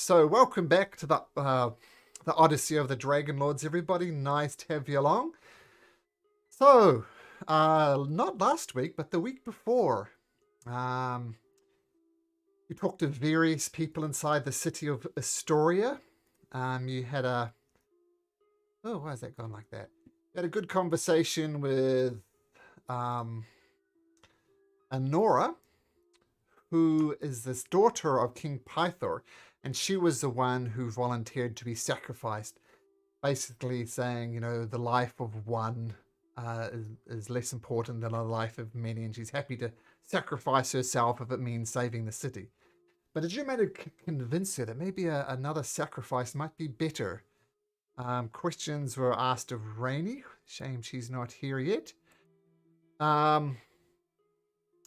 So welcome back to the Odyssey of the Dragonlords, everybody. Nice to have you along. So, not last week, but the week before, um, you talked to various people inside the city of Astoria. You had a why is that gone like that? You had a good conversation with um, Anora, who is this daughter of King Pythor, and she was the one who volunteered to be sacrificed, basically saying, the life of one is less important than the life of many, and she's happy to sacrifice herself if it means saving the city. But did you manage to convince her that maybe another sacrifice might be better? Questions were asked of Rainy. Shame she's not here yet. Um,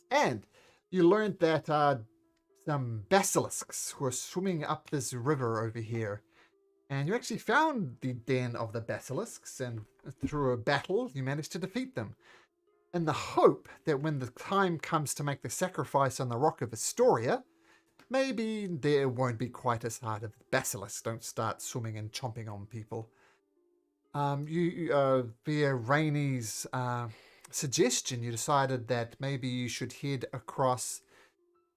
and you learned that some basilisks were swimming up this river over here. And you actually found the den of the basilisks, and through a battle, you managed to defeat them. In the hope that when the time comes to make the sacrifice on the Rock of Astoria, maybe there won't be quite as hard if the basilisks don't start swimming and chomping on people. Via Rainy's suggestion, you decided that maybe you should head across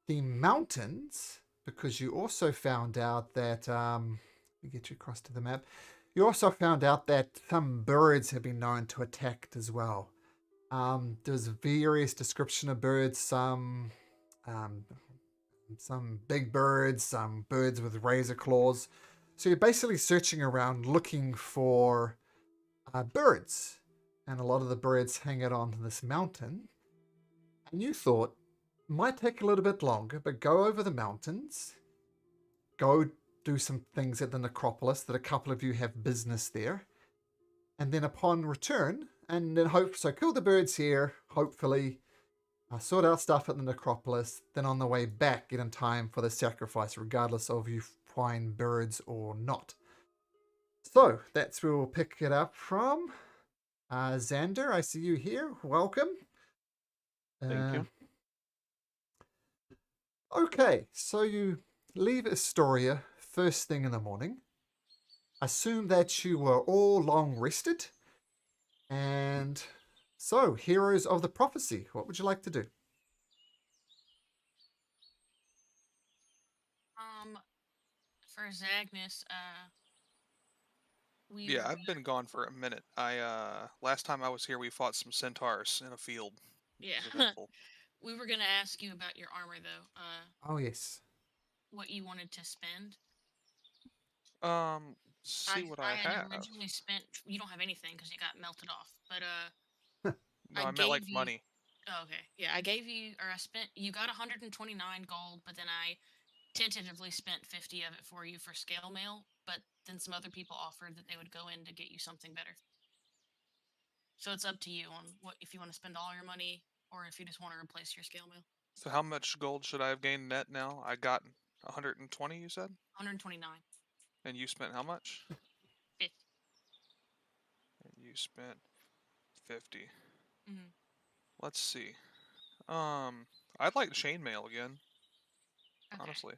the mountains, because you also found out that me get you across to the map. You also found out that some birds have been known to attack as well. There's various description of birds, some big birds, some birds with razor claws. So you're basically searching around looking for birds. And a lot of the birds hang out on this mountain. And you thought, might take a little bit longer, but go over the mountains, go do some things at the necropolis that a couple of you have business there, and then upon return, and then kill the birds here, hopefully sort out stuff at the necropolis, then on the way back get in time for the sacrifice, regardless of you find birds or not. So that's where we'll pick it up from. Xander, I see you here. Welcome. Thank you. Okay, so you leave Astoria first thing in the morning. Assume that you were all long rested. And so, heroes of the prophecy, what would you like to do? Um, for Zagnus, we Yeah, were I've been gone for a minute. Last time I was here we fought some centaurs in a field. yeah, It was eventful. we were gonna ask you about your armor though. Oh, yes. What you wanted to spend. See I what I I had have. originally spent. You don't have anything because you got melted off. But No, I I meant like gave you. money. Oh, okay, yeah, I gave you, or I spent. You got 129 gold, but then I tentatively spent 50 of it for you for scale mail. But then some other people offered that they would go in to get you something better. So it's up to you on what if you want to spend all your money or if you just want to replace your scale mail. So how much gold should I have gained net now? I got 120, you said? 129. And you spent how much? 50. And you spent 50. Mm-hmm. Let's see. I'd like chainmail again, Okay. honestly.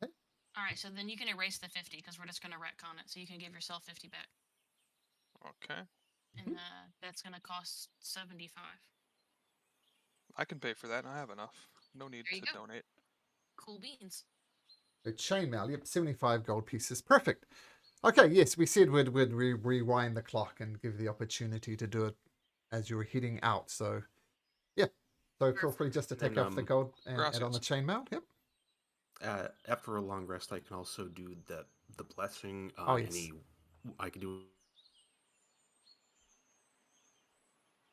All right. So then you can erase the 50 because we're just gonna retcon it. So you can give yourself 50 back, Okay. and that's gonna cost 75. I can pay for that, and I have enough. No need There you to go. donate. Cool beans. The chainmail, yep, 75 gold pieces. Perfect. Okay, yes, we said we'd rewind the clock and give the opportunity to do it as you were heading out. So, yeah. So feel free just to And take then off the gold and add on the Gracias. chainmail. Yep. after a long rest, I can also do the blessing. Oh, yes. I can do.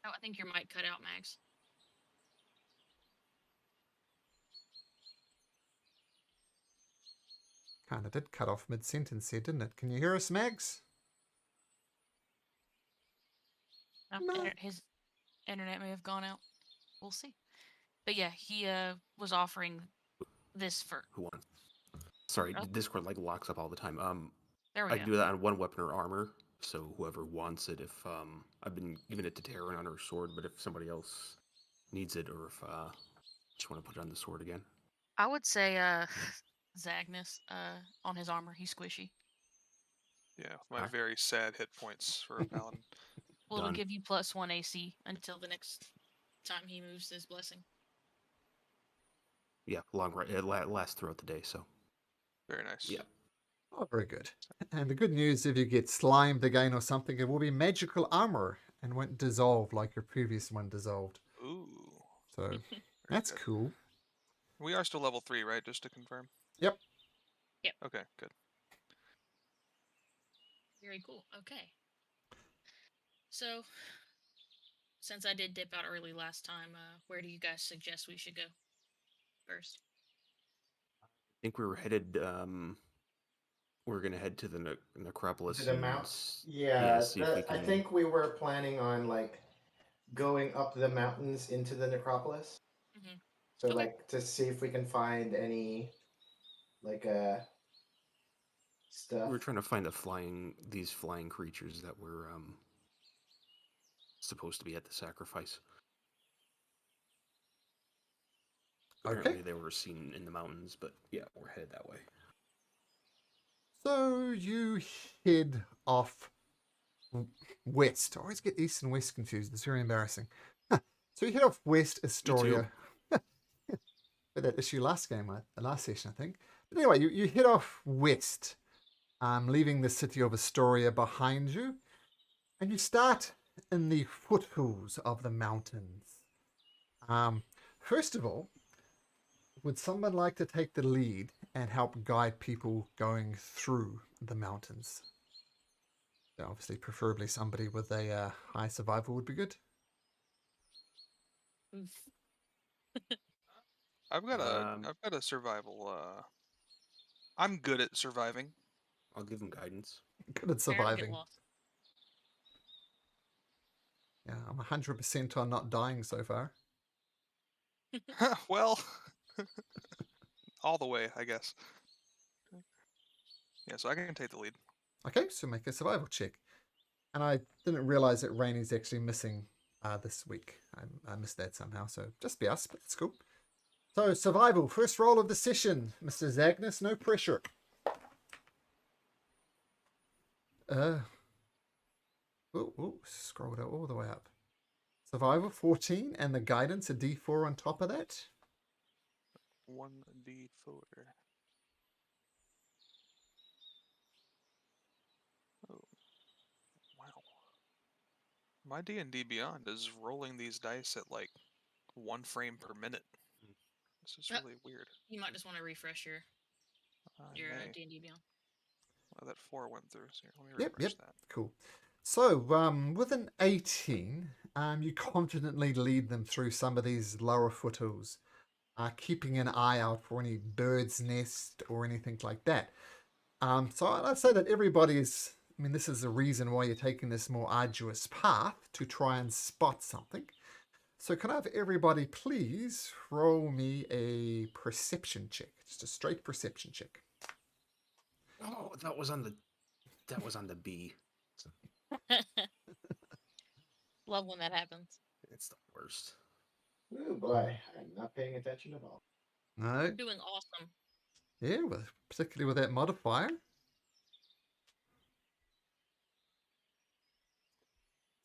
Oh, I think your mic cut out, Max. Kind of did cut off mid-sentence here, didn't it? Can you hear us, Mags? Oh, No. his internet may have gone out. We'll see. But yeah, he was offering this for. Who wants? Sorry, Oh, Discord like locks up all the time. there we I go. can do that on one weapon or armor. So whoever wants it, if I've been giving it to Taryn on her sword, but if somebody else needs it, or if just want to put it on the sword again. I would say Zagnus on his armor. He's squishy. Yeah, my Alright. very sad hit points for a paladin. Well, it'll Done. give you +1 AC until the next time he moves his blessing. Yeah, long rest. It lasts throughout the day, so Very nice. yeah. Oh, very good. And the good news, if you get slimed again or something, it will be magical armor and won't dissolve like your previous one dissolved. Ooh. So Very that's good. cool. We are still level 3, right? Just to confirm. Yep. Yep. Okay, good. Very cool. Okay. So, since I did dip out early last time, where do you guys suggest we should go first? I think we were headed. We're gonna head to the necropolis. To the and mount. yeah, see if we I can. think we were planning on like going up the mountains into the necropolis. Mhm. So Okay. like to see if we can find any like stuff. We were trying to find these flying creatures that were supposed to be at the sacrifice. Apparently, they were seen in the mountains, but yeah, we're headed that way. So you head off west. I always get east and west confused. It's very embarrassing. So you head off west Astoria. With that issue last session, I think. But anyway, you head off west, leaving the city of Astoria behind you, and you start in the foothills of the mountains. First of all, would someone like to take the lead and help guide people going through the mountains? So obviously, preferably somebody with a high survival would be good. Oof. I've got a survival. I'm good at surviving. I'll give them guidance. Good at Fair, I'll get surviving. lost. Yeah, I'm 100% on not dying so far. Well, all the way, I guess. Yeah, so I can take the lead. Okay, so make a survival check. And I didn't realize that Rainy's actually missing this week. I missed that somehow, so just be us, but that's cool. So, survival, first roll of the session. Mr. Zagnus, no pressure. Scrolled all the way up. Survival 14 and the guidance a D4 on top of that. 1d4. Oh, wow. My D&D Beyond is rolling these dice at like 1 frame per minute. This is really weird. You might just want to refresh your May. D&D Beyond. Oh, that 4 went through. So here, let me refresh Yep, that. cool. So, with an 18, you confidently lead them through some of these lower foothills, keeping an eye out for any bird's nest or anything like that. So I'd say that everybody is, I mean, this is the reason why you're taking this more arduous path, to try and spot something. So can I have everybody please roll me a perception check, just a straight perception check. Oh, that was on the B. So Love when that happens. it's the worst. Oh boy, I'm not paying attention at all. No, You're doing awesome. yeah, particularly with that modifier.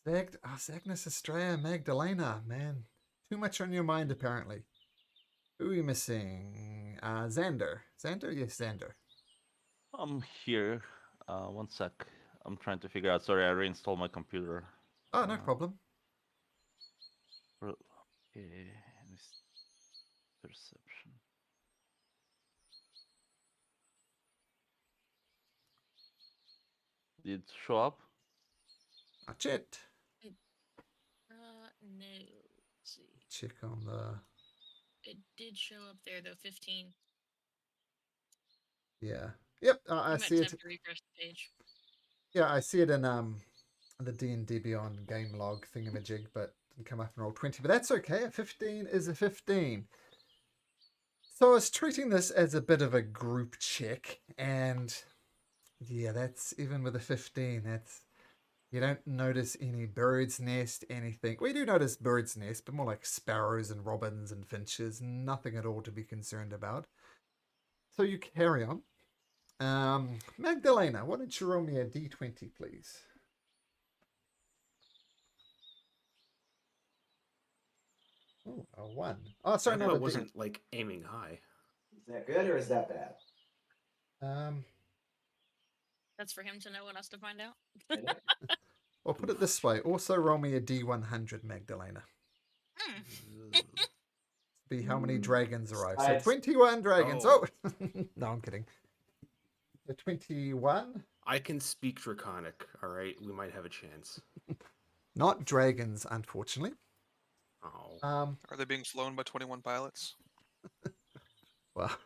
Agnes Estrella, Magdalena, man. Too much on your mind, apparently. Who are you missing? Xander. Xander? Yes, Xander. I'm here. One sec. I'm trying to figure out. Sorry, I reinstalled my computer. Oh, no problem. Okay, perception. Did it show up? Not yet. No. Let's see. Check on the... It did show up there though. 15. Yeah. Yep, You I might see just it. have to refresh the page. Yeah, I see it in the D&D Beyond game log thingamajig, but didn't come up in Roll20. But that's okay. A 15 is a 15. So I was treating this as a bit of a group check, and yeah, that's even with a 15. That's, you don't notice any bird's nest, anything. We do notice bird's nest, but more like sparrows and robins and finches. Nothing at all to be concerned about. So you carry on. Magdalena, why don't you roll me a d20, please? Oh, a 1. Oh, sorry, I not thought a it wasn't like aiming high. Is that good or is that bad? That's for him to know and us to find out. I know. Well, put it this way. Also roll me a d100, Magdalena. Be how many dragons arrive. So Sides. 21 dragons. Oh. Oh, no, I'm kidding. The 21, I can speak Draconic, alright? We might have a chance. not dragons, unfortunately. Oh. Are they being flown by 21 pilots? Well,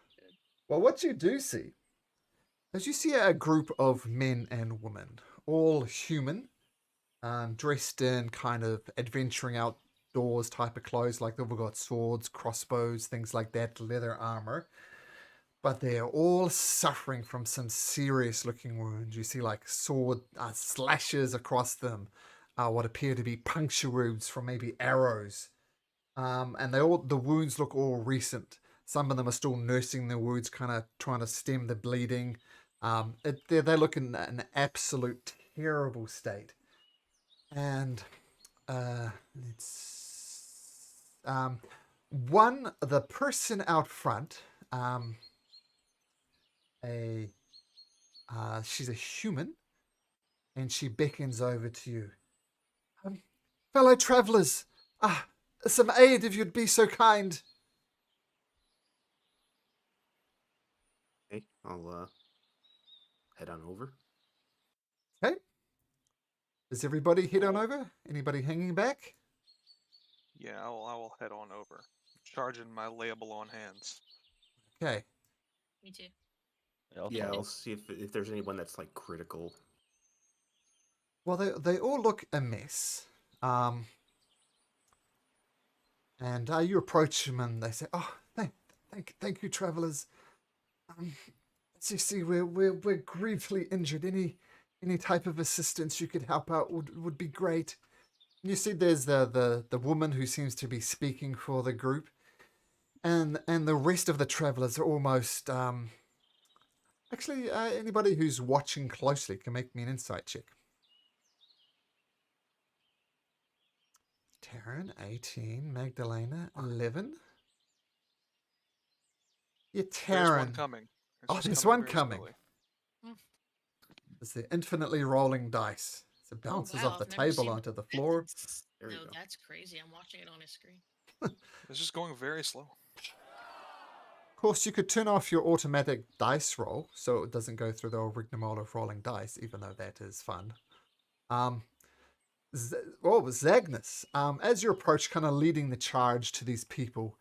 what you do see is you see a group of men and women, all human, dressed in kind of adventuring outdoors type of clothes, like they've all got swords, crossbows, things like that, leather armor. But they're all suffering from some serious looking wounds. You see like sword slashes across them, what appear to be puncture wounds from maybe arrows. And the wounds look all recent. Some of them are still nursing their wounds, kind of trying to stem the bleeding. They look in an absolute terrible state. And the person out front, she's a human, and she beckons over to you. Fellow travelers, some aid if you'd be so kind. Okay, I'll head on over. Okay. Does everybody head on over? Anybody hanging back? Yeah, I will head on over. Charging my layable on hands. Okay. Me too. Yeah, I'll see if there's anyone that's like critical. Well, they all look a mess. And you approach them and they say, "Oh, thank you, travelers. As you see, we're gravely injured. Any type of assistance you could help out would be great." And you see, there's the woman who seems to be speaking for the group, and the rest of the travelers are almost actually anybody who's watching closely can make me an insight check. Taryn, 18. Magdalena, 11. Yeah, There's one Taryn. coming. It's Oh, just there's coming one very coming. slowly. It's the infinitely rolling dice. So it bounces wow, off the I've never table seen onto the floor. There you No, go. that's crazy. I'm watching it on his screen. It's just going very slow. Of course, you could turn off your automatic dice roll so it doesn't go through the old rigmarole of rolling dice, even though that is fun. Zagnus, as you approach, kind of leading the charge to these people,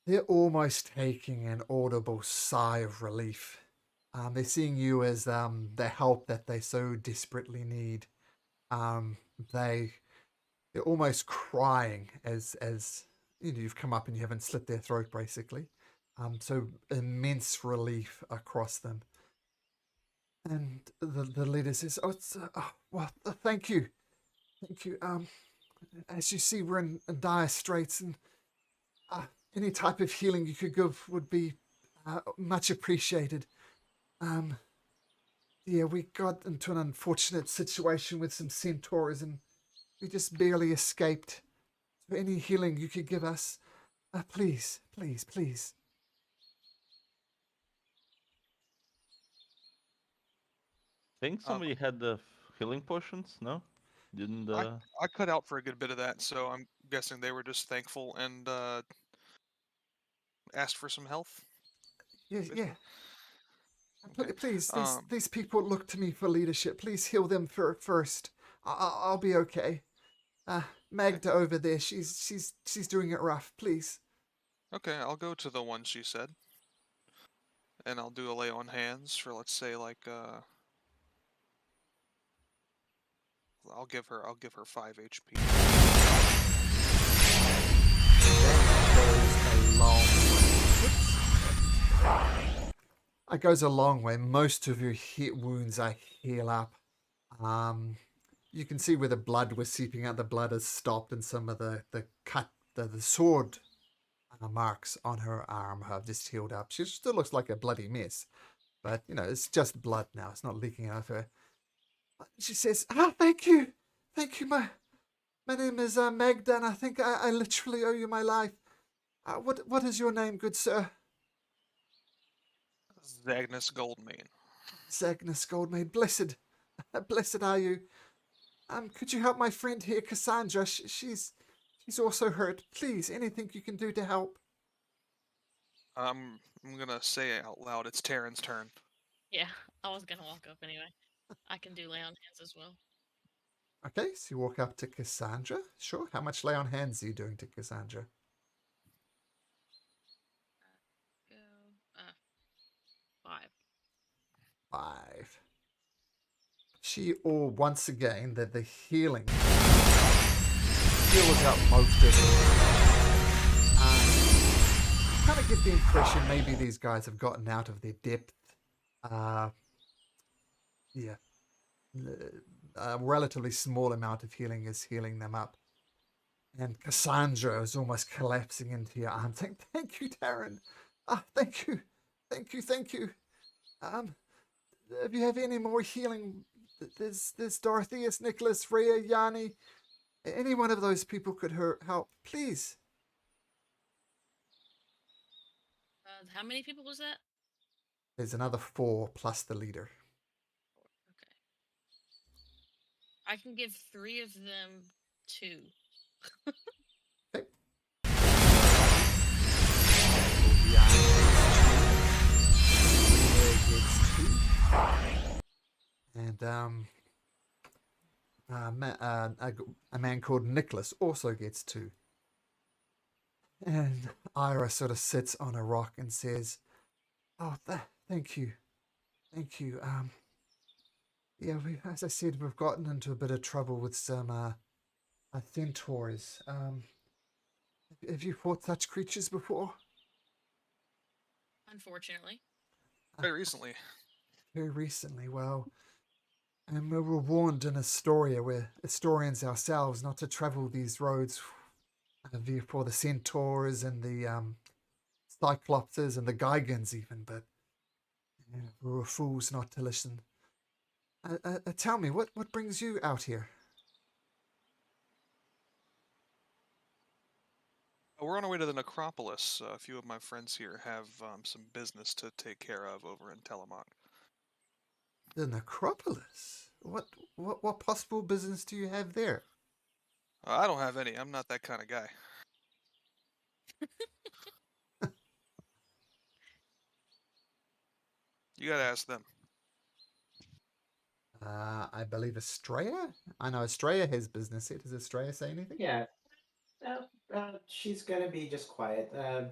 they're almost taking an audible sigh of relief. They're seeing you as the help that they so desperately need. They're almost crying as you've come up and you haven't slit their throat, basically. So immense relief across them. And the leader says, thank you. Thank you. As you see, we're in dire straits, and any type of healing you could give would be much appreciated. We got into an unfortunate situation with some centaurs, and we just barely escaped. So any healing you could give us, please, please, please. I think somebody had the healing potions, no? Didn't I cut out for a good bit of that, so I'm guessing they were just thankful and asked for some health. Yeah. Okay. Please, these people look to me for leadership. Please heal them first. I'll be okay. Magda over there, she's doing it rough. Please. Okay, I'll go to the one she said, and I'll do a lay on hands for, let's say, like I'll give her 5 HP. It goes a long way. Most of your hit wounds heal up. You can see where the blood was seeping out. The blood has stopped, and some of the cut, the sword marks on her arm have just healed up. She still looks like a bloody mess, but it's just blood now. It's not leaking out of her. She says, thank you. Thank you. My name is Magda, and I think I literally owe you my life. What is your name, good sir? Zagnus Goldmane. Zagnus Goldmaid. Blessed. Blessed are you. Could you help my friend here, Cassandra? She's also hurt. Please, anything you can do to help. I'm gonna say it out loud. It's Taryn's turn. Yeah, I was gonna walk up anyway. I can do lay on hands as well. Okay, so you walk up to Cassandra. Sure. How much lay on hands are you doing to Cassandra? Go 5. 5. Once again, the healing heals up most of it. Kind of get the impression maybe these guys have gotten out of their depth. Yeah. A relatively small amount of healing is healing them up. And Cassandra is almost collapsing into your arms. Thank you, Darren. Thank you. Thank you, thank you. If you have any more healing, there's Dorotheus, Nicholas, Rhea, Yanni. Any one of those people could help, please. How many people was that? There's another 4 plus the leader. Okay. I can give 3 of them 2. Okay. And a man called Nicholas also gets 2. And Ira sort of sits on a rock and says, "Oh, thank you, thank you. Yeah, as I said, we've gotten into a bit of trouble with some centaurs. Have you fought such creatures before?" Unfortunately. Very recently. Very recently, well, and we were warned in Astoria, we're historians ourselves, not to travel these roads for the centaurs and the cyclopses and the Gigans even, but we were fools not to listen. Tell me, what brings you out here? We're on our way to the necropolis. A few of my friends here have some business to take care of over in Telemark. The necropolis? What possible business do you have there? I don't have any. I'm not that kind of guy. You gotta ask them. I believe Estrella? I know Estrella has business here. Does Estrella say anything? Yeah. She's gonna be just quiet.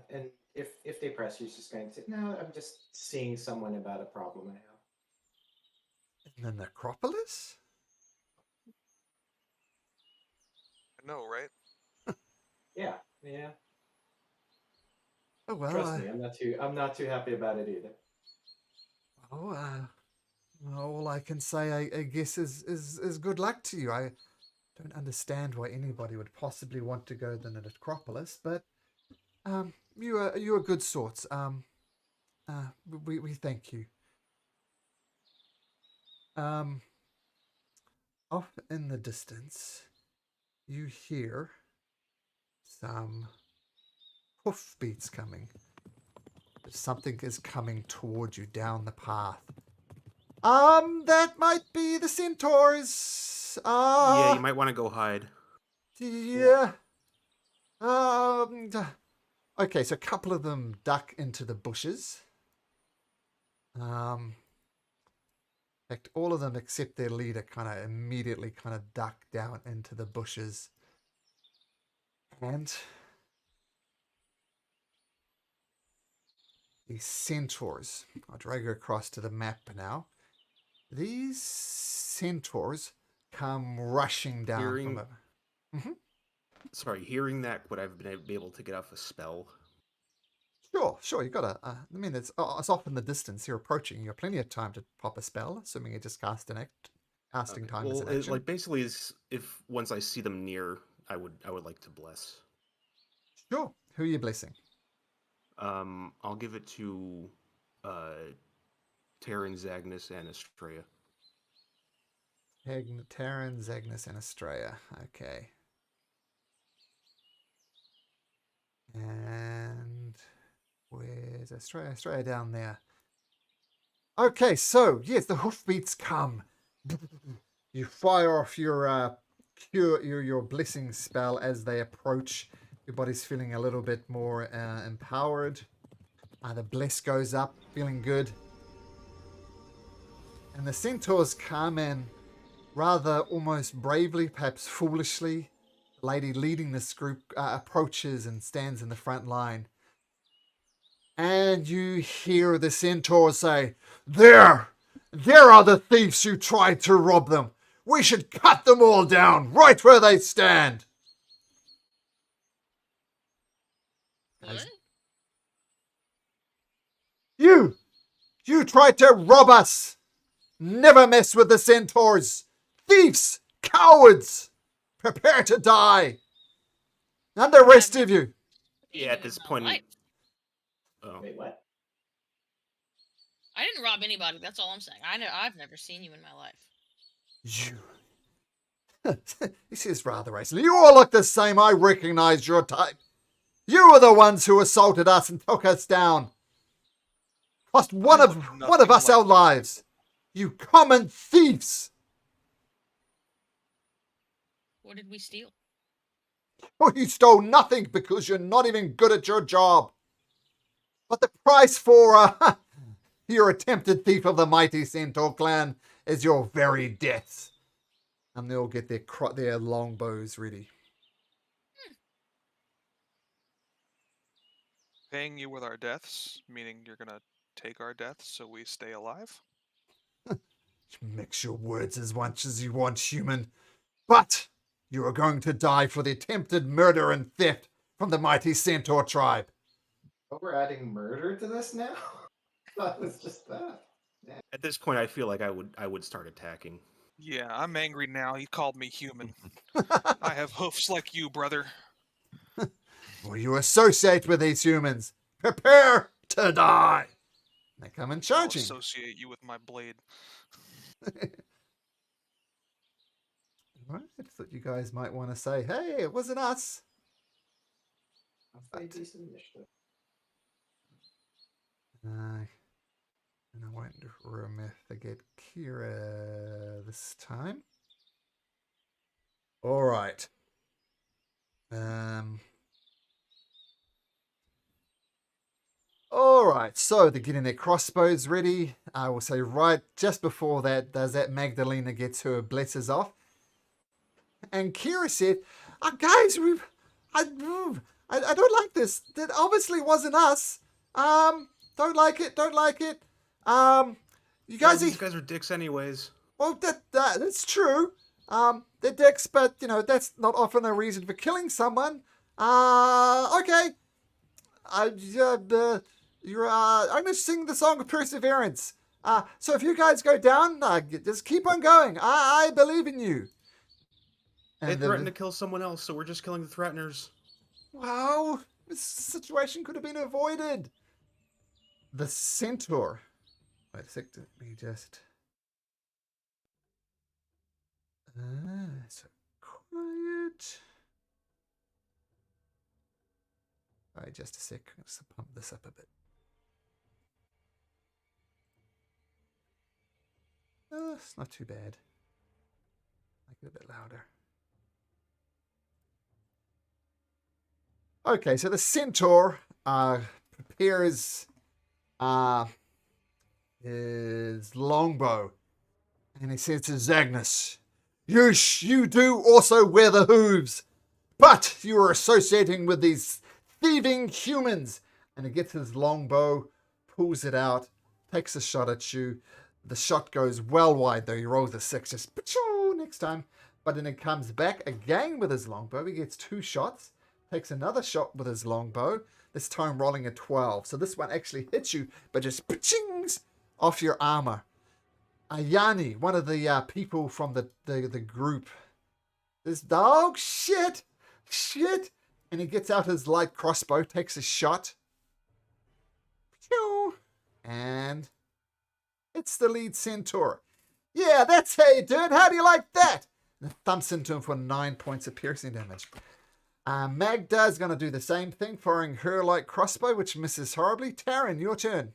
And if they press, she's just going to say, "No, I'm just seeing someone about a problem I have." In the necropolis? I know, right? Yeah. Oh well. Trust me, I'm not too happy about it either. Oh, all I can say, I guess, is good luck to you. I don't understand why anybody would possibly want to go to the necropolis, but you are good sorts. We thank you. Off in the distance, you hear some hoofbeats coming. Something is coming towards you down the path. That might be the centaurs. Yeah, you might want to go hide. Yeah. Okay, so a couple of them duck into the bushes. In fact, all of them except their leader kind of immediately kind of duck down into the bushes. And these centaurs, I'll drag you across to the map now. These centaurs come rushing down from it. Sorry, hearing that, would I have been able to get off a spell? Sure. You got to. I mean, it's off in the distance. You're approaching. You have plenty of time to pop a spell, assuming you just casting time as an action. Like basically, if once I see them near, I would like to bless. Sure. Who are you blessing? I'll give it to Terran, Zagnus, and Estrella. Terran, Zagnus, and Estrella. Okay. And where's Estrella? Estrella down there. Okay, so yes, the hoofbeats come. You fire off your your blessing spell as they approach. Your body's feeling a little bit more empowered. The bless goes up, feeling good. And the centaurs come and rather almost bravely, perhaps foolishly, the lady leading this group approaches and stands in the front line. And you hear the centaurs say, There are the thieves who tried to rob them. We should cut them all down right where they stand. What? You tried to rob us. Never mess with the centaurs. Thieves, cowards, prepare to die. And the rest of you. Yeah, at this point. Oh. Wait, what? I didn't rob anybody. That's all I'm saying. I've never seen you in my life. You. This is rather racist. You all look the same. I recognize your type. You were the ones who assaulted us and took us down. Cost one of us our lives. You common thieves. What did we steal? Oh, you stole nothing because you're not even good at your job. But the price for your attempted thief of the mighty Centaur clan is your very deaths. And they'll get their longbows ready. Paying you with our deaths, meaning you're gonna take our deaths so we stay alive? Mix your words as much as you want, human. But you are going to die for the attempted murder and theft from the mighty Centaur tribe. Oh, we're adding murder to this now? I thought it was just that. Yeah. At this point, I feel like I would start attacking. Yeah, I'm angry now. He called me human. I have hoofs like you, brother. Well, you associate with these humans. Prepare to die. They come in I'll charging. associate you with my blade. Right, I thought you guys might want to say, hey, it wasn't us. I'll say decent initiative. And I won't forget Kira this time. All right. All right, so they're getting their crossbows ready. I will say right just before that, does that Magdalena gets her blesses off. And Kira said, guys, I don't like this. That obviously wasn't us. Don't like it. You guys, these guys are dicks anyways. Well, that's true. They're dicks, but you know that's not often a reason for killing someone. Okay. I'm gonna sing the song of perseverance. So if you guys go down, just keep on going. I believe in you. They threatened to kill someone else, so we're just killing the threateners. Wow, this situation could have been avoided. The centaur. Wait a sec, let me just. So quiet. Alright, just a sec. Let's pump this up a bit. It's not too bad. Make it a bit louder. Okay, so the centaur prepares his longbow, and he says to Zagnus, You do also wear the hooves, but you are associating with these thieving humans. And he gets his longbow, pulls it out, takes a shot at you. The shot goes well wide, though. He rolls a 6, just next time. But then he comes back again with his longbow. He gets 2 shots. Takes another shot with his longbow, this time rolling a 12. So this one actually hits you, but just pchings off your armor. Ayani, one of the people from the group, this dog, shit, and he gets out his light crossbow, takes a shot, Pew! And it's the lead centaur. Yeah, that's how you do it. How do you like that? And thumps into him for 9 points of piercing damage. Magda's going to do the same thing, firing her light crossbow, which misses horribly. Taryn, your turn.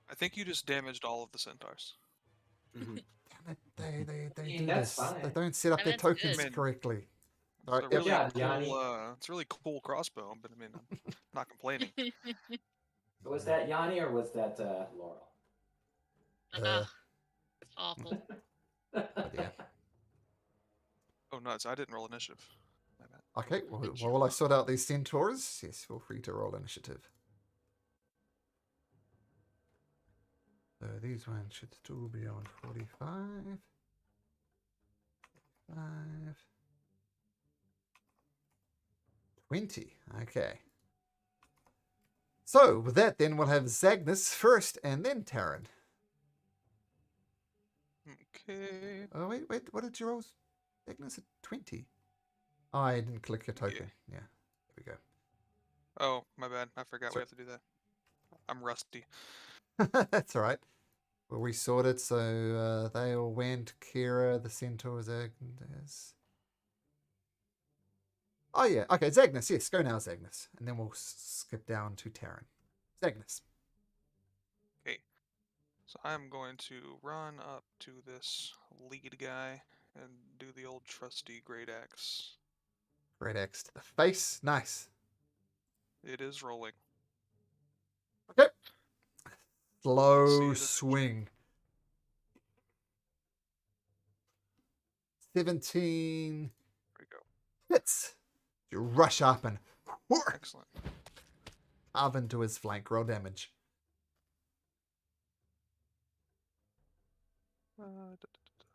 I think you just damaged all of the centaurs. Mhm. Damn it, they Yeah, do that's this. They fine. don't set up No, their that's tokens good. Man. correctly. It's a Yep. really job, cool. Johnny. It's a really cool crossbow, but I mean, I'm not complaining. Was that Yanni or was that Laurel? It's awful. Yeah. Oh, nuts! I didn't roll initiative. My bad. Okay, well, while I sort out these centaurs, yes, feel free to roll initiative. So these ones should still be on 45. 5. 20. Okay. So with that, then we'll have Zagnus first and then Taryn. Okay. Oh, wait. What did you roll? Zagnus at 20. Oh, I didn't click your token. Yeah. There we go. Oh, my bad. I forgot So- we have to do that. I'm rusty. That's all right. Well, we sorted, so they all went. Kira, the centaurs, Zagnus. Oh, yeah. Okay, Zagnus. Yes, go now, Zagnus. And then we'll skip down to Taryn. Zagnus. So I'm going to run up to this lead guy and do the old trusty great axe. Great axe to the face. Nice. It is rolling. Okay. See Slow you, the swing. 17 There we go. hits. You rush up and Excellent. carve into his flank. Roll damage. Da, da, da, da.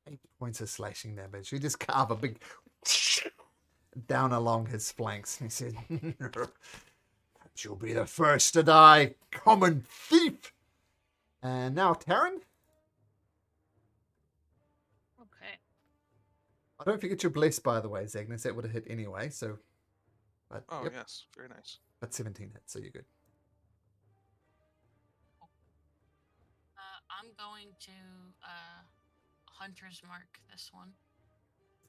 Eight points of slashing damage. You just carve a big down along his flanks. And he said, "You'll be the first to die, common thief." And now Taryn. Okay. I don't forget your bless, by the way, Zagnus. That would have hit anyway. So, but Oh, yep, yes. Very nice. but 17 hits, so you're good. I'm going to Hunter's Mark this one.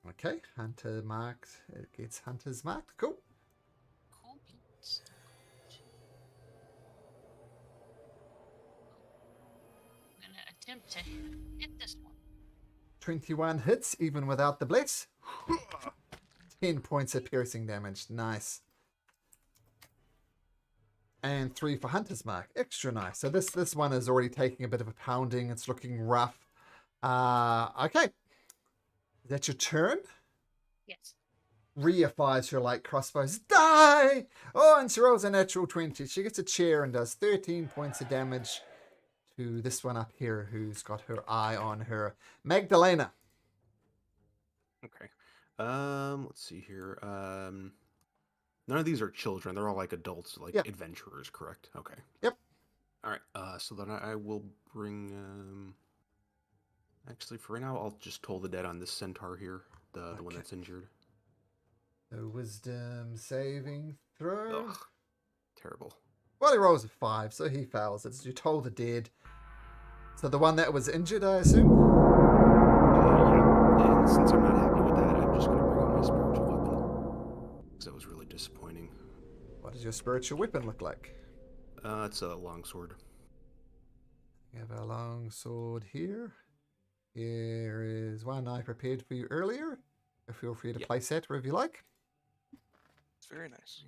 Okay, hunter marked. It gets hunter's marked. Cool. Cool beans. I'm gonna attempt to hit this one. 21 hits, even without the bless. 10 points of piercing damage. Nice. And 3 for hunter's mark. Extra nice. So this one is already taking a bit of a pounding. It's looking rough. Okay. Is that your turn? Yes. Rhea fires her light crossbows. Die! Oh, and she rolls a natural 20. She gets a chair and does 13 points of damage to this one up here who's got her eye on her. Magdalena. Okay. Let's see here. None of these are children. They're all like adults, like Yep. adventurers, correct? Okay. Yep. All right. So then I will bring. Actually, for right now, I'll just toll the dead on this centaur here, the one Okay. that's injured. The wisdom saving throw. Ugh. Terrible. Well, he rolls a 5, so he fails. It's you told the dead. So the one that was injured, I assume? Yeah. And since I'm not happy with that, I'm just gonna bring out my spiritual weapon because that was really disappointing. What does your spiritual weapon look like? It's a longsword. You have a long sword here. Here is one I prepared for you earlier. Feel free to Yep. place that wherever you like. It's very nice.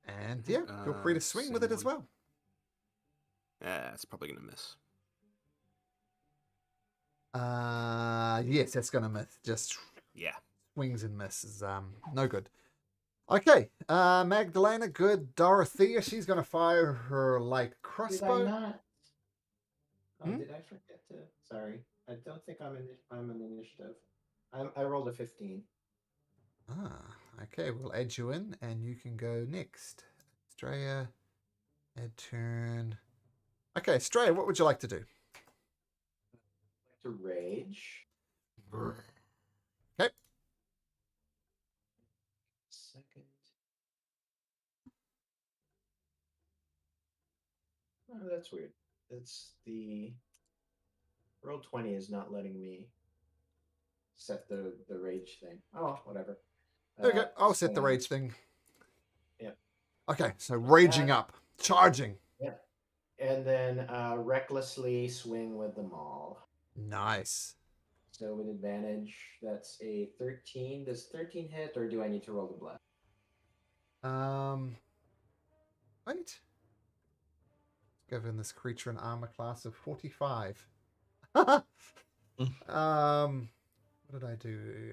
And yeah, feel free to swing with same it as one. well. It's probably gonna miss. Yes, that's gonna miss. Just Yeah. swings and misses. No good. Okay, Magdalena, good. Dorothea, she's gonna fire her light Did I crossbow. not? Oh, Hmm? did I forget to? Sorry, I don't think I'm an initiative. I rolled a 15. Okay, we'll add you in, and you can go next. Estrella, add turn. Okay, Estrella, what would you like to do? to rage. Okay. Second. Oh, that's weird. That's the roll 20 is not letting me set the rage thing. Oh, whatever. Okay, I'll set the So, rage thing. Yep. Okay, so raging that. up, charging. Yeah. And then recklessly swing with the maul. Nice. So with advantage, that's a 13. Does 13 hit, or do I need to roll the blood? Wait. Giving this creature an armor class of 45. What did I do?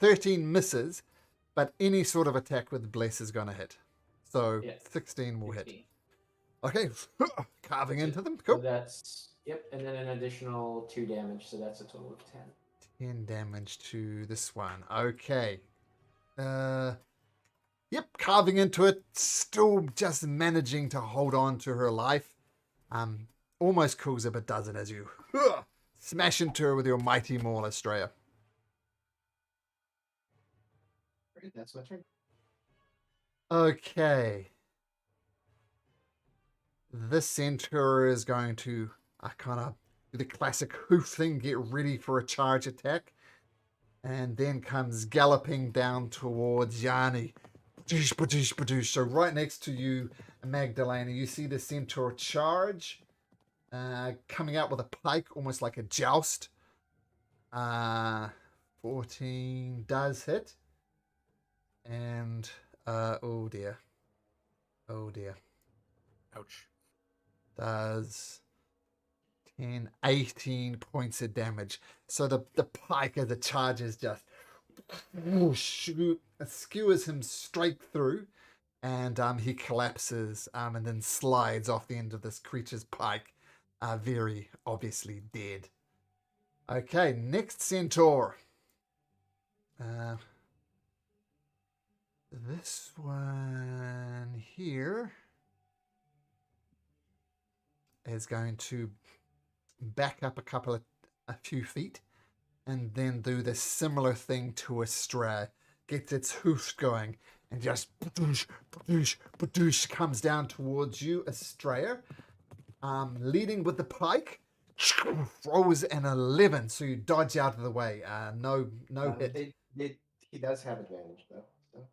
13 misses, but any sort of attack with bless is gonna hit. So Yeah. 16 will hit. 16. Okay, carving So- into them. So Cool. that's, yep, and then an additional 2 damage, so that's a total of 10. 10 damage to this one. Okay. Yep, carving into it, still just managing to hold on to her life. Almost kills her, but doesn't as you smash into her with your mighty maul, Estrella. Great, that's my turn. Okay. This centaur is going to kind of do the classic hoof thing, get ready for a charge attack, and then comes galloping down towards Yanni. Badoosh, badoosh, badoosh. So right next to you, Magdalena, you see the centaur charge, coming out with a pike, almost like a joust. 14 does hit. And, oh dear. Oh dear. Ouch. Does 10, 18 points of damage. So the pike of the charges just whoosh, skewers him straight through, and he collapses and then slides off the end of this creature's pike, very obviously dead. Okay, next centaur. This one here is going to back up a few feet and then do the similar thing to a stray. Gets its hoofs going and just badoosh, badoosh, badoosh, comes down towards you, Estrella. Leading with the pike, throws an 11, so you dodge out of the way. No hit. He does have advantage, though. So.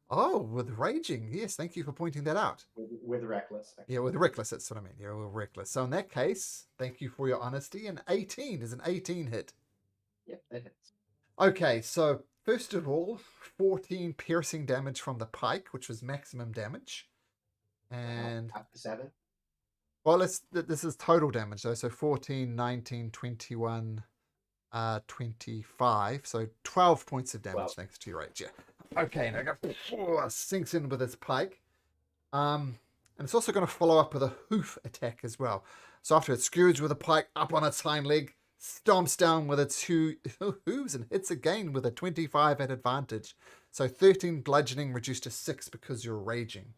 Oh, with raging. Yes, thank you for pointing that out. With reckless. Actually. Yeah, with reckless, that's what I mean. Yeah, with reckless. So in that case, thank you for your honesty. An 18 is an 18 hit. Yep, that hits. Okay, so first of all, 14 piercing damage from the pike, which was maximum damage. And Up to 7. well, this is total damage though. So 14, 19, 21, 25. So 12 points of damage 12. thanks to your rage. Yeah. Okay, now go sinks in with its pike. And it's also going to follow up with a hoof attack as well. So after it skewers with a pike up on its hind leg, stomps down with its hooves and hits again with a 25 at advantage. So 13 bludgeoning reduced to 6 because you're raging.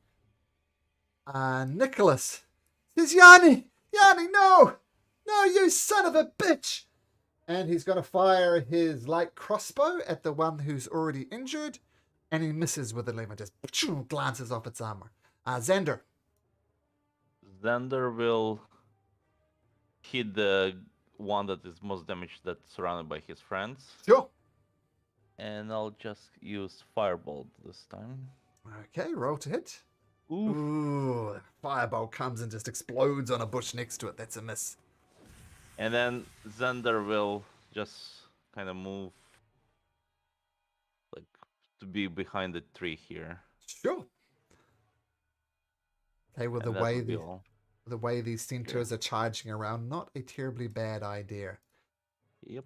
Nicholas says, Yanni, no, you son of a bitch. And he's going to fire his light crossbow at the one who's already injured. And he misses with 11, just glances off its armor. Xander. Xander will hit the one that is most damaged, that's surrounded by his friends. Sure. And I'll just use Firebolt this time. Okay, roll to hit. Oof. Ooh, fireball comes and just explodes on a bush next to it. That's a miss. And then Xander will just kind of move like to be behind the tree here. Sure. Okay, well, And that would be the all. way these centaurs are charging around, not a terribly bad idea. Yep.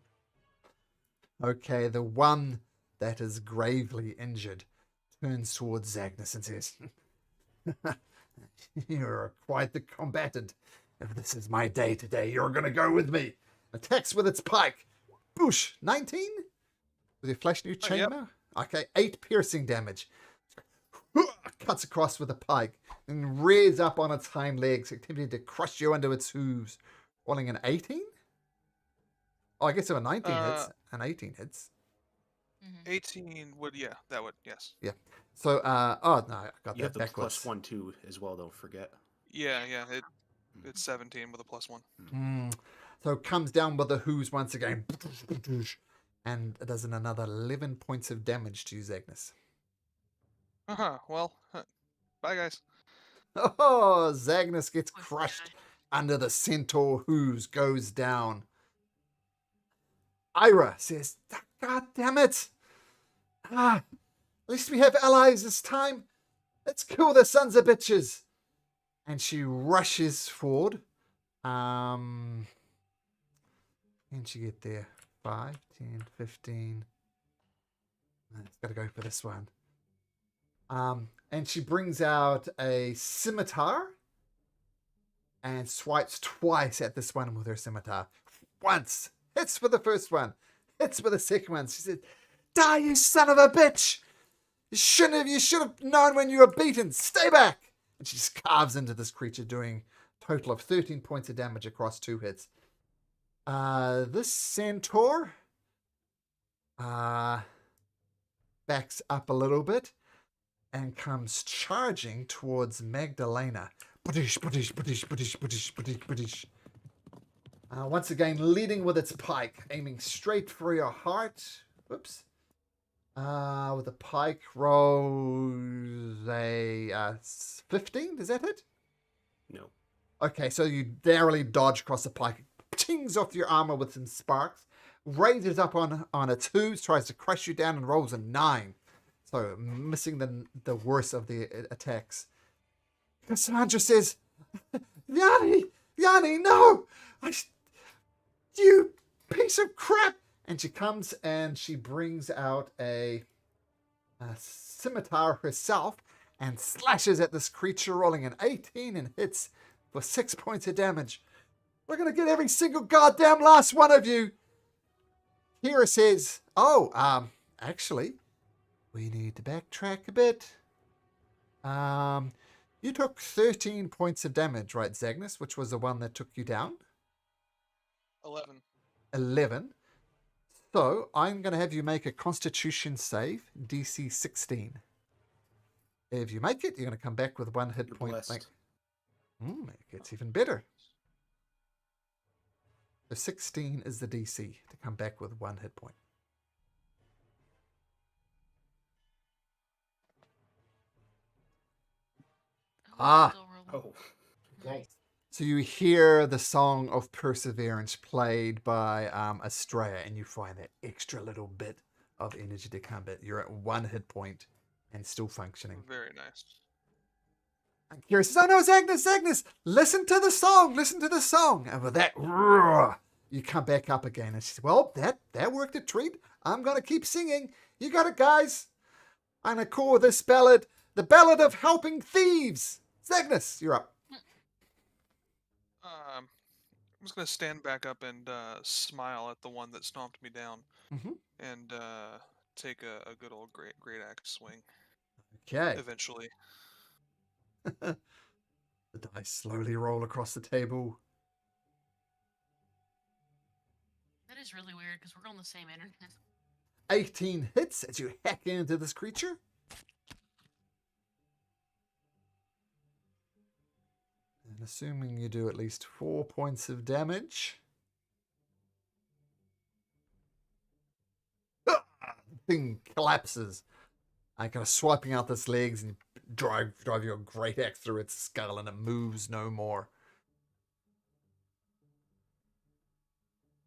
Okay, the one that is gravely injured turns towards Zagnus and says, You're quite the combatant. If this is my day today, you're going to go with me. Attacks with its pike. Boosh, 19? With your flash new chainmail? Yep. Okay, 8 piercing damage. Cuts across with a pike. and rears up on its hind legs, attempting to crush you under its hooves. Rolling an 18? Oh, I guess a 19 hits. An 18 hits. 18 would, yeah, that would, yes. Yeah. So, oh, no, I got You have that the backwards. +1 too as well. Don't forget. Yeah, it's 17 with a +1. So it comes down with the hooves once again. And it does another 11 points of damage to you, Zagnus. Well, bye guys. Oh, Zagnus gets Poor crushed guy. under the centaur hooves, goes down. Ira says, God damn it. At least we have allies this time. Let's kill the sons of bitches. And she rushes forward. When did she get there? 5, 10, 15. It's got to go for this one. And she brings out a scimitar and swipes twice at this one with her scimitar. Once. Hits for the first one. Hits for the second one. She said, Die, you son of a bitch! You should have known when you were beaten. Stay back! And she just carves into this creature, doing a total of 13 points of damage across 2 hits. This centaur backs up a little bit and comes charging towards Magdalena. Once again, leading with its pike, aiming straight for your heart. Whoops. With the pike, rolls a 15. Does that hit? No. Okay, so you narrowly dodge across the pike. Tings off your armor with some sparks. Raises up on its hooves, tries to crush you down, and rolls a 9. So missing the worst of the attacks. Cassandra says, Yanni, no! You piece of crap! And she comes and she brings out a scimitar herself and slashes at this creature, rolling an 18 and hits for 6 points of damage. We're going to get every single goddamn last one of you. Kira says, actually, we need to backtrack a bit. You took 13 points of damage, right, Zagnus, which was the one that took you down? 11. 11. So I'm going to have you make a Constitution save, DC 16. If you make it, you're going to come back with 1 hit You're point. blessed. It gets even better. So 16 is the DC to come back with 1 hit point. Still rolling. Oh. Nice. So you hear the song of perseverance played by Estrella, and you find that extra little bit of energy to combat. You're at 1 hit point and still functioning. Very nice. And Kira says, oh no, Zagnus, listen to the song. And with that, roar, you come back up again. And she says, well, that worked a treat. I'm going to keep singing. You got it, guys. I'm going to call this ballad the Ballad of Helping Thieves. Zagnus, you're up. I'm just gonna stand back up and smile at the one that stomped me down, Mhm. and take a good old great axe swing. Okay. Eventually. The dice slowly roll across the table. That is really weird because we're on the same internet. 18 hits as you hack into this creature. And assuming you do at least 4 points of damage. The thing collapses. Kind of swiping out its legs, and drive your great axe through its skull, and it moves no more.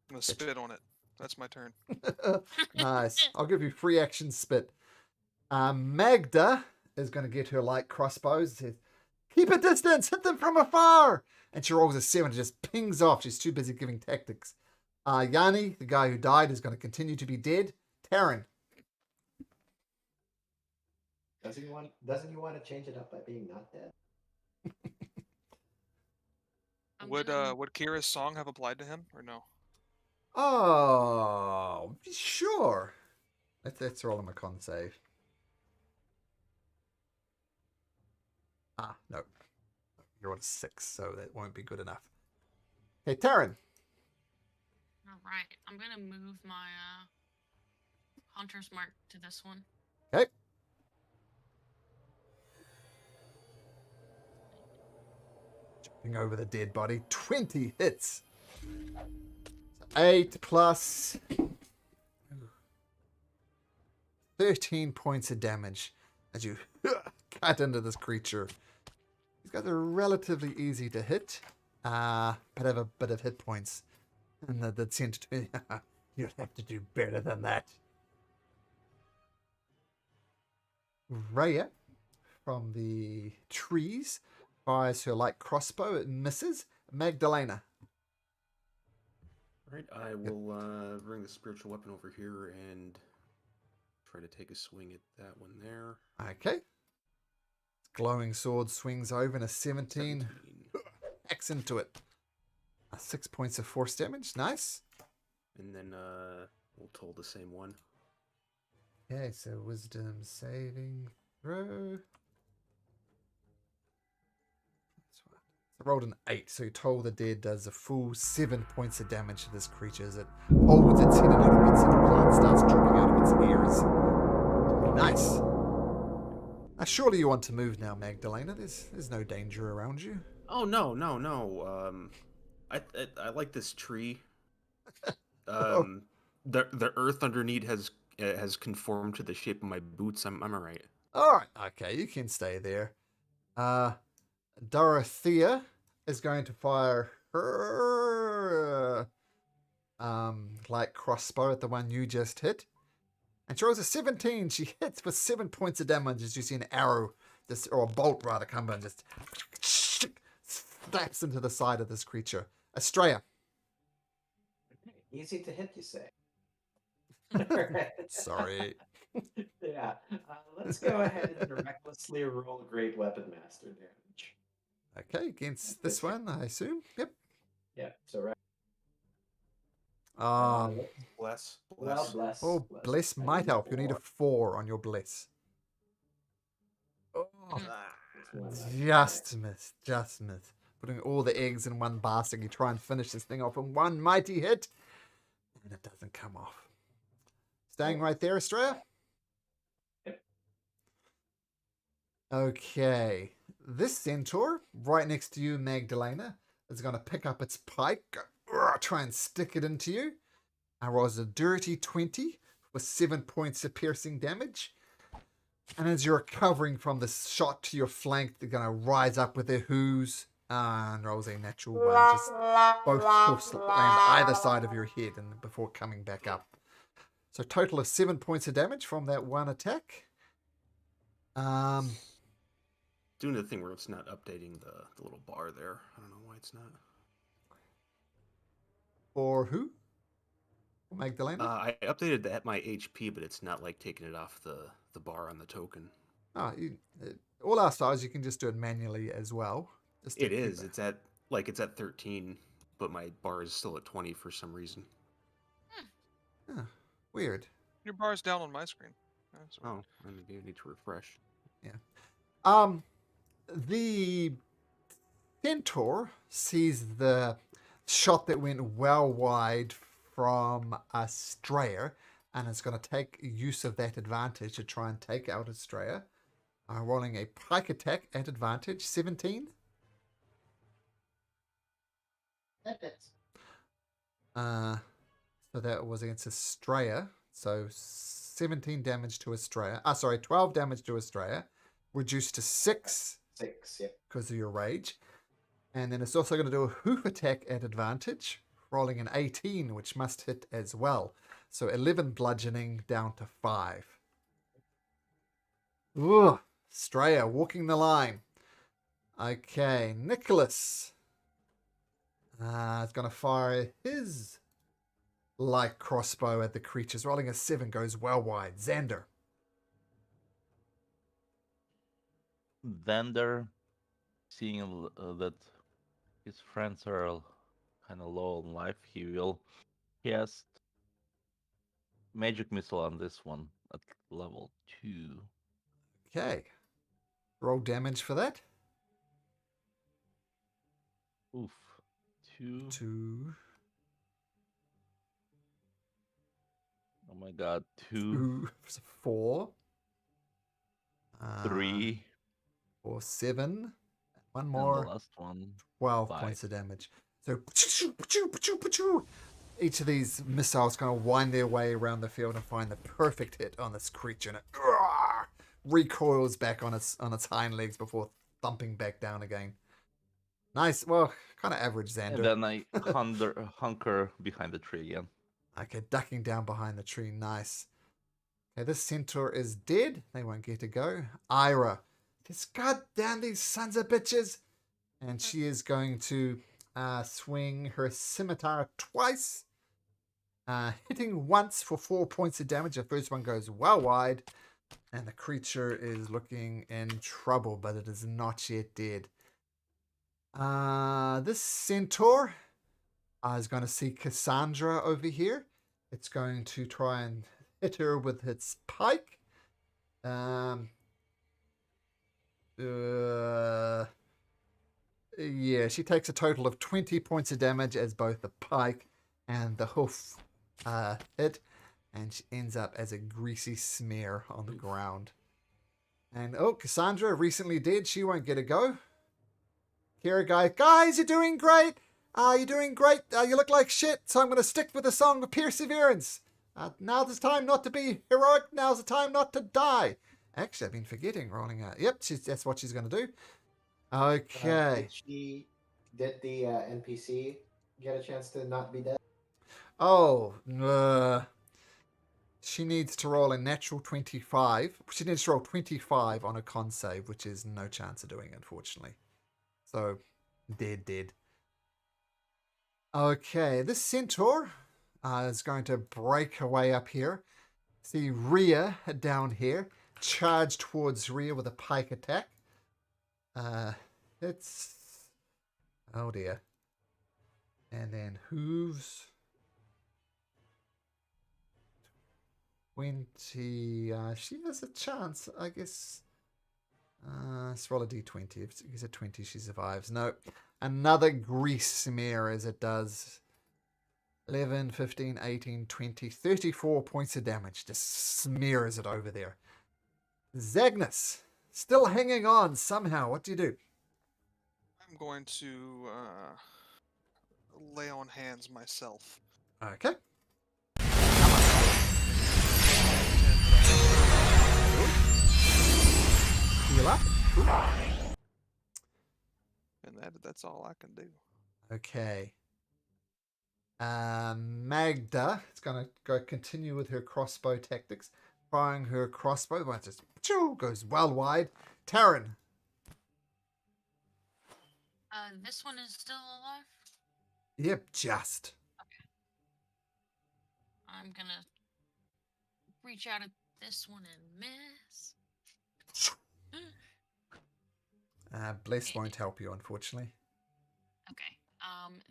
I'm gonna spit on it. That's my turn. Nice. I'll give you free action spit. Magda is going to get her light crossbows. It says, keep a distance, hit them from afar. And she rolls a 7 and just pings off. She's too busy giving tactics. Yanni, the guy who died, is going to continue to be dead. Taryn. Doesn't he want to change it up by being not dead? Would Kira's song have applied to him or no? Oh, sure. Let's roll him a con save. Ah, no. You're on a 6, so that won't be good enough. Okay, Taryn. All right, I'm gonna move my hunter's mark to this one. Okay. Jumping over the dead body. 20 hits. So 8 plus 13 points of damage as you cut into this creature. These guys are relatively easy to hit, but have a bit of hit points. And that seems to be, you'd have to do better than that. Rhea, from the trees, fires her light crossbow. It misses. Magdalena. Alright, I will bring the spiritual weapon over here and try to take a swing at that one there. Okay. Glowing sword swings over and a 17. 17. Hacks into it. 6 points of force damage. Nice. And then we'll toll the same one. Okay, so wisdom saving throw. I rolled an 8, so Toll the Dead does a full 7 points of damage to this creature as it holds its head and out of its blood starts dripping out of its ears. Nice. Now, surely you want to move now, Magdalena. There's no danger around you. Oh no. I like this tree. The earth underneath has conformed to the shape of my boots. I'm alright. All right, okay, you can stay there. Dorothea is going to fire her light crossbow at the one you just hit. And she rolls a 17. She hits for 7 points of damage as you see an arrow, or a bolt rather, come and just slaps into the side of this creature. Estrella. Easy to hit, you say? Alright. Sorry. Yeah. Let's go ahead and recklessly roll Great Weapon Master damage. Okay, against this one, I assume. Yep. Yeah, so right. Bless. Well, bless. Oh, bless might help. You need a 4 on your bless. Oh, just miss. Putting all the eggs in one basket. You try and finish this thing off in one mighty hit, and it doesn't come off. Staying right there, Estrella? Yep. Okay. This centaur, right next to you, Magdalena, is going to pick up its pike, try and stick it into you. I rolls a dirty 20 with 7 points of piercing damage. And as you're recovering from this shot to your flank, they're going to rise up with their hooves and rolls a natural 1. Just both hoofs land either side of your head and before coming back up. So a total of 7 points of damage from that one attack. Doing the thing where it's not updating the little bar there. I don't know why it's not. For who? For Magdalena? I updated my HP, but it's not like taking it off the bar on the token. All our styles, you can just do it manually as well. Just to It is. keep It's at 13, but my bar is still at 20 for some reason. Weird. Your bar's down on my screen. That's weird. Oh, I need to refresh. The centaur sees the shot that went well wide from Estrella and is going to take use of that advantage to try and take out Estrella. Rolling a pike attack at advantage, 17. That hits. So that was against Estrella. So 17 damage to Estrella. 12 damage to Estrella. Reduced to 6. 6, yep. Because of your rage. And then it's also going to do a hoof attack at advantage, rolling an 18, which must hit as well. So 11 bludgeoning down to 5. Ugh, Estrella walking the line. Okay, Nicholas is going to fire his light crossbow at the creatures. Rolling a 7 goes well wide. Xander. Xander, seeing that his friends are kind of low on life, he will cast magic missile on this one at level 2. Okay. Roll damage for that. Oof. 2. 2, Oh my god. 2, 2, 4, 3, 4, 7. One and the more. last one. 12 5. points of damage. So each of these missiles kind of wind their way around the field and find the perfect hit on this creature, and it recoils back on its hind legs before thumping back down again. Nice. Well, kind of average And Xander. then I hunker behind the tree again. Okay, ducking down behind the tree. Nice. Okay, this centaur is dead. They won't get to go. Ira. This goddamn these sons of bitches. And she is going to swing her scimitar twice. Hitting once for 4 points of damage. The first one goes well wide. And the creature is looking in trouble, but it is not yet dead. This centaur is going to see Cassandra over here. It's going to try and hit her with its pike. Yeah, she takes a total of 20 points of damage as both the pike and the hoof hit, and she ends up as a greasy smear on the ground. And Cassandra, recently dead, she won't get a go. Kira guys, you're doing great. You're doing great. You look like shit, so I'm going to stick with the song of perseverance. Now's the time not to be heroic. Now's the time not to die. Actually, I've been forgetting rolling out. Yep, that's what she's going to do. Okay. Did the NPC get a chance to not be dead? She needs to roll a natural 25. She needs to roll 25 on a con save, which is no chance of doing, unfortunately. So, dead. Okay, this centaur is going to break away up here. See Rhea down here. Charge towards Rhea with a pike attack. Oh dear. And then hooves. 20. She has a chance, I guess. Let's roll a d20. If it's a 20, she survives. No. Another grease smear as it does. 11, 15, 18, 20, 34 points of damage. Just smears it over there. Zagnus, still hanging on somehow. What do you do? I'm going to lay on hands myself. Okay. Heal up. And that's all I can do. Okay. Magda is going to go continue with her crossbow tactics. Firing her crossbow. One just goes well wide. Taryn. This one is still alive? Yep, just. Okay. I'm gonna reach out at this one and miss. Bless won't help you, unfortunately. Okay.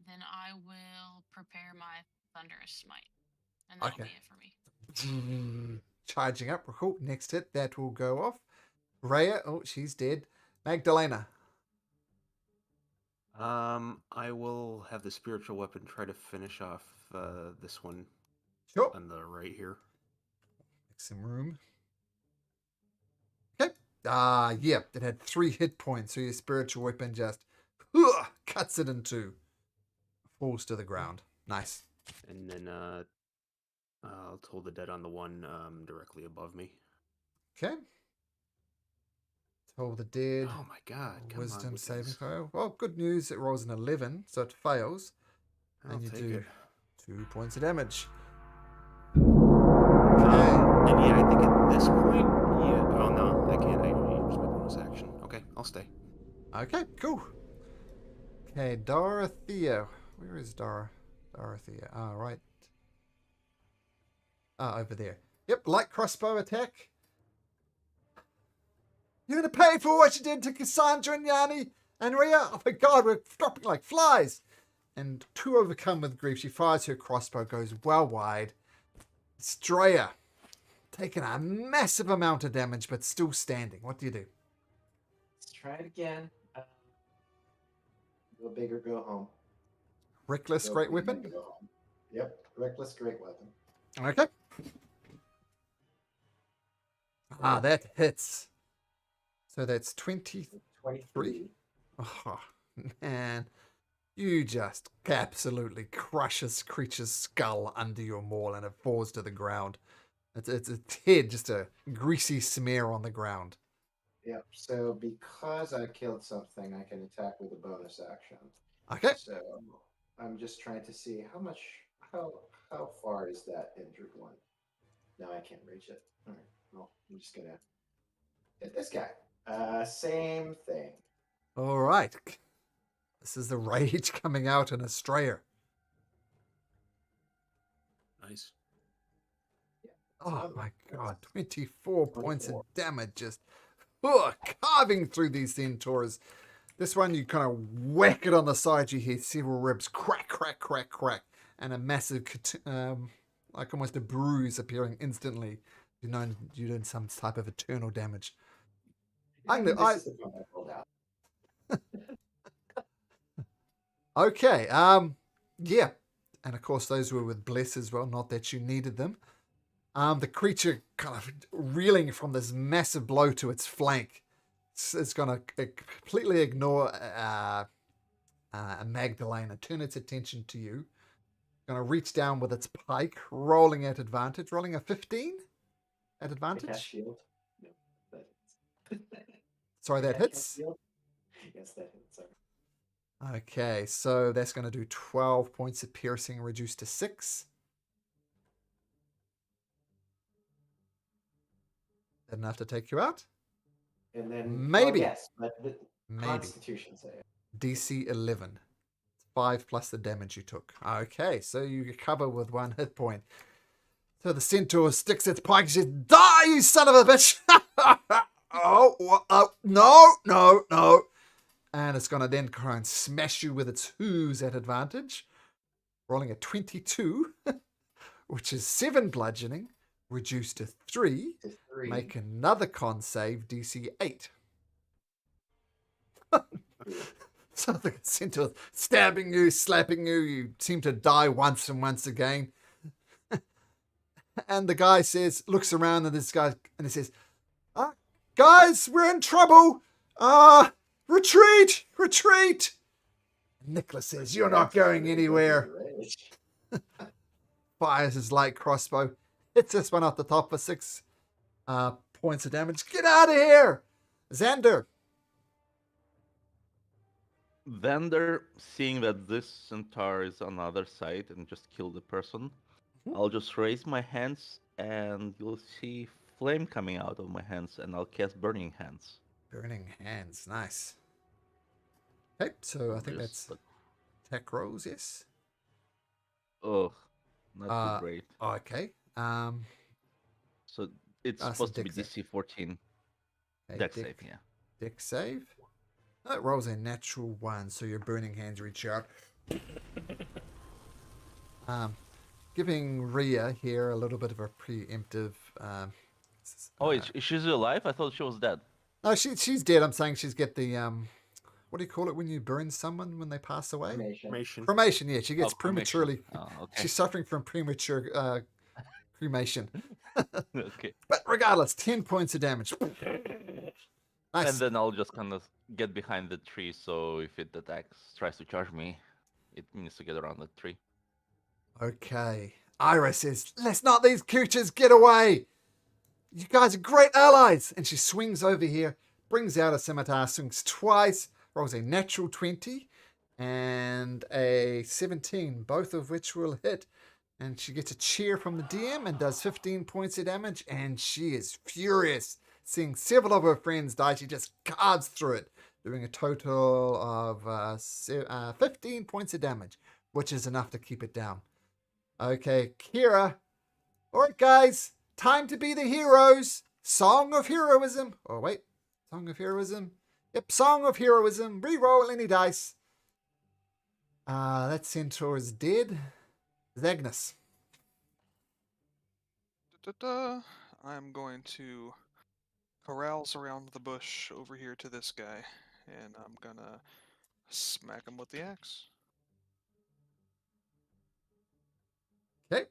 Then I will prepare my thunderous smite, and that'll be it for me. Charging up. Cool. Next hit, that will go off. Rhea, she's dead. Magdalena. I will have the spiritual weapon try to finish off this one. Sure. On the right here. Make some room. Okay. It had 3 hit points, so your spiritual weapon just cuts it in 2. Falls to the ground. Nice. And then I'll toll the dead on the one directly above me. Okay. Toll the dead. Oh my god. Wisdom saving throw. Well, good news. It rolls an 11, so it fails. I'll and you take do it. 2 points of damage. And yeah, I think at this point, oh no, I can't. I use my bonus action. Okay, I'll stay. Okay, cool. Okay, Dorothea. Where is Dorothea? Right. Over there. Yep, light crossbow attack. You're going to pay for what you did to Cassandra and Yanni and Rhea. Oh my god, we're dropping like flies. And too overcome with grief, she fires her crossbow, goes well wide. Straya, taking a massive amount of damage, but still standing. What do you do? Let's try it again. Go big or go home. Reckless, Go great big or weapon. go home. Yep, reckless, great weapon. Okay. Ah, that hits. So that's 23. 23. Oh, man. You just absolutely crush this creature's skull under your maul and it falls to the ground. It's its head, just a greasy smear on the ground. Yep. So because I killed something, I can attack with a bonus action. Okay. So I'm just trying to see how far is that injured one? No, I can't reach it. All right. Well, I'm just gonna hit this guy. Same thing. All right. This is the rage coming out in Australia. Nice. Oh Um, my that's god, 24 points of 24. damage just carving through these centaurs. This one, you kind of whack it on the side, you hear several ribs crack, crack, crack, crack, and a massive, like almost a bruise appearing instantly. You know, you're doing some type of eternal damage. This is the one I pulled out. Okay, yeah. And of course, those were with Bless as well, not that you needed them. The creature kind of reeling from this massive blow to its flank. It's going to completely ignore Magdalena, turn its attention to you. Going to reach down with its pike, rolling at advantage, rolling a 15 at It has advantage. shield. No, that hits. Sorry, that It has hits. shield? Yes, that hits. Sorry. Okay, so that's going to do 12 points of piercing, reduced to 6. That enough to take you out? And then Maybe. Well, yes, but the Maybe. Constitution save. DC 11. 5 plus the damage you took. Okay, so you recover with 1 hit point. So the centaur sticks its pike and says, "Die, you son of a bitch!" No. And it's going to then try and smash you with its hooves at advantage. Rolling a 22, which is 7 bludgeoning, reduced to 3. To 3. Make another con save, DC 8. So the centaur stabbing you, slapping you, you seem to die once and once again. And the guy looks around at this guy and he says, "Guys, we're in trouble. Retreat. And Nicholas says, "You're not going anywhere." Fires his light crossbow, hits this one off the top for 6 points of damage. Get out of here, Xander. Vander, seeing that this centaur is on the other side and just killed the person, I'll just raise my hands and you'll see flame coming out of my hands and I'll cast Burning Hands. Burning hands, nice. Okay, so I think that's attack rolls, yes. Oh, not too great. Okay. So it's some supposed to be dex save. DC 14. Okay, Dex save, yeah. Dex save. That rolls a natural 1, so your burning hands reach out. Giving Rhea here a little bit of a preemptive. She's alive? I thought she was dead. No, she's dead. I'm saying she's get the what do you call it when you burn someone when they pass away? Cremation. Yeah, she gets prematurely. Oh, okay. She's suffering from premature cremation. Okay. But regardless, 10 points of damage. Nice. And then I'll just kind of get behind the tree, so if it tries to charge me, it needs to get around the tree. Okay. Ira says, "Let's not these creatures get away. You guys are great allies." And she swings over here, brings out a scimitar, swings twice, rolls a natural 20 and a 17, both of which will hit. And she gets a cheer from the DM and does 15 points of damage. And she is furious. Seeing several of her friends die, she just carves through it, doing a total of 15 points of damage, which is enough to keep it down. Okay, Kira. All right, guys, time to be the heroes. Song of Heroism. Oh, wait. Song of Heroism. Yep, Song of Heroism. Reroll any dice. That centaur is dead. Zagnus. I'm going to carouse around the bush over here to this guy, and I'm gonna Smack him with the axe. Okay.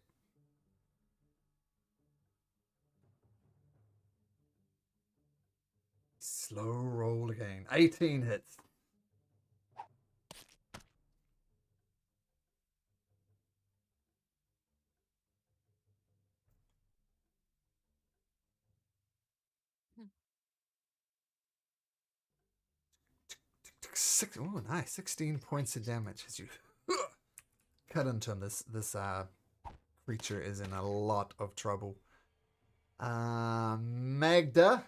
Slow roll again. 18 hits. Oh, nice. 16 points of damage as you cut into him. This creature is in a lot of trouble. Magda.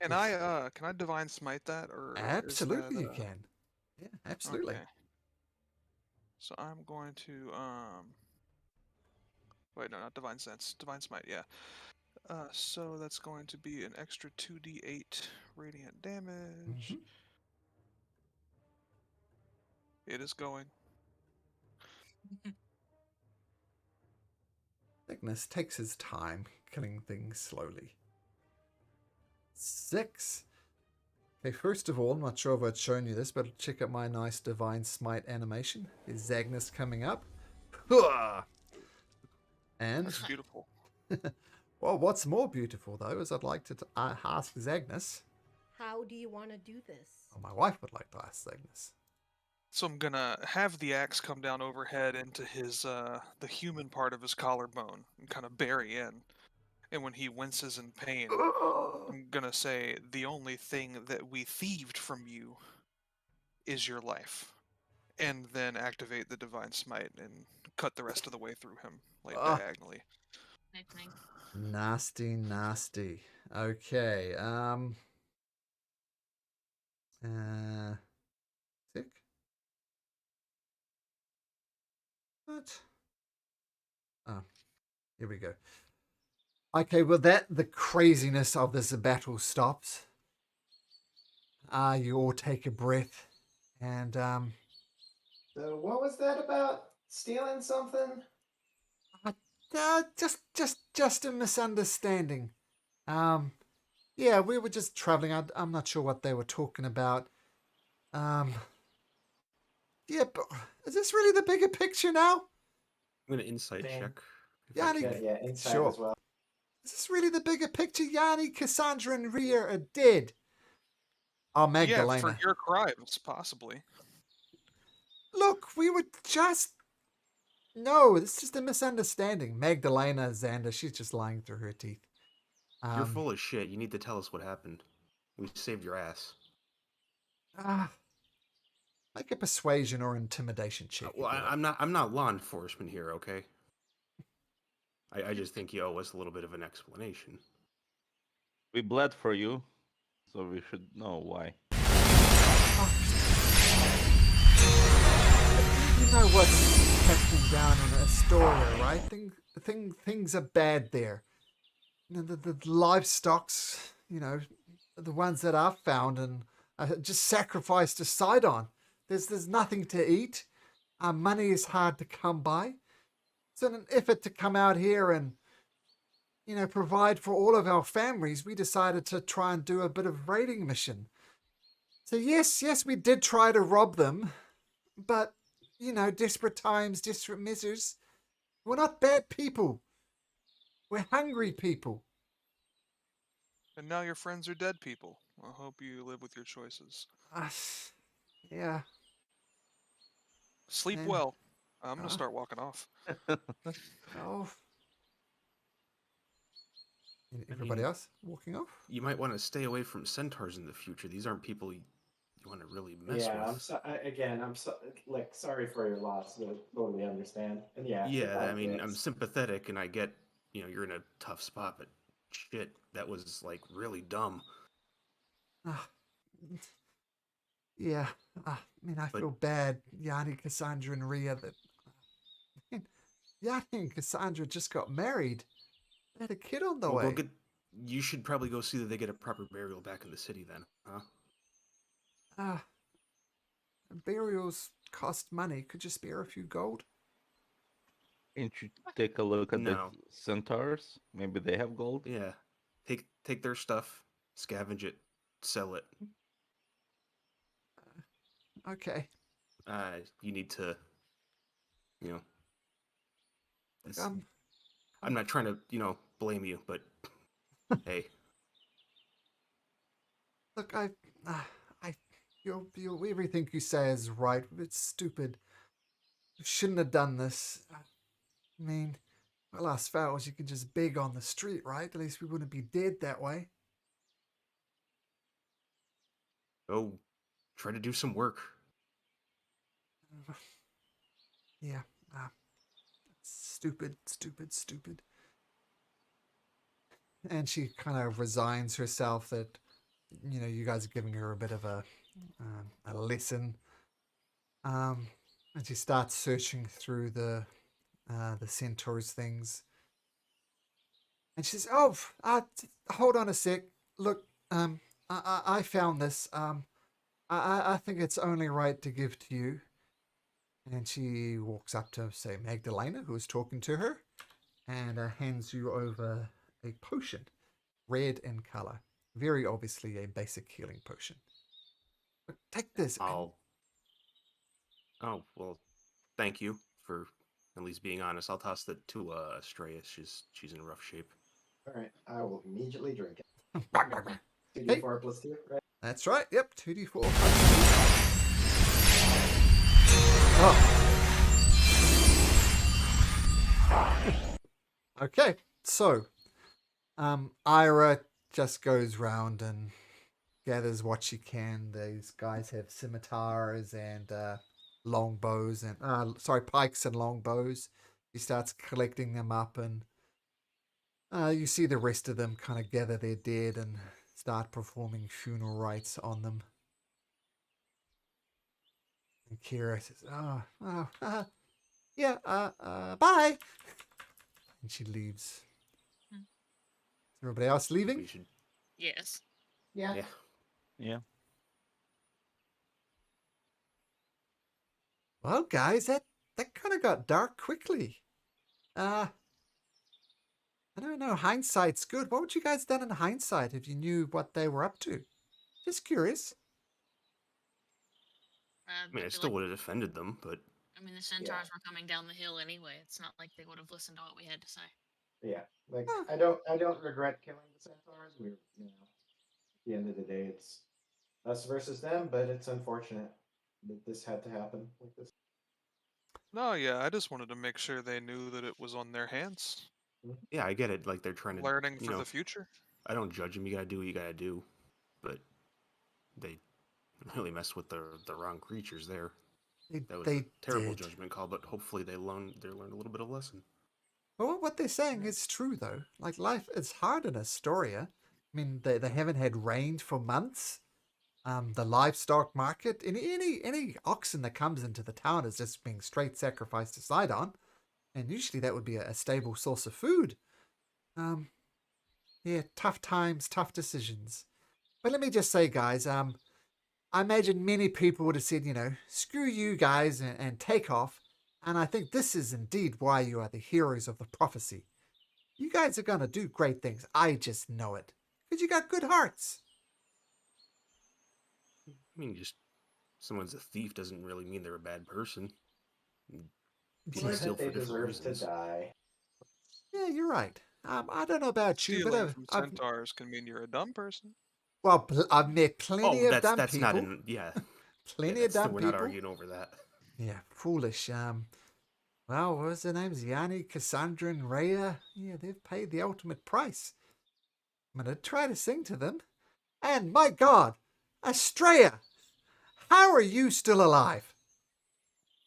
Can I divine smite that, or Absolutely, is you that, can. Yeah, absolutely. Okay. So I'm going to wait, no, not divine sense, divine smite. Yeah. So that's going to be an extra 2d8 radiant damage. Mhm. It is going. Cygnus takes his time, killing things slowly. 6. Okay, first of all, I'm not sure if I'd shown you this, but check out my nice Divine Smite animation. There's Zagnus coming up. And, That's beautiful. well, what's more beautiful, though, is I'd like to ask Zagnus. How do you want to do this? Or my wife would like to ask Zagnus. So I'm gonna have the axe come down overhead into his the human part of his collarbone and kind of bury in. And when he winces in pain, I'm gonna say the only thing that we thieved from you is your life. And then activate the divine smite and cut the rest of the way through him, like diagonally. Sickening. Nasty, nasty. Okay, sick? What? Oh, here we go. Okay, well, the craziness of this battle stops. You all take a breath, and So what was that about? Stealing something? just a misunderstanding. Yeah, we were just traveling. I'm not sure what they were talking about. Yeah, but is this really the bigger picture now? I'm gonna insight Dang. check. if I Yanni, can. Good, yeah, inside Sure. as well. Is this really the bigger picture? Yanni, Cassandra, and Rhea are dead. Oh, Magdalena. Yeah, for your crimes, possibly. Look, we were just... No, it's just a misunderstanding. Magdalena, Xander, she's just lying through her teeth. You're full of shit. You need to tell us what happened. We saved your ass. Make a persuasion or intimidation check. Well, if you like. I'm not law enforcement here, okay? I just think you owe us a little bit of an explanation. We bled for you, so we should know why. You know what's happening down in Astoria, right? Things are bad there. You know, the livestocks, you know, the ones that I've found and just sacrificed to Sidon. There's nothing to eat. Our money is hard to come by. So in an effort to come out here and, you know, provide for all of our families, we decided to try and do a bit of raiding mission. So yes, we did try to rob them, but, you know, desperate times, desperate measures. We're not bad people. We're hungry people. And now your friends are dead people. I hope you live with your choices. Yeah. Sleep Yeah. well. I'm gonna start walking off. Oh. Everybody mean- else walking off? You might want to stay away from centaurs in the future. These aren't people you want to really mess Yeah, with. I'm so again. I'm so like sorry for your loss. I totally understand. And yeah, Yeah, I mean, I'm it's- sympathetic and I get, you're in a tough spot, but shit, that was like really dumb. Ah. Yeah. I mean, I But- feel bad. Yanni, Cassandra, and Rhea. Yanni and Cassandra just got married. They had a kid on the Well, way. you should probably go see that they get a proper burial back in the city then, huh? Burials cost money. Could you spare a few gold? Can't you take a look at No. the centaurs? Maybe they have gold. Yeah. Take their stuff, scavenge it, sell it. Okay. You need to, you know, Look, it's- I'm not trying to, blame you, but hey, look, I, everything you say is right. It's stupid. You shouldn't have done this. I mean, well, last fouls, you could just beg on the street, right? At least we wouldn't be dead that way. go try to do some work. Yeah. Stupid, stupid, stupid. And she kind of resigns herself that, you guys are giving her a bit of a lesson. And she starts searching through the centaur's things. And she says, "Oh, hold on a sec. Look, I found this. I think it's only right to give to you." And she walks up to, say, Magdalena, who is talking to her, and hands you over a potion, red in color. Very obviously a basic healing potion. But take this. Oh, well, thank you for at least being honest. I'll toss that to Estrella. She's in rough shape. All right, I will immediately drink it. Hey. 2d4 plus 2, right? That's right. Yep, 2d4. Oh. Okay, so Ira just goes round and gathers what she can. These guys have scimitars and longbows and pikes and longbows. He starts collecting them up, and you see the rest of them kind of gather their dead and start performing funeral rites on them. And Kira says, yeah, bye. And she leaves. Hmm. Is everybody else leaving? We should. Yes. Yeah. Yeah. Yeah. Well, guys, that kind of got dark quickly. I don't know. Hindsight's good. What would you guys done in hindsight if you knew what they were up to? Just curious. I mean, I feel still like- would have defended them, but the centaurs were coming down the hill anyway. It's not like they would have listened to what we had to say. Yeah. Like Huh. I don't regret killing the centaurs. We're at the end of the day it's us versus them, but it's unfortunate that this had to happen like this. No, yeah, I just wanted to make sure they knew that it was on their hands. yeah, I get it. Like they're trying to, Learning for the future. I don't judge them. You gotta do what you gotta do, but they really messed with the wrong creatures there. That was a terrible judgment call, but hopefully they learned a little bit of lesson. Well, what they're saying is true, though. Like, life is hard in Astoria. I mean, they haven't had rain for months. The livestock market, any oxen that comes into the town is just being straight sacrificed to Sidon. And usually that would be a stable source of food. Yeah, tough times, tough decisions. But let me just say, guys, I imagine many people would have said, screw you guys and take off. And I think this is indeed why you are the heroes of the prophecy. You guys are going to do great things. I just know it. Because you got good hearts. I mean, just someone's a thief doesn't really mean they're a bad person. People Or steal that they for different deserve to reasons. die. Yeah, you're right. I don't know about you, Stealing but from I've centaurs can mean you're a dumb person. I've met plenty Oh, of dumb that's people. not in. Yeah, Plenty yeah, of dumb we're people. not arguing over that. Yeah, foolish. Well, what was their names? Yanni, Cassandra, and Rhea. Yeah, they've paid the ultimate price. I'm gonna try to sing to them. And my God, Estrella, how are you still alive?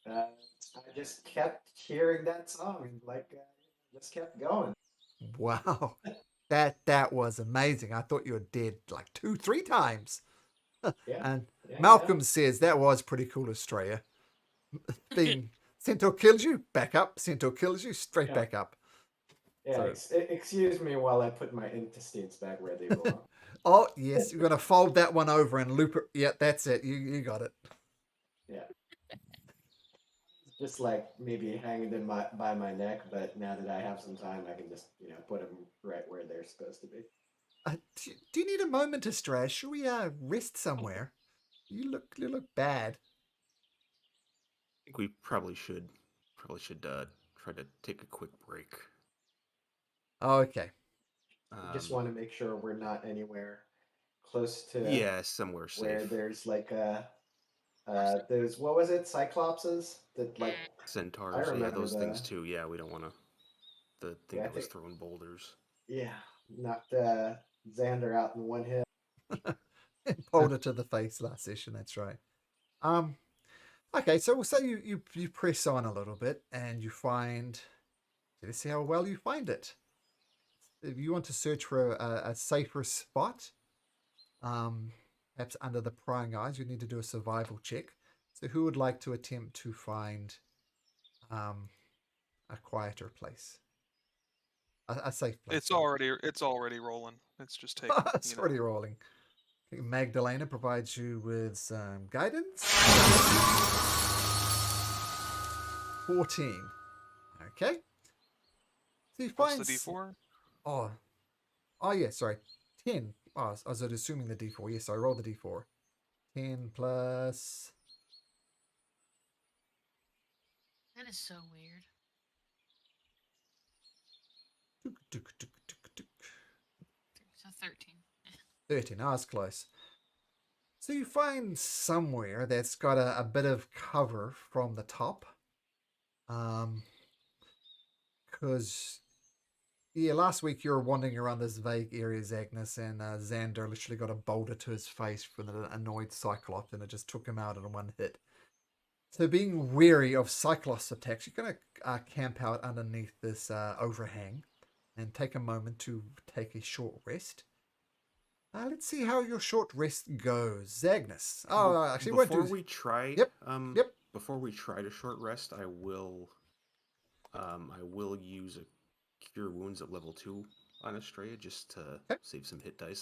I just kept hearing that song and just kept going. Wow, that was amazing. I thought you were dead like 2-3 times. Yeah. And Yeah, Malcolm says that was pretty cool, Estrella. Being Centaur kills you, back up. Centaur kills you, straight Yeah. back up. Yeah. So- Excuse me while I put my intestines back where they belong. Oh yes, you're gonna fold that one over and loop it. Yeah, that's it. You got it. Yeah. Just like maybe hanging them by my neck, but now that I have some time, I can just put them right where they're supposed to be. Do you need a moment, Estrella? Should we rest somewhere? You look bad. think we probably should try to take a quick break. Okay. Just want to make sure we're not anywhere close to Yeah, somewhere where safe. there's like those, what was it, cyclopses that like I Centaurs, yeah, remember those things the too. Yeah, we don't want to. The thing yeah I that was think throwing boulders. yeah knocked Xander out in one hit. Pulled it to the face last session. That's right. Okay, so we'll say you press on a little bit and you find. Let's see how well you find it. If you want to search for a safer spot, perhaps under the prying eyes, you need to do a survival check. So, who would like to attempt to find a quieter place, a safe place? It's already rolling. It's just taking. It's already rolling. Okay, Magdalena provides you with some guidance. 14. Okay. So you What's find the D4? Oh yeah, sorry. 10. Oh, I was assuming the D4. Yes, I rolled the D4. 10 plus. That is so weird. So 13. 13. Oh, that's close. So you find somewhere that's got a bit of cover from the top. Because yeah, last week you were wandering around this vague area, Agnes, and Xander literally got a boulder to his face from the annoyed Cyclops, and it just took him out in one hit. So being wary of Cyclops attacks, you're going to camp out underneath this overhang and take a moment to take a short rest. Let's see how your short rest goes. Agnes. Oh, actually, before we try, Yep. Before we try to short rest, I will use a cure wounds at level 2 on Estrella just to save some hit dice.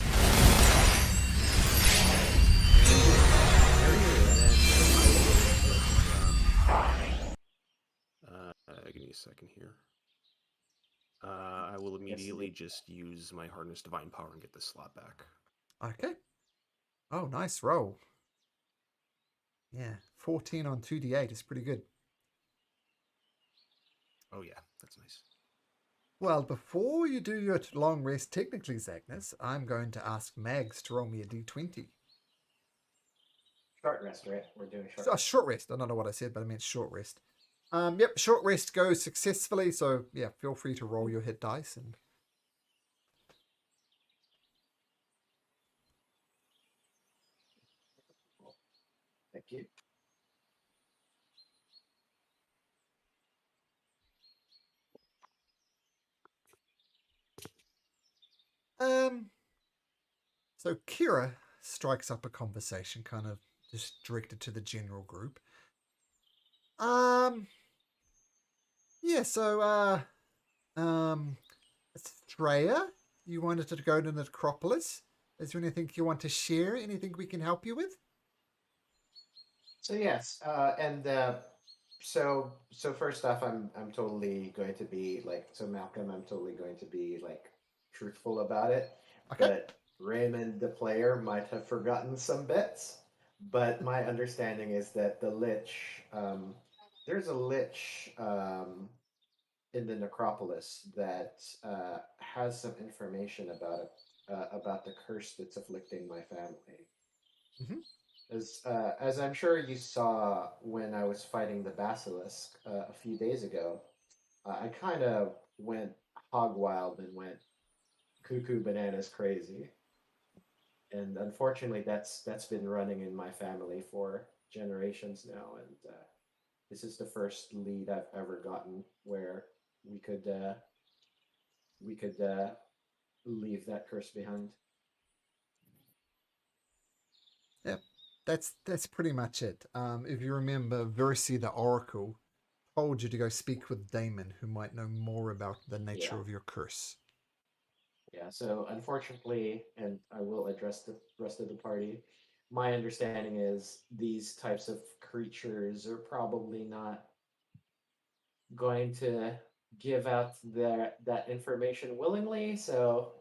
Give me a second here. I will immediately just use my Harness Divine Power and get this slot back. Okay. Oh, nice roll. Yeah, 14 on 2d8 is pretty good. Oh yeah, that's nice. Well, before you do your long rest, technically, Agnes, I'm going to ask Mags to roll me a d20. Short rest, right? We're doing short. So, short rest. I don't know what I said, but I meant short rest. Yep, short rest goes successfully. So yeah, feel free to roll your hit dice and. Thank you. So Kira strikes up a conversation, kind of just directed to the general group. Yeah, so Estrella, you wanted to go to the necropolis. Is there anything you want to share? Anything we can help you with? So yes, so first off, I'm totally going to be like, so Malcolm, I'm totally going to be like truthful about it. Okay. But Raymond, the player, might have forgotten some bits. But my understanding is that the Lich, there's a Lich in the necropolis that has some information about the curse that's afflicting my family. Mm-hmm. As I'm sure you saw when I was fighting the basilisk a few days ago, I kind of went hog wild and went cuckoo bananas crazy, and unfortunately, that's been running in my family for generations now, and this is the first lead I've ever gotten where we could leave that curse behind. Yep, that's pretty much it. If you remember, Versi the Oracle told you to go speak with Damon, who might know more about the nature of your curse. Yeah, so unfortunately, and I will address the rest of the party, my understanding is these types of creatures are probably not going to give out that information willingly, so,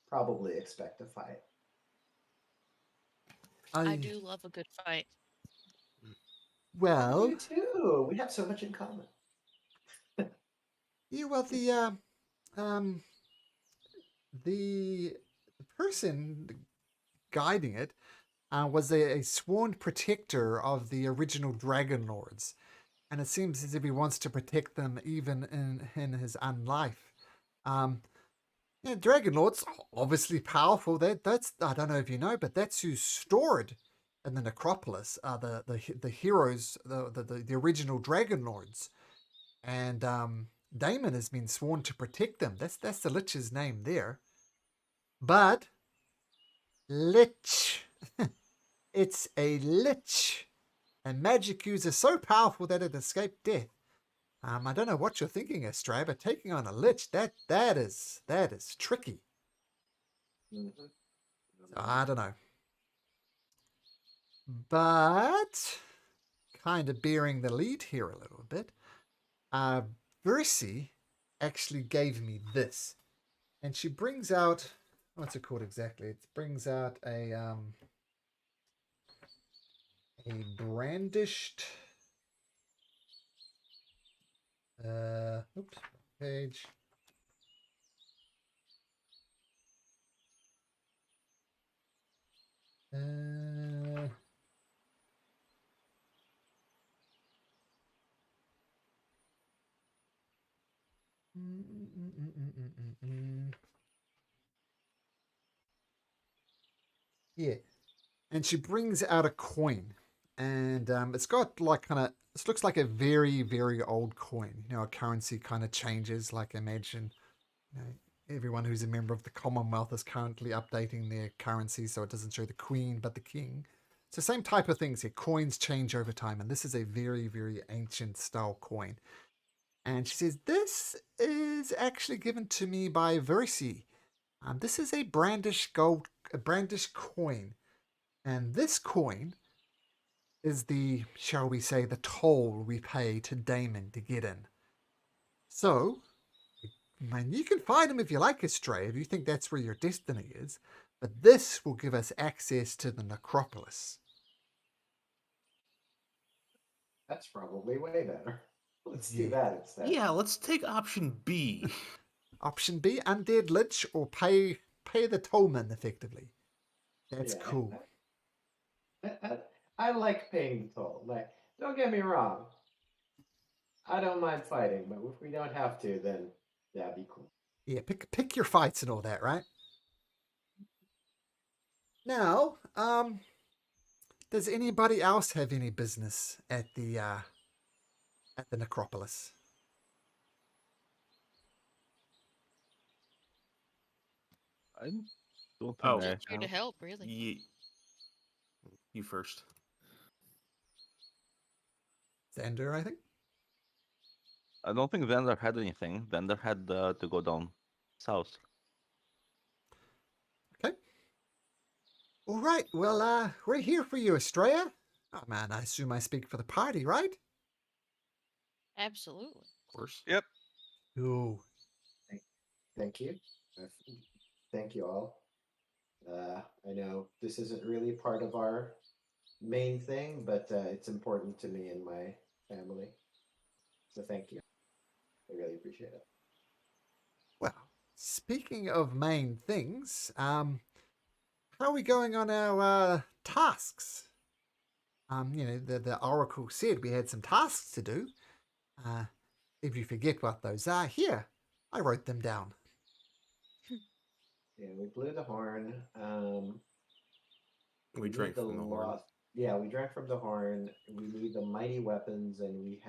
probably expect a fight. I do love a good fight. Well, You too. We have so much in common. yeah, well, um, the person guiding it was a sworn protector of the original Dragonlords, and it seems as if he wants to protect them even in his unlife. Um, yeah, Dragonlords obviously powerful. That's I don't know if you know, but that's who's stored in the necropolis. The heroes, the original Dragonlords, and Damon has been sworn to protect them. That's the Lich's name there. But Lich, it's a Lich, and magic user so powerful that it escaped death. I don't know what you're thinking, Astray, but taking on a Lich, that is tricky. Mm-hmm. So I don't know. But kind of bearing the lead here a little bit, Versi actually gave me this. And she brings out, what's it called exactly? It brings out a brandished, oops, page. Yeah, and she brings out a coin, and it's got like kind of. This looks like a very very old coin. You know, a currency kind of changes. Like imagine, you know, everyone who's a member of the Commonwealth is currently updating their currency, so it doesn't show the Queen but the King. So same type of things here. Coins change over time, and this is a very very ancient style coin. And she says, this is actually given to me by Versi. This is a brandish coin. And this coin is the, shall we say, the toll we pay to Damon to get in. So, man, you can find him if you like, Astray, if you think that's where your destiny is. But this will give us access to the necropolis. That's probably way better. Let's do that instead. Yeah, let's take option B. Option B, undead lich, or pay the tollman effectively. That's cool. I like paying the toll. Like, don't get me wrong. I don't mind fighting, but if we don't have to, then that'd be cool. Yeah, pick your fights and all that, right? Now, does anybody else have any business at the necropolis? I don't think Oh. I Here to have. help, really. You first. Xander, I think. I don't think Vander had anything. Vander had to go down south. Okay. All right. Well, we're here for you, Estrella. Oh man, I assume I speak for the party, right? Absolutely. Of course. Yep. Ooh. Thank you. Thank you all. I know this isn't really part of our main thing, but it's important to me and my family. So thank you. I really appreciate it. Well, speaking of main things, how are we going on our tasks? The Oracle said we had some tasks to do. If you forget what those are, here, I wrote them down. Yeah, we blew the horn. We drank from the horn. Yeah, we drank from the horn. We need the mighty weapons, and we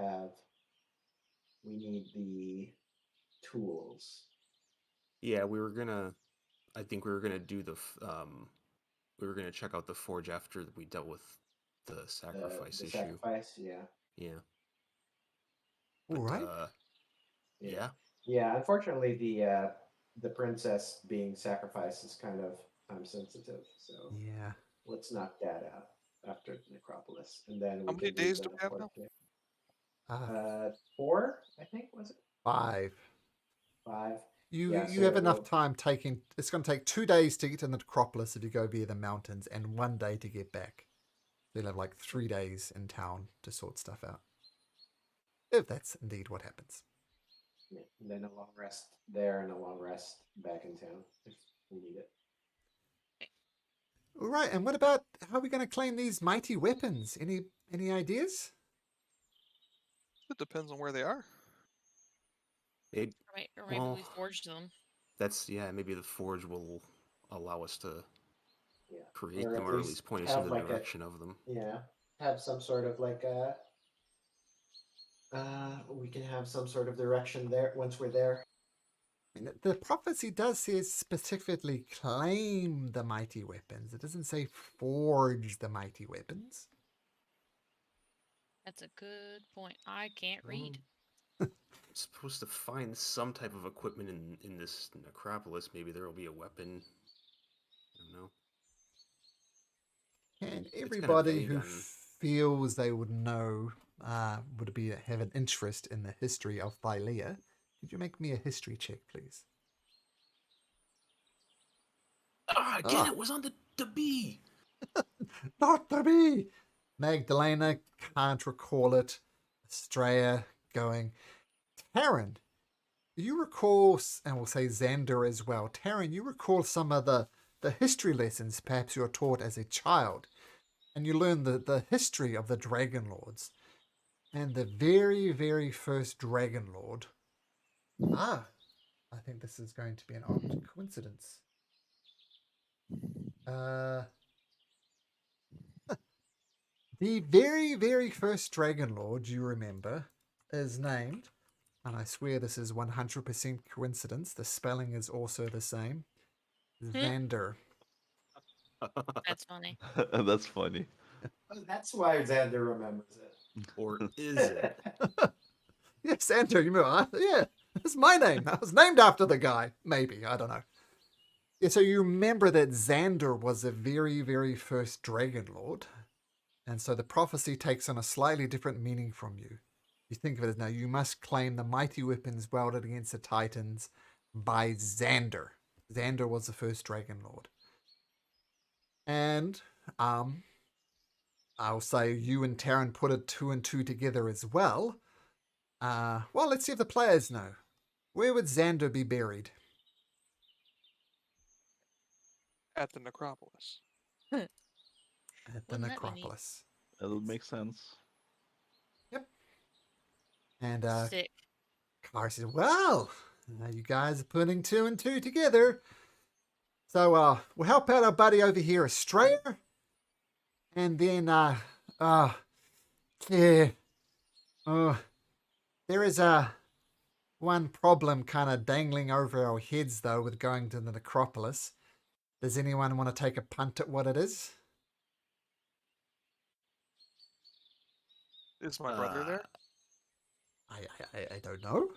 need the tools. Yeah, I think we were gonna do we were gonna check out the forge after we dealt with the sacrifice issue. Sacrifice, yeah. Yeah. All right. Yeah. Yeah, unfortunately, the princess being sacrificed is kind of time sensitive, so Yeah. let's knock that out after the necropolis, and then How many days do we have now? 4, I think, was it 5. 5? You Yeah, you so have enough time taking. It's going to take 2 days to get to the necropolis if you go via the mountains, and 1 day to get back. They'll have like 3 days in town to sort stuff out. If that's indeed what happens. Yeah, and then a long rest there and a long rest back in town if we need it. All right, and what about how are we going to claim these mighty weapons? Any ideas? It depends on where they are. It, Or maybe well, we forged them. maybe the forge will allow us to Yeah. create them, or at least point us in the direction of them. Yeah, have some sort of like a. We can have some sort of direction there once we're there. I mean, the prophecy does say specifically claim the mighty weapons. It doesn't say forge the mighty weapons. That's a good point. I can't read. I'm supposed to find some type of equipment in this necropolis. Maybe there will be a weapon. I don't know. And everybody who feels they would know would have an interest in the history of Thylea. Could you make me a history check, please? Again, it was on the bee. Not the bee. Magdalena can't recall it. Estrella going. Taryn, you recall, and we'll say Xander as well. Taryn, you recall some of the history lessons perhaps you were taught as a child. And you learn the history of the Dragonlords. And the very, very first Dragonlord. I think this is going to be an odd coincidence. The very, very first Dragonlord you remember is named, and I swear this is 100% coincidence, the spelling is also the same, Xander. That's funny. That's funny. That's why Xander remembers it. Or is it? Yeah, Xander, you remember? Yeah, that's my name. I was named after the guy. Maybe, I don't know. Yeah, so you remember that Xander was the very, very first Dragonlord. And so the prophecy takes on a slightly different meaning from you. You think of it as now, you must claim the mighty weapons wielded against the Titans by Xander. Xander was the first Dragonlord. And I'll say you and Taryn put it 2 and 2 together as well. Well, let's see if the players know. Where would Xander be buried? At the necropolis. At the Wouldn't that be neat? necropolis. That would make sense. Yep. And Sick. Car says, well, now you guys are putting 2 and 2 together. So we'll help out our buddy over here, Australia. And then there is one problem kind of dangling over our heads though with going to the necropolis. Does anyone want to take a punt at what it is? Is my brother there? I don't know.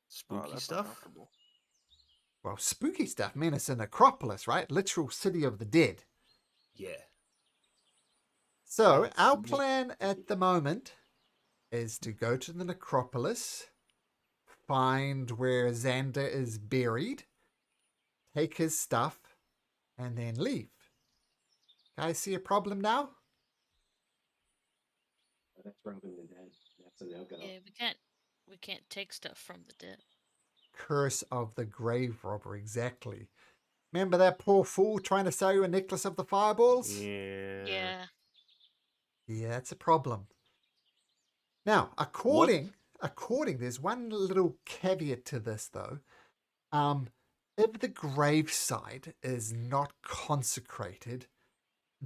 Spooky That's stuff? uncomfortable. Well, spooky stuff, man. It's a necropolis, right? Literal city of the dead. Yeah. So our plan at the moment is to go to the necropolis, find where Xander is buried, take his stuff, and then leave. Guys, see a problem now? That's robbing the dead. That's a no-go. Yeah, we can't take stuff from the dead. Curse of the grave robber, exactly. Remember that poor fool trying to sell you a necklace of the fireballs? Yeah. Yeah. Yeah, that's a problem. Now, according, there's one little caveat to this though. If the graveside is not consecrated,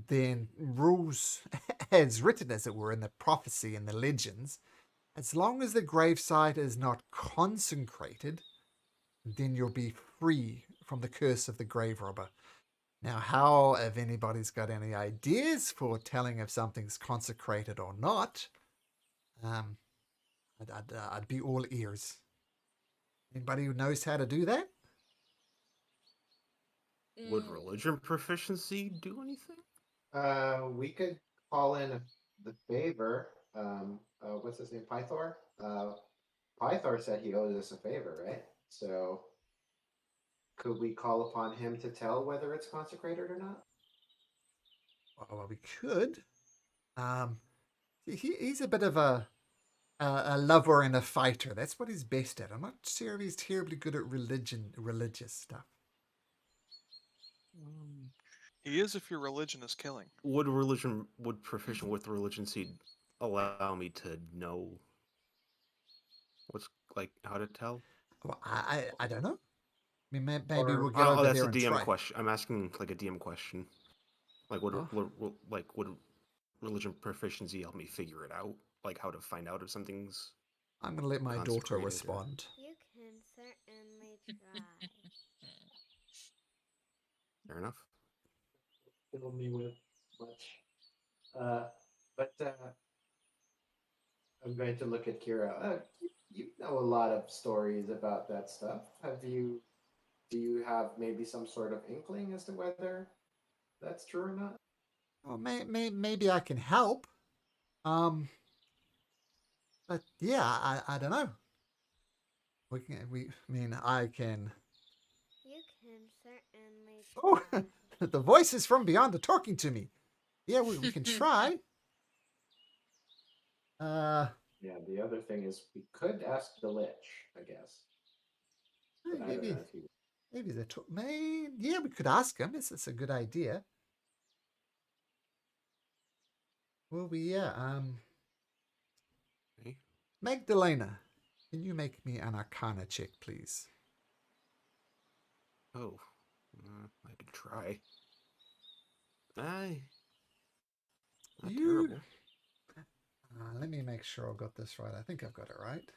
then rules as written, as it were, in the prophecy and the legends, as long as the graveside is not consecrated, then you'll be free from the curse of the grave robber. Now, if anybody's got any ideas for telling if something's consecrated or not, I'd be all ears. Anybody who knows how to do that? Would religion proficiency do anything? We could call in the favor. What's his name? Pythor? Pythor said he owes us a favor, right? So could we call upon him to tell whether it's consecrated or not? Well, we could. Um, he's a bit of a lover and a fighter. That's what he's best at. I'm not sure if he's terribly good at religious stuff. He is if your religion is killing. Would proficient with religion seed allow me to know what's like how to tell? Well, I don't know. I mean, maybe Or- we'll get over that's there a and DM try. question. I'm asking like a DM question. Like would religion proficiency help me figure it out? Like how to find out if something's I'm gonna let my daughter consecrated or- respond. You can certainly try. Fair enough. Fill me with much. But I'm going to look at Kira. You know a lot of stories about that stuff. Do you have maybe some sort of inkling as to whether that's true or not? Well, maybe I can help. But yeah, I don't know. I can. You can certainly Oh, try. the voice is from beyond are talking to me. Yeah, we can try. Yeah, the other thing is we could ask the Lich, I guess. But I don't maybe know if he maybe yeah, we could ask him. It's a good idea. Well, Okay. Magdalena, can you make me an Arcana check, please? Oh, I could try. Not terrible. Let me make sure I got this right. I think I've got it right.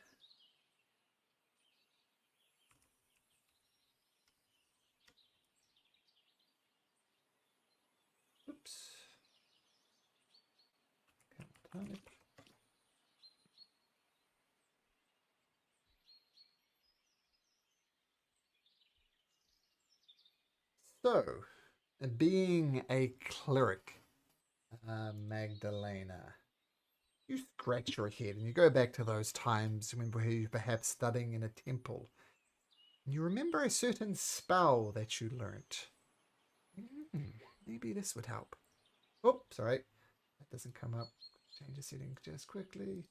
Oops. Can't type. So, being a cleric, Magdalena, you scratch your head and you go back to those times when you were perhaps studying in a temple. And you remember a certain spell that you learnt. Maybe this would help. Oh, sorry. That doesn't come up. Change the setting just quickly.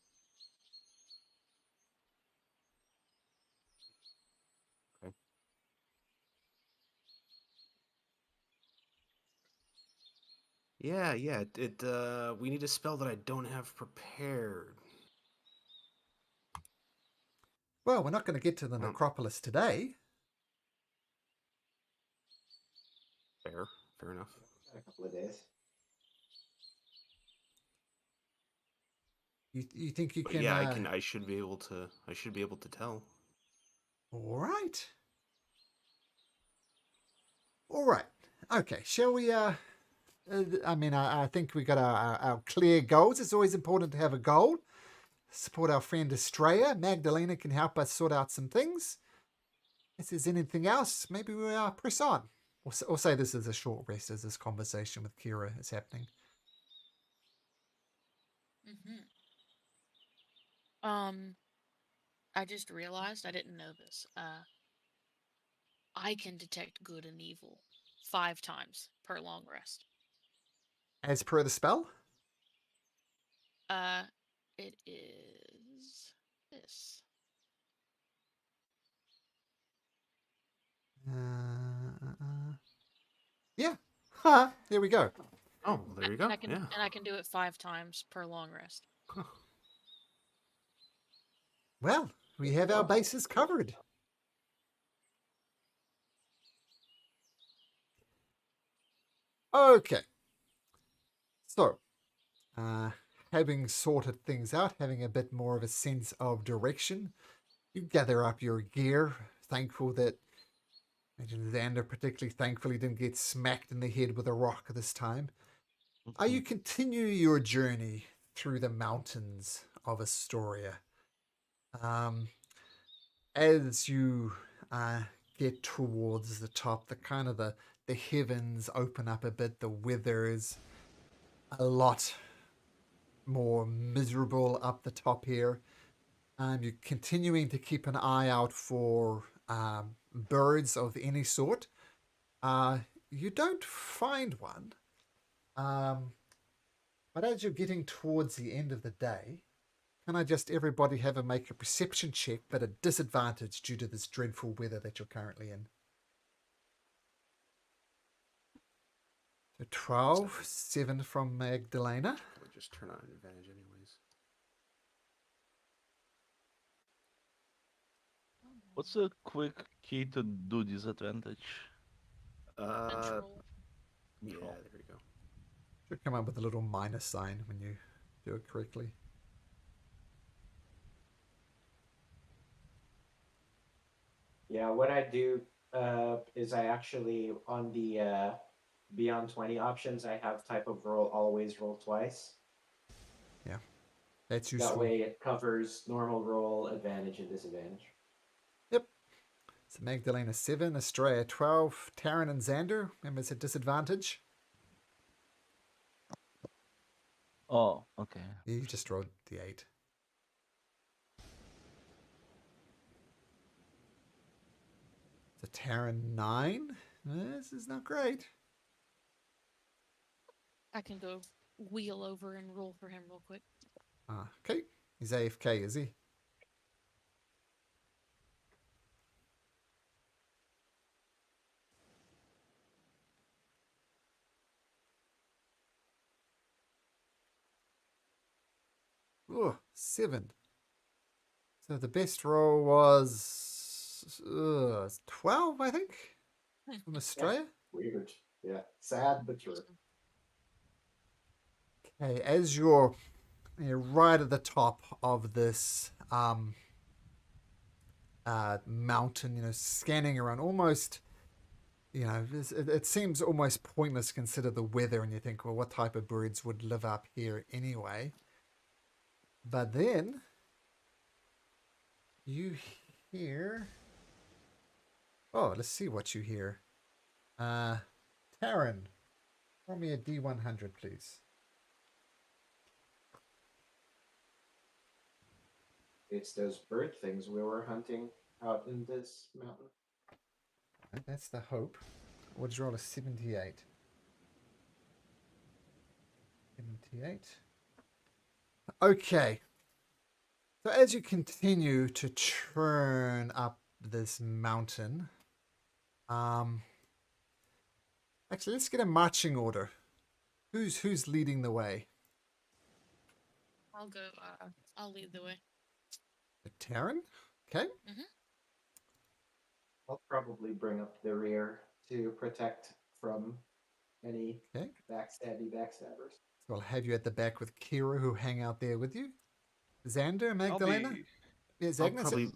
Okay. Yeah. We need a spell that I don't have prepared. Well, we're not going to get to the necropolis today. Fair enough. a couple of days. You think you But can? yeah, I can. I should be able to. I should be able to tell. All right. All right. Okay. Shall we? I think we got our clear goals. It's always important to have a goal. Support our friend Estrella. Magdalena can help us sort out some things. If there's anything else, maybe we'll press on. Or say this is a short rest as this conversation with Kira is happening. I just realized I didn't know this. I can detect good and evil 5 times per long rest. As per the spell? It is this. Yeah. Ha! There we go. Oh, there you go. And I can do it 5 times per long rest. Well, we have our bases covered. Okay. So, having sorted things out, having a bit more of a sense of direction, you gather up your gear, thankful that Xander particularly thankfully didn't get smacked in the head with a rock this time. You continue your journey through the mountains of Astoria. As you get towards the top, the heavens open up a bit. The weather is a lot more miserable up the top here. You're continuing to keep an eye out for birds of any sort. You don't find one, But as you're getting towards the end of the day, can I just everybody have a make a perception check, but a disadvantage due to this dreadful weather that you're currently in? So 12, 7 from Magdalena. We'll just turn on an advantage anyways. What's a quick key to do disadvantage? Control. Yeah, Control. there we go. Should come up with a little minus sign when you do it correctly. Yeah, what I do is I actually, on the beyond 20 options, I have type of roll, always roll twice. Yeah, that's useful. That way it covers normal roll, advantage, and disadvantage. Yep. So Magdalena 7, Australia 12, Taryn and Xander, remember it's a disadvantage. Oh, okay. You just rolled the 8. So Taryn 9. This is not great. I can go wheel over and roll for him real quick. Okay. He's AFK, is he? Oh, 7. So the best roll was 12, I think, from Australia. Weird. Yeah, sad but true. Okay, as you're right at the top of this mountain, scanning around, almost, it seems almost pointless to consider the weather, and you think, well, what type of birds would live up here anyway? But then you hear, let's see what you hear. Taryn, roll me a D100, please. It's those bird things we were hunting out in this mountain. That's the hope. We'll roll a 78. 78. Okay. So as you continue to churn up this mountain, actually, let's get a marching order. Who's leading the way? I'll go. I'll lead the way. Taryn? Okay. I'll probably bring up the rear to protect from any backstabbers. So I'll have you at the back with Kira, who hang out there with you. Xander, Magdalena? Yes, I'll Agnes. probably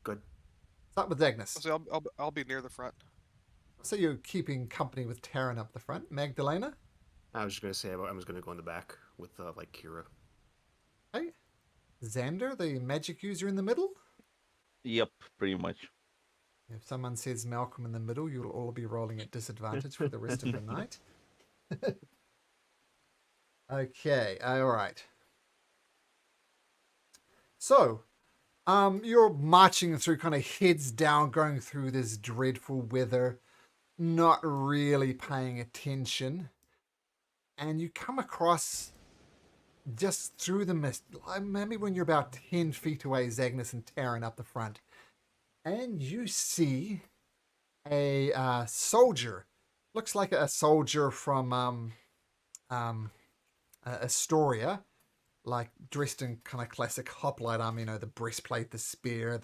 good. Start with Agnes. I'll be near the front. So you're keeping company with Taryn up the front. Magdalena? I was just gonna say I was gonna go in the back with like Kira. Okay. Xander, the magic user in the middle? Yep, pretty much. If someone says Malcolm in the middle, you'll all be rolling at disadvantage for the rest of the night. Okay, all right. So, you're marching through, kind of heads down, going through this dreadful weather, not really paying attention. And you come across, just through the mist, maybe when you're about 10 feet away, is Agnes and Taryn up the front. And you see a soldier. Looks like a soldier from Astoria, like dressed in kind of classic hoplite armor, the breastplate, the spear,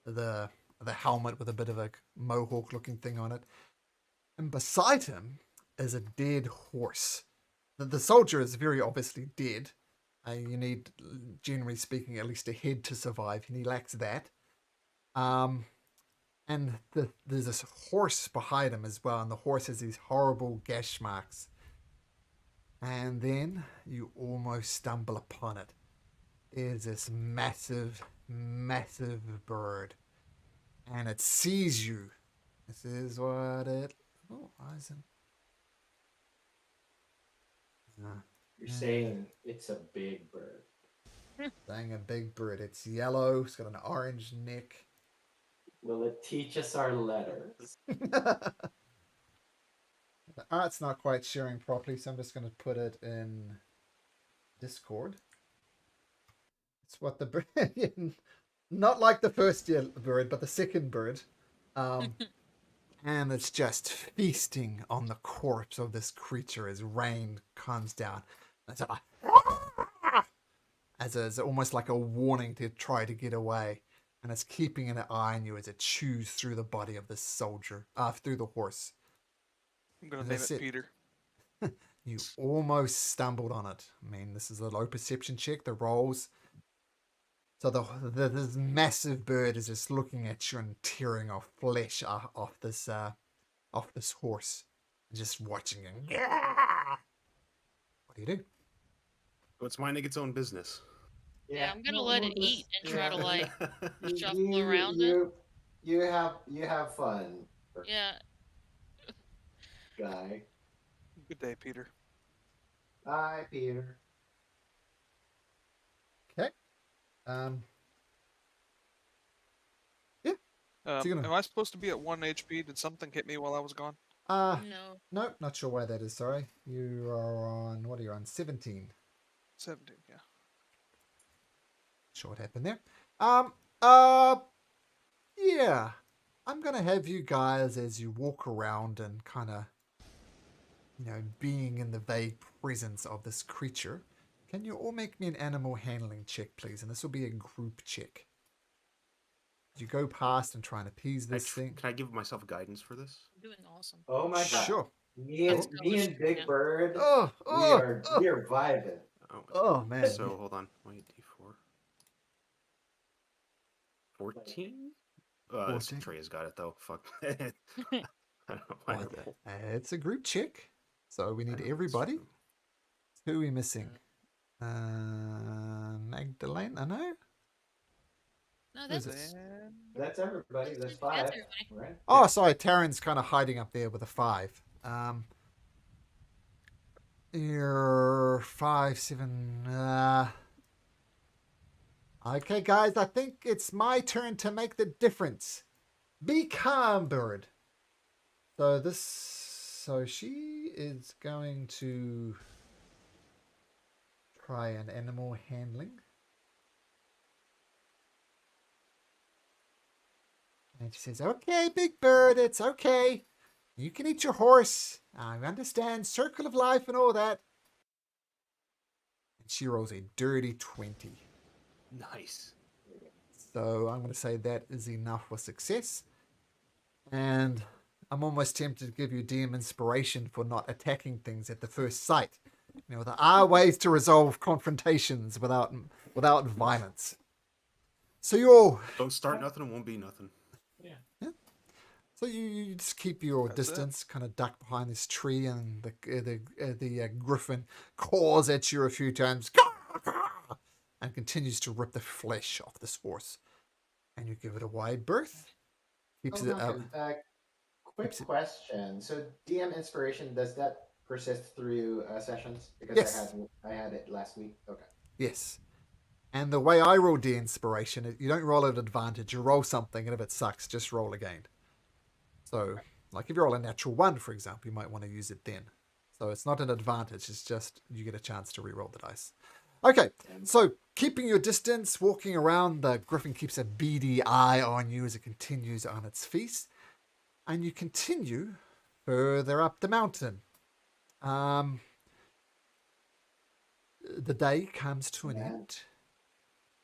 the helmet with a bit of a mohawk looking thing on it. And beside him is a dead horse. The soldier is very obviously dead. You need, generally speaking, at least a head to survive, and he lacks that. And there's this horse behind him as well, and the horse has these horrible gash marks. And then you almost stumble upon it. There's this massive, massive bird, and it sees you. This is what it... Oh, why isn't... You're saying it's a big bird. Saying a big bird. It's yellow. It's got an orange neck. Will it teach us our letters? The art's not quite sharing properly, so I'm just going to put it in Discord. It's what the bird, not like the first bird, but the second bird. And it's just feasting on the corpse of this creature as rain comes down. It's like, as almost like a warning to try to get away. And it's keeping an eye on you as it chews through the body of this soldier, through the horse. I'm gonna As I name it said- Peter. You almost stumbled on it. I mean, this is a low perception check. The rolls. So this massive bird is just looking at you and tearing off flesh off this horse, just watching it. What do you do? Oh, it's minding its own business. Yeah, I'm gonna no, let we'll it eat and try to like You- shuffle around it. You have fun, Yeah. guy. Good day, Peter. Bye, Peter. Okay. Yeah. So you're gonna- Am I supposed to be at 1 HP? Did something hit me while I was gone? No. No, not sure why that is. Sorry. You are on, what are you on? 17. 17, yeah. Sure what happened there. Yeah. I'm gonna have you guys, as you walk around and kind of, being in the vague presence of this creature, can you all make me an animal handling check, please? And this will be a group check. You go past and try and appease this thing. Can I give myself guidance for this? You're doing awesome. Oh my god. Sure. Me Let's and, go, me let's and go, Big yeah. Bird, Oh, we are vibing. Oh, man. So hold on. Wait, D4. 14? This 14. Treya's got it though. Fuck. I don't know why I Well, rolled. it's a group check. So we I need know, that's everybody. true. Who are we missing? Magdalene? I know. No, Who is that's it? That's everybody. That's That's 5, everybody. right? Oh, sorry. Taryn's kind of hiding up there with a 5. You're 5, 7. Okay, guys. I think it's my turn to make the difference. Be calm, bird. So she is going to try an animal handling. And she says, okay, Big Bird, it's okay. You can eat your horse. I understand circle of life and all that. And she rolls a dirty 20. Nice. So I'm going to say that is enough for success. And I'm almost tempted to give you DM inspiration for not attacking things at the first sight. There are ways to resolve confrontations without violence. So you all... Don't start nothing, it won't be nothing. So you just keep your That's it. distance, kind of duck behind this tree, and the griffin caws at you a few times, and continues to rip the flesh off this horse. And you give it a wide berth. Keeps it up. Quick keeps it- question. So DM inspiration, does that persist through sessions? Because Yes. I had it last week. Okay. Yes. And the way I roll de-inspiration, you don't roll at advantage. You roll something, and if it sucks, just roll again. So, like if you roll a natural 1, for example, you might want to use it then. So it's not an advantage. It's just you get a chance to re-roll the dice. Okay, so keeping your distance, walking around, the griffin keeps a beady eye on you as it continues on its feast. And you continue further up the mountain. The day comes to an Yeah. end.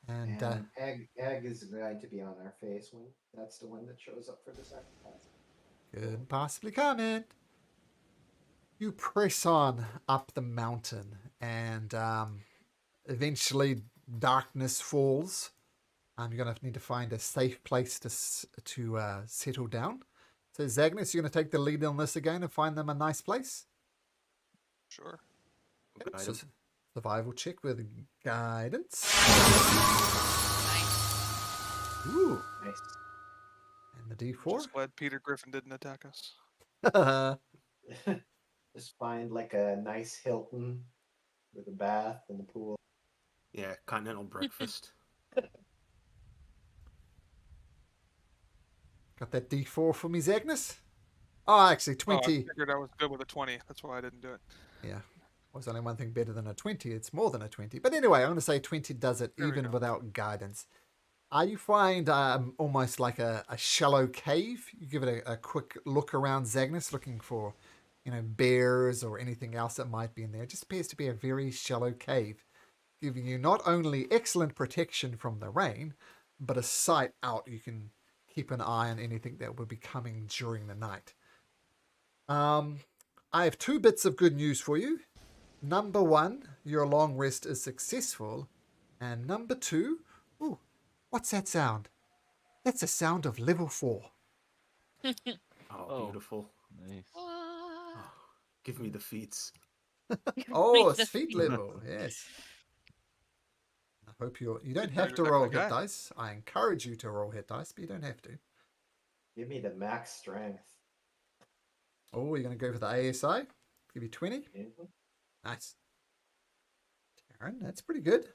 And And egg is going to be on our face when that's the one that shows up for the sacrifice. could possibly comment. You press on up the mountain, and eventually darkness falls. You're going to need to find a safe place to settle down. So, Zagnus, you're going to take the lead on this again and find them a nice place? Sure. Guide So, 'em. survival check with guidance. Nice. Ooh, Nice. and the D4. Just glad Peter Griffin didn't attack us. Just find like a nice Hilton with a bath and a pool. Yeah, continental breakfast. Got that D4 for me, Zagnus? Oh, actually, Oh, I 20. figured I was good with a 20. That's why I didn't do it. Yeah. Was only one thing better than a 20. It's more than a 20. But anyway, I'm going to say 20 does it There we even go. without guidance. You find almost like a shallow cave. You give it a quick look around Zagnus, looking for, bears or anything else that might be in there. It just appears to be a very shallow cave, giving you not only excellent protection from the rain, but a sight out. You can keep an eye on anything that would be coming during the night. I have 2 bits of good news for you. Number 1, your long rest is successful. And number 2, ooh, what's that sound? That's a sound of level 4. Oh, beautiful. Nice. Oh, give me the feats. Oh, The feet feet. level, yes. I hope you don't Didn't know have you to were that roll kind of hit guy. dice. I encourage you to roll hit dice, but you don't have to. Give me the max strength. Oh, you're going to go for the ASI? Give you 20? Mhm. Nice. Taryn, that's pretty good.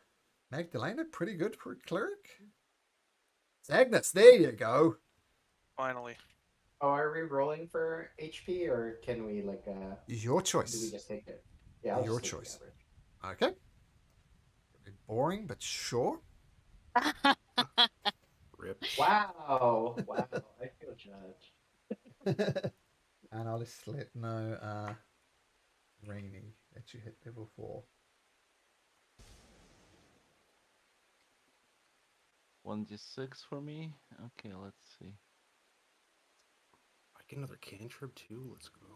Magdalena, pretty good for a cleric. Agnes, there you go. Finally. Oh, are we rolling for HP or can we Your do we choice. just take it? Yeah, I'll Your just take choice. the average. Okay. Very boring, but sure. Rip. Wow. Wow. I feel judged. And I'll just let know Rainy that you hit level 4. 1d6 for me. Okay, let's see. I get another cantrip too. Let's go.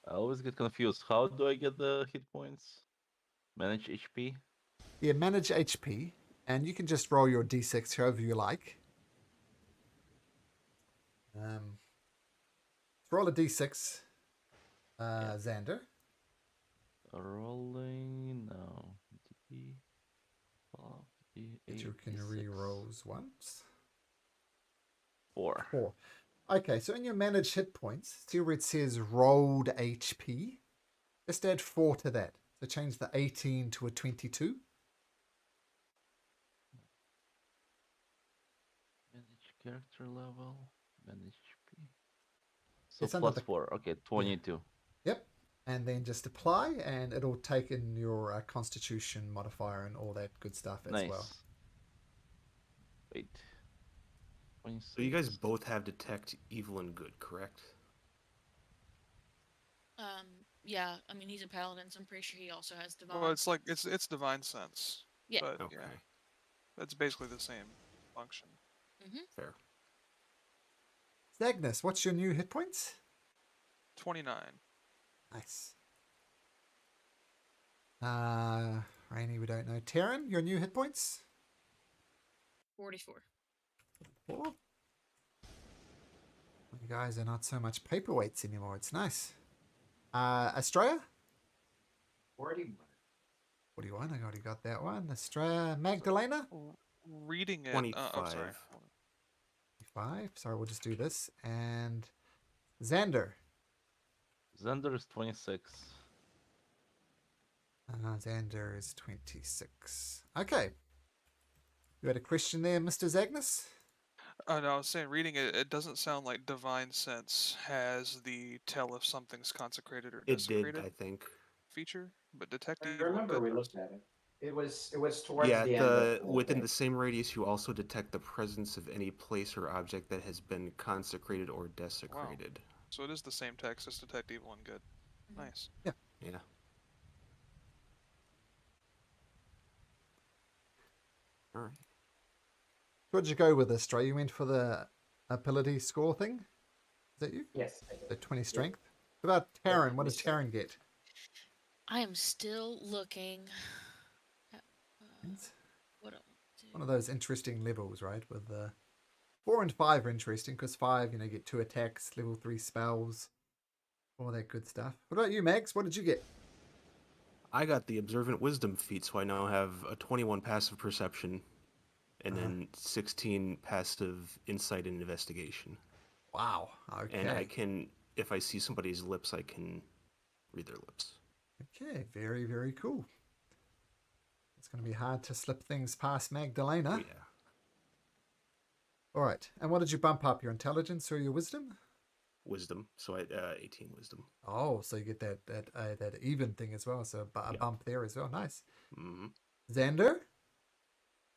I always get confused. How do I get the hit points? Manage HP? Yeah, manage HP, and you can just roll your d6 however you like. Roll a d6, Yeah. Xander. Rolling no. D 12, D8, That you can D6. re-rolls once. 4. 4. Okay, so in your managed hit points, see where it says rolled HP? Just add 4 to that. So change the 18 to a 22. Manage character level. Manage HP. So It's under plus the 4. Okay, 22. Yep. And then just apply, and it'll take in your constitution modifier and all that good stuff as Nice. well. Wait. 26. So you guys both have detect evil and good, correct? Yeah, I mean he's a paladin, so I'm pretty sure he also has divine. Well, it's like it's divine sense. Yeah. But Okay. yeah, that's basically the same function. Fair. Agnes, what's your new hit points? 29. Nice. Rainy, we don't know. Taryn, your new hit points? 44. 4. You guys are not so much paperweights anymore. It's nice. Australia? 41. 41. I already got that one. Australia. Magdalena? Reading it. 25. Oh, sorry. 5. Sorry, we'll just do this. And Xander. Xander is 26. Xander is 26. Okay. You had a question there, Mr. Zagnus? Oh no, I was saying reading it. It doesn't sound like divine sense has the tell if something's consecrated or It desecrated did, I think. feature, but detect I evil and remember good we does. looked at it. It was towards Yeah, the end of the whole within thing. the same radius, you also detect the presence of any place or object that has been consecrated or desecrated. So it is the same text as detect evil and good. Nice. Yeah. All right. What did you go with, Australia? You went for the ability score thing? Is that you? Yes, I did. The 20 strength? What about Taryn? What does Taryn get? I am still looking at It's what I want to do. one of those interesting levels, right? With 4 and 5 are interesting because 5, you get 2 attacks, level 3 spells, all that good stuff. What about you, Max? What did you get? I got the observant wisdom feat, so I now have a 21 passive perception, and then 16 passive insight and investigation. Wow. Okay. And I can, if I see somebody's lips, I can read their lips. Okay, very, very cool. It's going to be hard to slip things past Magdalena. Oh, yeah. All right. And what did you bump up? Your intelligence or your wisdom? Wisdom. So I 18 wisdom. Oh, so you get that even thing as well. So a Yep. bump there as well. Nice. Mm-hmm. Xander?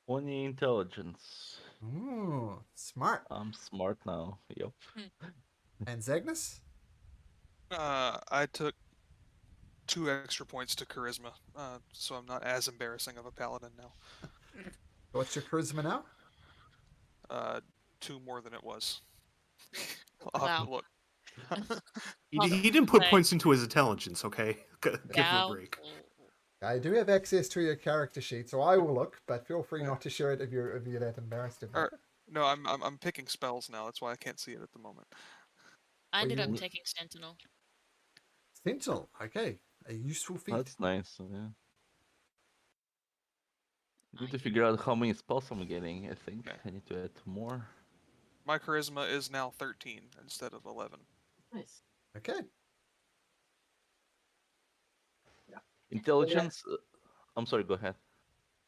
20 intelligence. Ooh, smart. I'm smart now. Yep. And Zagnus? I took 2 extra points to charisma, so I'm not as embarrassing of a paladin now. What's your charisma now? 2 more than it was. I'll have to Wow. look. He didn't put Say, points into his intelligence, okay? Give him a Gal. break. I do have access to your character sheet, so I will look, but feel free not to share it if you're that embarrassed about it. No, I'm picking spells now. That's why I can't see it at the moment. I ended up you- taking Sentinel. Sentinel, okay. A useful feat. That's nice. Yeah. Need to figure out how many spells I'm getting. I think Yeah. I need to add 2 more. My charisma is now 13 instead of 11. Nice. Okay. Intelligence. I'm sorry. Go ahead.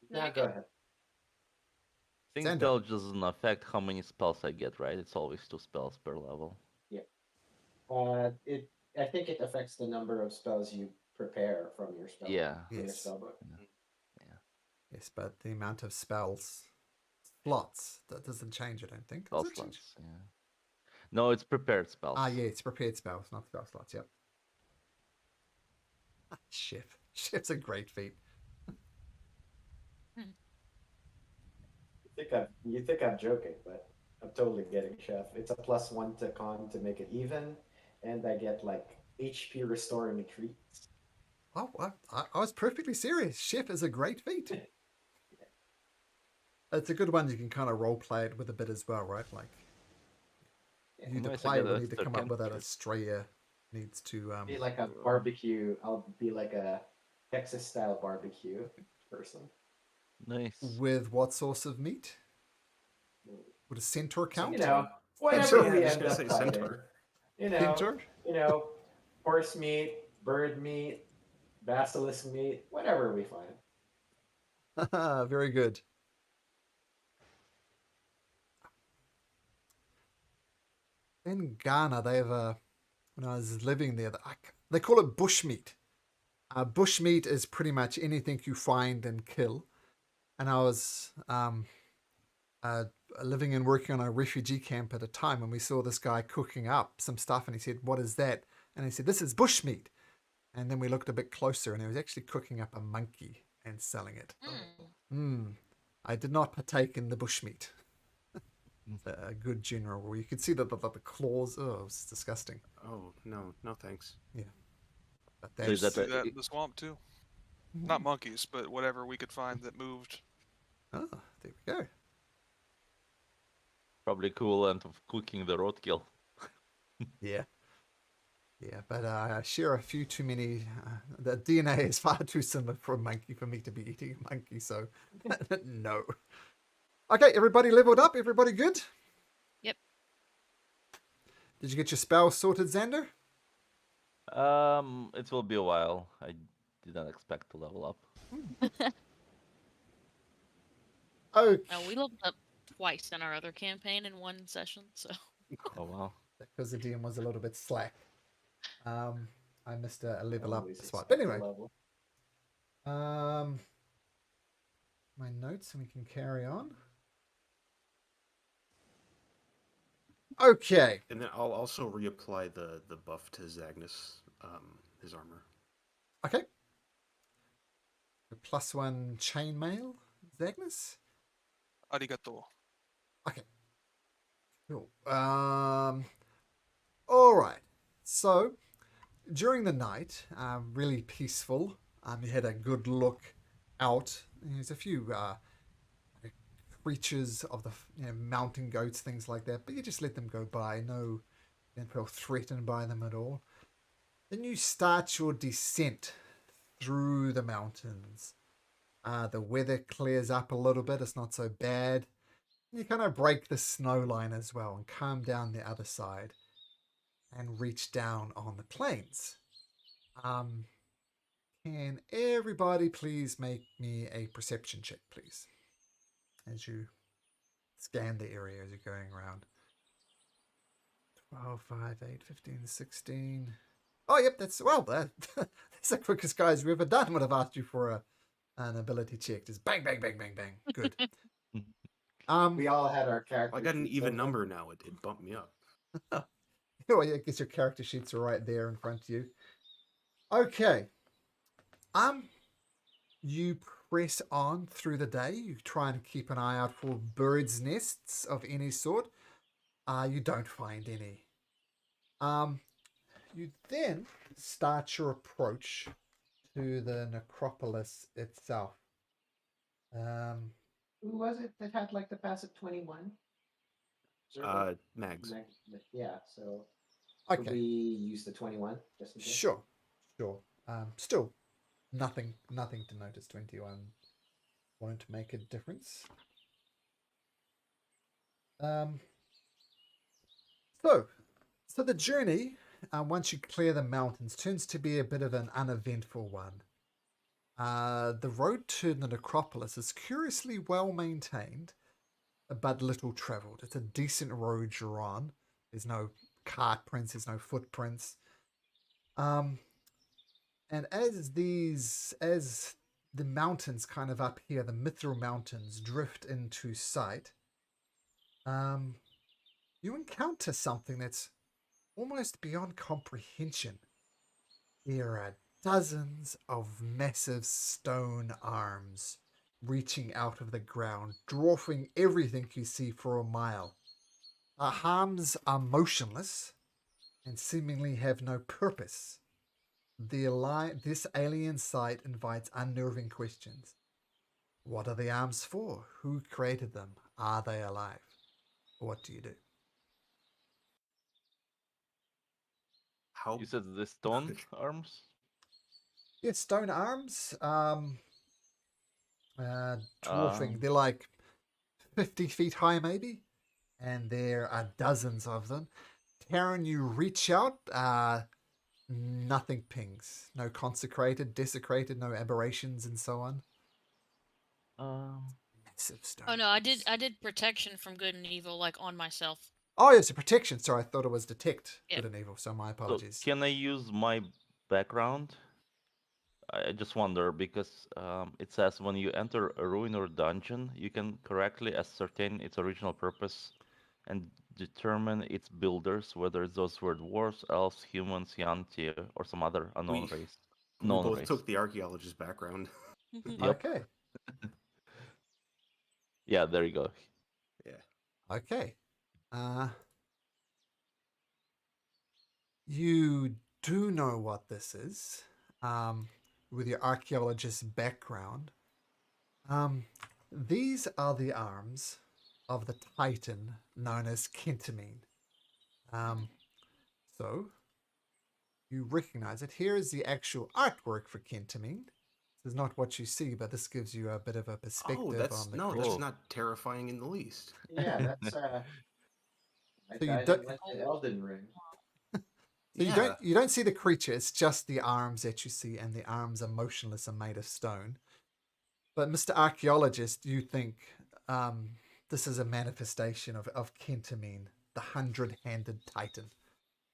No, Now you're go good. ahead. I think Xander. intelligence doesn't affect how many spells I get, right? It's always 2 spells per level. I think it affects the number of spells you prepare from your spell. Yeah. From your Yes. spell book. Yes, but the amount of spells, slots, that doesn't change, I don't think. Spell Does it change? slots. Yeah. No, it's prepared spells. Ah, yeah, it's prepared spells, not spell slots, yep. Chef. Chef's a great feat. You think I'm joking, but I'm totally getting chef. It's a +1 to con to make it even, and I get like HP restoring treats. Oh, I was perfectly serious. Chef is a great feat. It's a good one. You can kind of role play it with a bit as well, right? Like, you, the Nice, I player get will a need to come up with that. cantrip. Australia needs to. Be like a barbecue. I'll be like a Texas style barbecue person. Nice. With what source of meat? Would a centaur So, count? you know, whatever Yeah, we I was end gonna up say fighting. centaur. Centaur? You know, horse meat, bird meat, basilisk meat, whatever we find. Very good. In Ghana, they have a. When I was living there, they call it bushmeat. Bushmeat is pretty much anything you find and kill. And I was living and working on a refugee camp at a time, and we saw this guy cooking up some stuff, and he said, "What is that?" And he said, "This is bushmeat." And then we looked a bit closer, and he was actually cooking up a monkey and selling it. I did not partake in the bushmeat. A good general rule. You could see the claws. Oh, it was disgusting. Oh no, thanks. But So is that's, that Do that in the swamp too. Not monkeys, but whatever we could find that moved. oh, there we go. Probably equivalent of cooking the roadkill. Yeah. Yeah, but I share a few too many. The DNA is far too similar for a monkey for me to be eating a monkey, so no. Okay, everybody leveled up? Everybody good? Yep. Did you get your spell sorted, Xander? It will be a while. I did not expect to level up. Okay. No, we leveled up twice in our other campaign in one session, so. Oh wow. Because the DM was a little bit slack. I missed a level up Always spot. expect But a anyway, level. my notes and we can carry on. Okay. And then I'll also reapply the buff to Zagnus, his armor. Okay. +1 chainmail, Zagnus. Arigato. Okay. Cool. All right. So, during the night, really peaceful. You had a good look out. There's a few creatures of the mountain goats, things like that, but you just let them go by. No, you don't feel threatened by them at all. Then you start your descent through the mountains. The weather clears up a little bit. It's not so bad. You kind of break the snow line as well and come down the other side and reach down on the plains. Can everybody please make me a perception check, please? As you scan the area as you're going around. 12, 5, 8, 15, 16. Oh, yep, that's the quickest guys we've ever done. Would have asked you for an ability check. Just bang, bang, bang, bang, bang. Good. We all had our character. I got an sheets even open. number now. It bumped me up. Well, I guess your character sheets are right there in front of you. Okay. You press on through the day. You try and keep an eye out for birds' nests of any sort. You don't find any. You then start your approach to the necropolis itself. Who was it that had like the pass at 21? Mags. Yeah, so Okay. could we use the 21 just in case? Sure. Still, nothing to notice. 21 won't make a difference. So the journey, once you clear the mountains, turns to be a bit of an uneventful one. The road to the necropolis is curiously well maintained, but little travelled. It's a decent road you're on. There's no cart prints, there's no footprints. And as the mountains kind of up here, the Mithril Mountains, drift into sight, you encounter something that's almost beyond comprehension. There are dozens of massive stone arms reaching out of the ground, dwarfing everything you see for a mile. The arms are motionless and seemingly have no purpose. This alien sight invites unnerving questions. What are the arms for? Who created them? Are they alive? What do you do? How? You said the stone arms? Yeah, stone arms. Dwarfing. They're like 50 feet high, maybe. And there are dozens of them. Taryn, you reach out. Nothing pings. No consecrated, desecrated, no aberrations, and so on. Massive stone. Oh no, I did protection from good and evil, like on myself. Oh, it's a protection. Sorry, I thought it was detect Yep. good and evil. So my So apologies. can I use my background? I just wonder because it says when you enter a ruin or dungeon, you can correctly ascertain its original purpose and determine its builders, whether those were dwarves, elves, humans, Yanti, or some other unknown race. We both took the archaeologist background. Yep. Okay. Yeah, there you go. Yeah. Okay. You do know what this is, with your archaeologist background. These are the arms of the Titan known as Kentamine. So you recognize it. Here is the actual artwork for Kentamine. This is not what you see, but this gives you a bit of a perspective on the creature. That's not terrifying in the least. Yeah, that's So you I don't- went to Elden Ring. So you don't see the creature, it's just the arms that you see, and the arms are motionless and made of stone. But Mr. Archaeologist, you think this is a manifestation of Kentamine, the 100-handed Titan.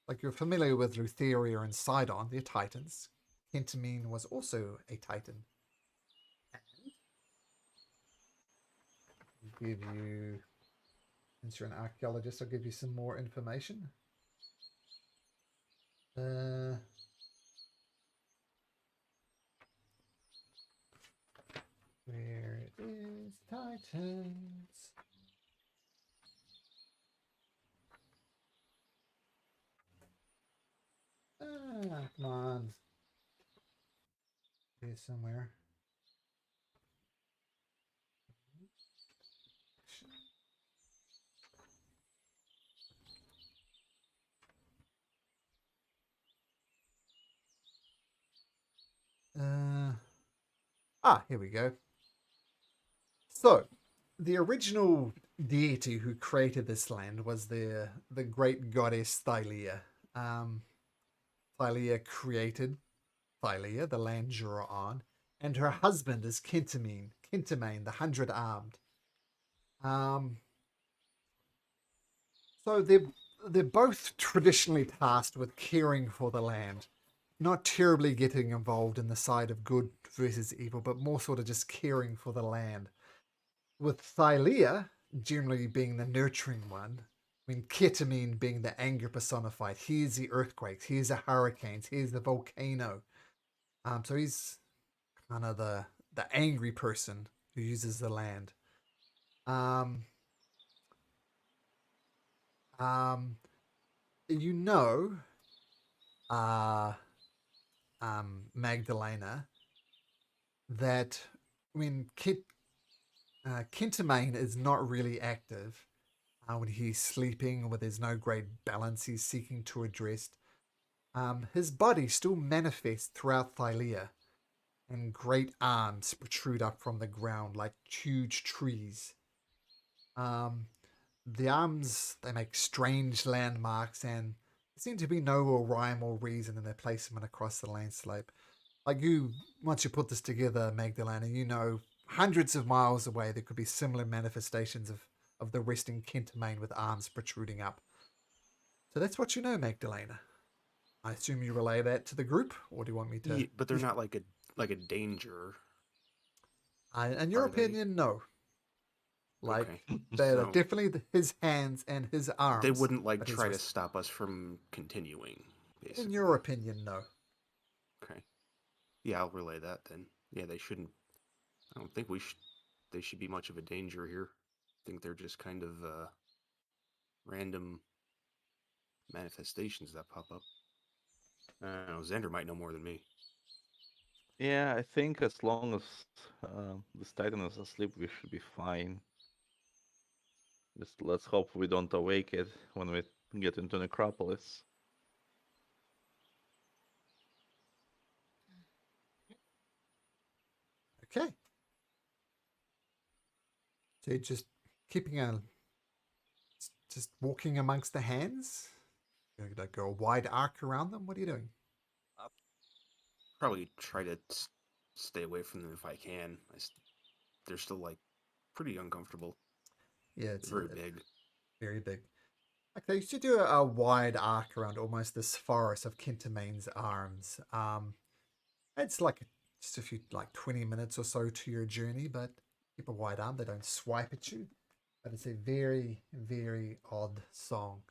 Like you're familiar with Lutheria and Sidon, they're Titans. Kentamine was also a Titan. And give you, since you're an archaeologist, I'll give you some more information. Where it is, Titans. Come on. Here somewhere. Here we go. So, the original deity who created this land was the great goddess Thylia. Thylia created Thylia, the land you're on, and her husband is Kentamine, the 100-armed. So they're both traditionally tasked with caring for the land, not terribly getting involved in the side of good versus evil, but more sort of just caring for the land. With Thylea generally being the nurturing one, I mean, Ketamine being the anger personified. Here's the earthquakes, here's the hurricanes, here's the volcano. So he's kind of the angry person who uses the land. Um, um, you know, uh, Magdalena, that when Kentamine is not really active, when he's sleeping or there's no great balance he's seeking to address, his body still manifests throughout Thylea, and great arms protrude up from the ground like huge trees. Um, the arms, they make strange landmarks, and there seem to be no rhyme or reason in their placement across the landscape. Like once you put this together, Magdalena, you know hundreds of miles away there could be similar manifestations of the resting Kentamane with arms protruding up. So that's what you know, Magdalena. I assume you relay that to the group, or do you want me to? Yeah, but they're not like a danger. In your opinion, no. Like, okay. they're So definitely his hands and his arms. they wouldn't like but his try to wrist. stop us from continuing. Basically. In your opinion, no. Okay. Yeah, I'll relay that then. Yeah, they shouldn't. I don't think they should be much of a danger here. I think they're just kind of random manifestations that pop up. I don't know. Xander might know more than me. Yeah, I think as long as this Titan is asleep, we should be fine. Just let's hope we don't awake it when we get into Necropolis. Okay. So you're just keeping just walking amongst the hands? You're going to go a wide arc around them? What are you doing? Probably try to stay away from them if I can. They're still like pretty uncomfortable. Yeah, it's very big. Very big. Okay, you should do a wide arc around almost this forest of Kentamane's arms. It's like just a few, like 20 minutes or so to your journey, but keep a wide arm. They don't swipe at you. But it's a very, very odd song.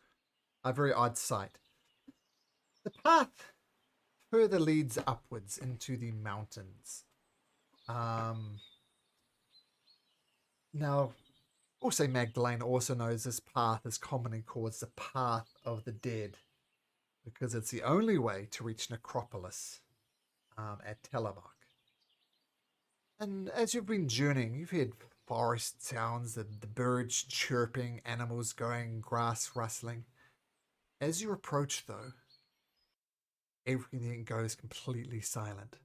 A very odd sight. The path further leads upwards into the mountains. Now, also Magdalena also knows this path is commonly called the Path of the Dead, because it's the only way to reach Necropolis at Telemark. And as you've been journeying, you've heard forest sounds, the birds chirping, animals going, grass rustling. As you approach, though, everything goes completely silent.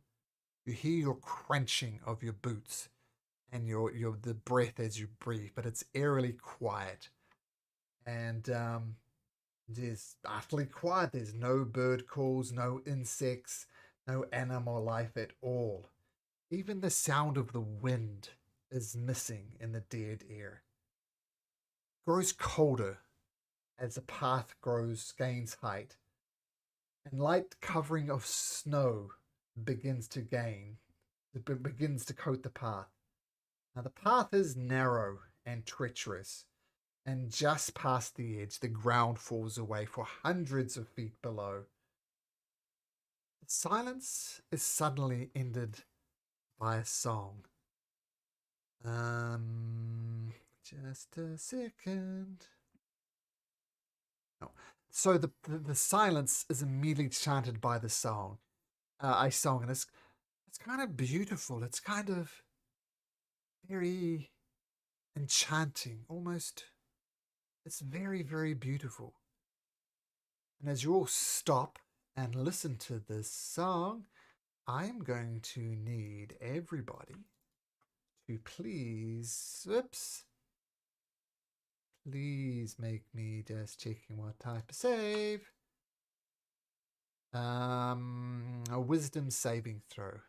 You hear your crunching of your boots and the breath as you breathe, but it's eerily quiet. And it's utterly quiet. There's no bird calls, no insects, no animal life at all. Even the sound of the wind is missing in the dead air. It grows colder as the path gains height, and light covering of snow begins to coat the path. Now the path is narrow and treacherous, and just past the edge, the ground falls away for hundreds of feet below. The silence is suddenly ended by a song. Just a second. No. So the silence is immediately chanted by the song. A song, and it's kind of beautiful. It's kind of very enchanting, almost. It's very, very beautiful. And as you all stop and listen to this song, I'm going to need everybody to please make me just checking what type of save. A wisdom saving throw.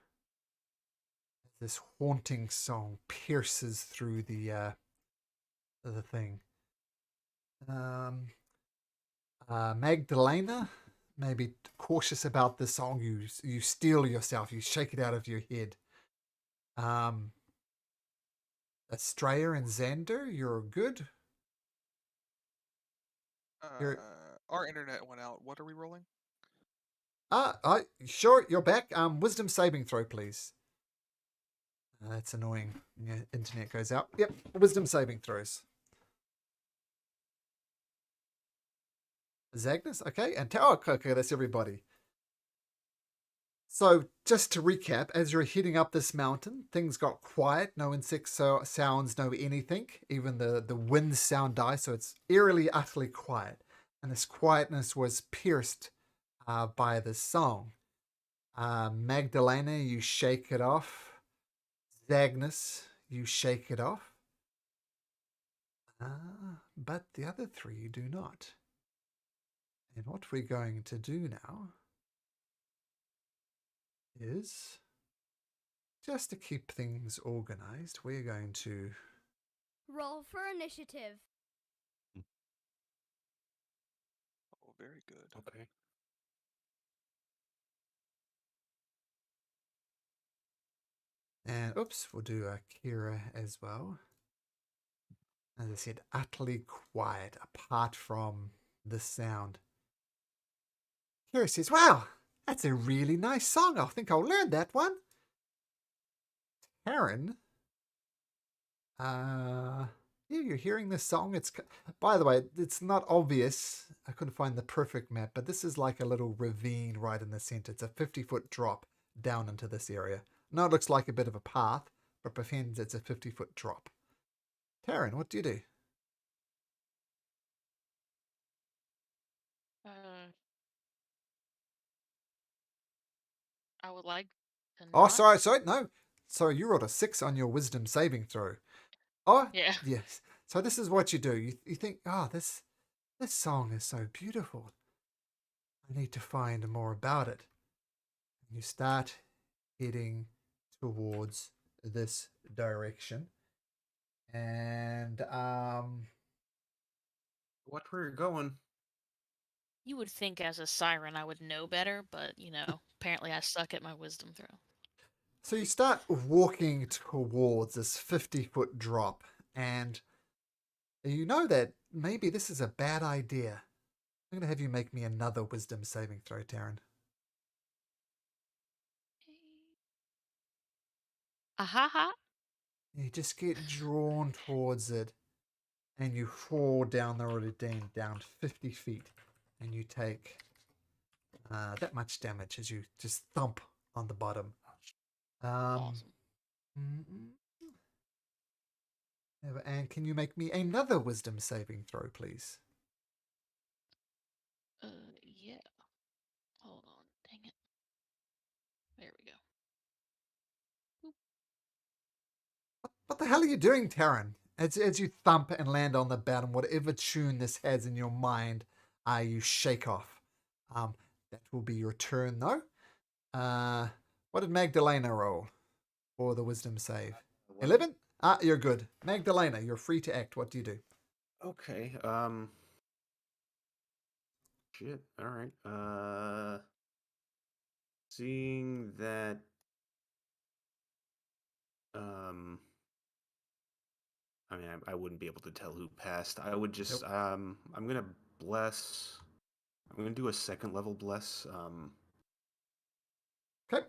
This haunting song pierces through the thing. Magdalena, maybe cautious about the song. You steel yourself. You shake it out of your head. Estrella and Xander, you're good. You're Our internet went out. What are we rolling? sure, you're back. Wisdom saving throw, please. That's annoying. Yeah, internet goes out. Yep, wisdom saving throws. Zagnus, okay, and okay, that's everybody. So, just to recap, as you're heading up this mountain, things got quiet. No insect sounds, no anything. Even the wind sound died, so it's eerily, utterly quiet. And this quietness was pierced by this song. Magdalena, you shake it off. Zagnus, you shake it off. But the other three you do not. And what we're going to do now is, just to keep things organized, we're going to Roll for initiative. Oh, very good. Okay. and oops, we'll do Kira as well. As I said, utterly quiet apart from the sound. Kira says, "Wow, that's a really nice song. I think I'll learn that one." Karen, yeah, you're hearing this song. It's, by the way, it's not obvious. I couldn't find the perfect map, but this is like a little ravine right in the center. It's a 50-foot drop down into this area. Now it looks like a bit of a path, but pretend it's a 50-foot drop. Taryn, what do you do? I would like to Oh, not. sorry, no. Sorry, you rolled a 6 on your wisdom saving throw. Oh, Yeah. yes. So this is what you do. You think, oh, this song is so beautiful. I need to find more about it. You start heading towards this direction. And Watch where you're going. You would think as a siren I would know better, but apparently I suck at my wisdom throw. so you start walking towards this 50-foot drop, and you know that maybe this is a bad idea. I'm going to have you make me another wisdom saving throw, Taryn. Ahaha. You just get drawn towards it, and you fall down the ravine down 50 feet, and you take that much damage as you just thump on the bottom. Awesome. And can you make me another wisdom saving throw, please? Yeah. Hold on. Dang it. There we go. What the hell are you doing, Taryn? As you thump and land on the bottom, whatever tune this has in your mind, you shake off. That will be your turn, though. What did Magdalena roll for the wisdom save? 11? You're good. Magdalena, you're free to act. What do you do? Okay. Shit. All right. Seeing that. I mean, I wouldn't be able to tell who passed. I would just. Nope. I'm gonna bless. I'm gonna do a second level bless. Okay.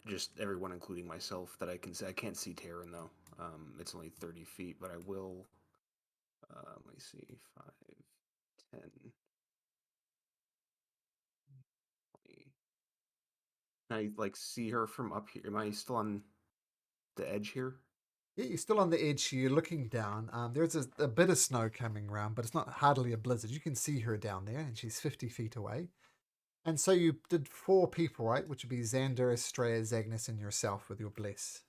Just everyone, including myself, that I can see. I can't see Taryn though. It's only 30 feet, but I will. Let me see. 5, 10, 20. Can I like see her from up here? Am I still on the edge here? Yeah, you're still on the edge here. You're looking down. There's a bit of snow coming around, but it's not hardly a blizzard. You can see her down there, and she's 50 feet away. And so you did 4 people, right? Which would be Xander, Estrella, Zagnus, and yourself with your bless.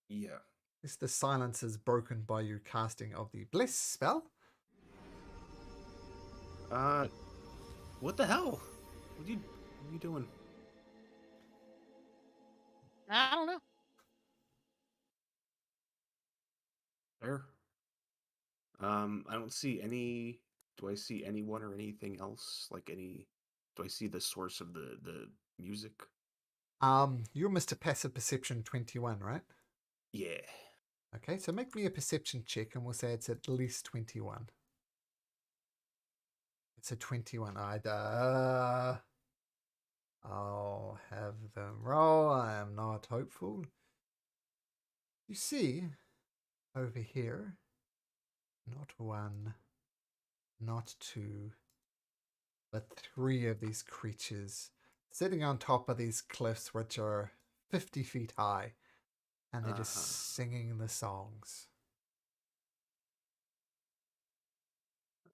Yeah. Yes, the silence is broken by your casting of the bless spell. What the hell? What are you doing? I don't know. There. I don't see any do I see anyone or anything else? Like any? Do I see the source of the music? You're Mr. Passive Perception 21, right? Yeah. Okay, so make me a perception check, and we'll say it's at least 21. It's a 21. I'll have them roll. I am not hopeful. You see, over here, not one, not two, but three of these creatures sitting on top of these cliffs, which are 50 feet high, and they're just singing the songs.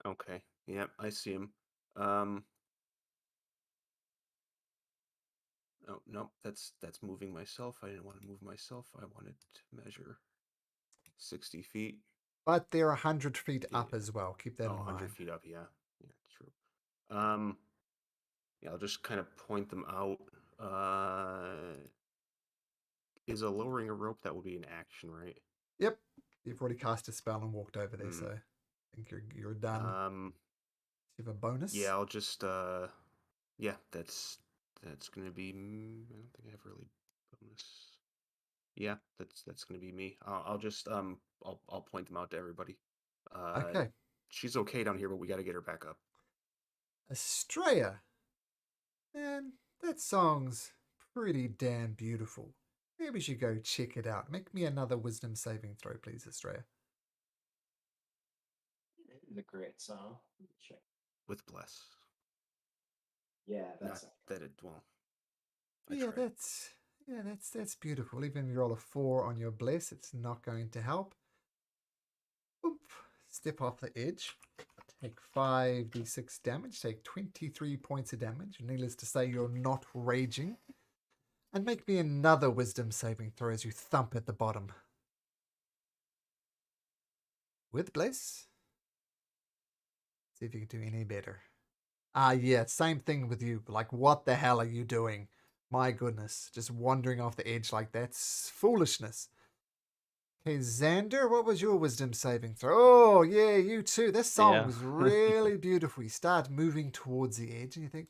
Okay. Yep, I see him. Oh no, that's moving myself. I didn't want to move myself. I wanted to measure 60 feet. But they're 100 feet up as well. Keep that in 100 mind. feet up. Yeah, true. Yeah, I'll just kind of point them out. Is a lowering a rope, that would be an action, right? Yep. You've already cast a spell and walked over there, so I think you're done. You have a bonus? Yeah, I'll just yeah, that's gonna be. I don't think I have really bonus. Yeah, that's gonna be me. I'll just I'll point them out to everybody. Okay. She's okay down here, but we got to get her back up. Estrella. Man, that song's pretty damn beautiful. Maybe we should go check it out. Make me another wisdom saving throw, please, Estrella. It is a great song. Let me check. With bless. Yeah, Not that's that it. Well, I Yeah, tried. that's beautiful. Even if you roll a 4 on your bless, it's not going to help. Oop. Step off the edge. Take 5d6 damage. Take 23 points of damage. Needless to say, you're not raging. And make me another wisdom saving throw as you thump at the bottom. With bless. See if you can do any better. Yeah, same thing with you. Like, what the hell are you doing? My goodness, just wandering off the edge like that's foolishness. Okay, Xander, what was your wisdom saving throw? Oh, yeah, you too. This song was really beautiful. You start moving towards the edge and you think,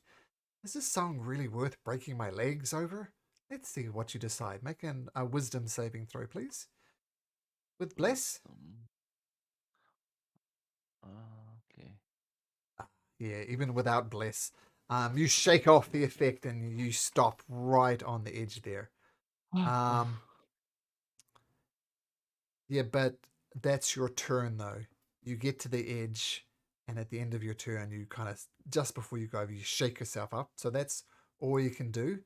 is this song really worth breaking my legs over? Let's see what you decide. Make a wisdom saving throw, please. With bless. Okay. Yeah, even without bless. You shake off the effect and you stop right on the edge there. Yeah, but that's your turn though. You get to the edge, and at the end of your turn, you kind of, just before you go over, you shake yourself up. So that's all you can do.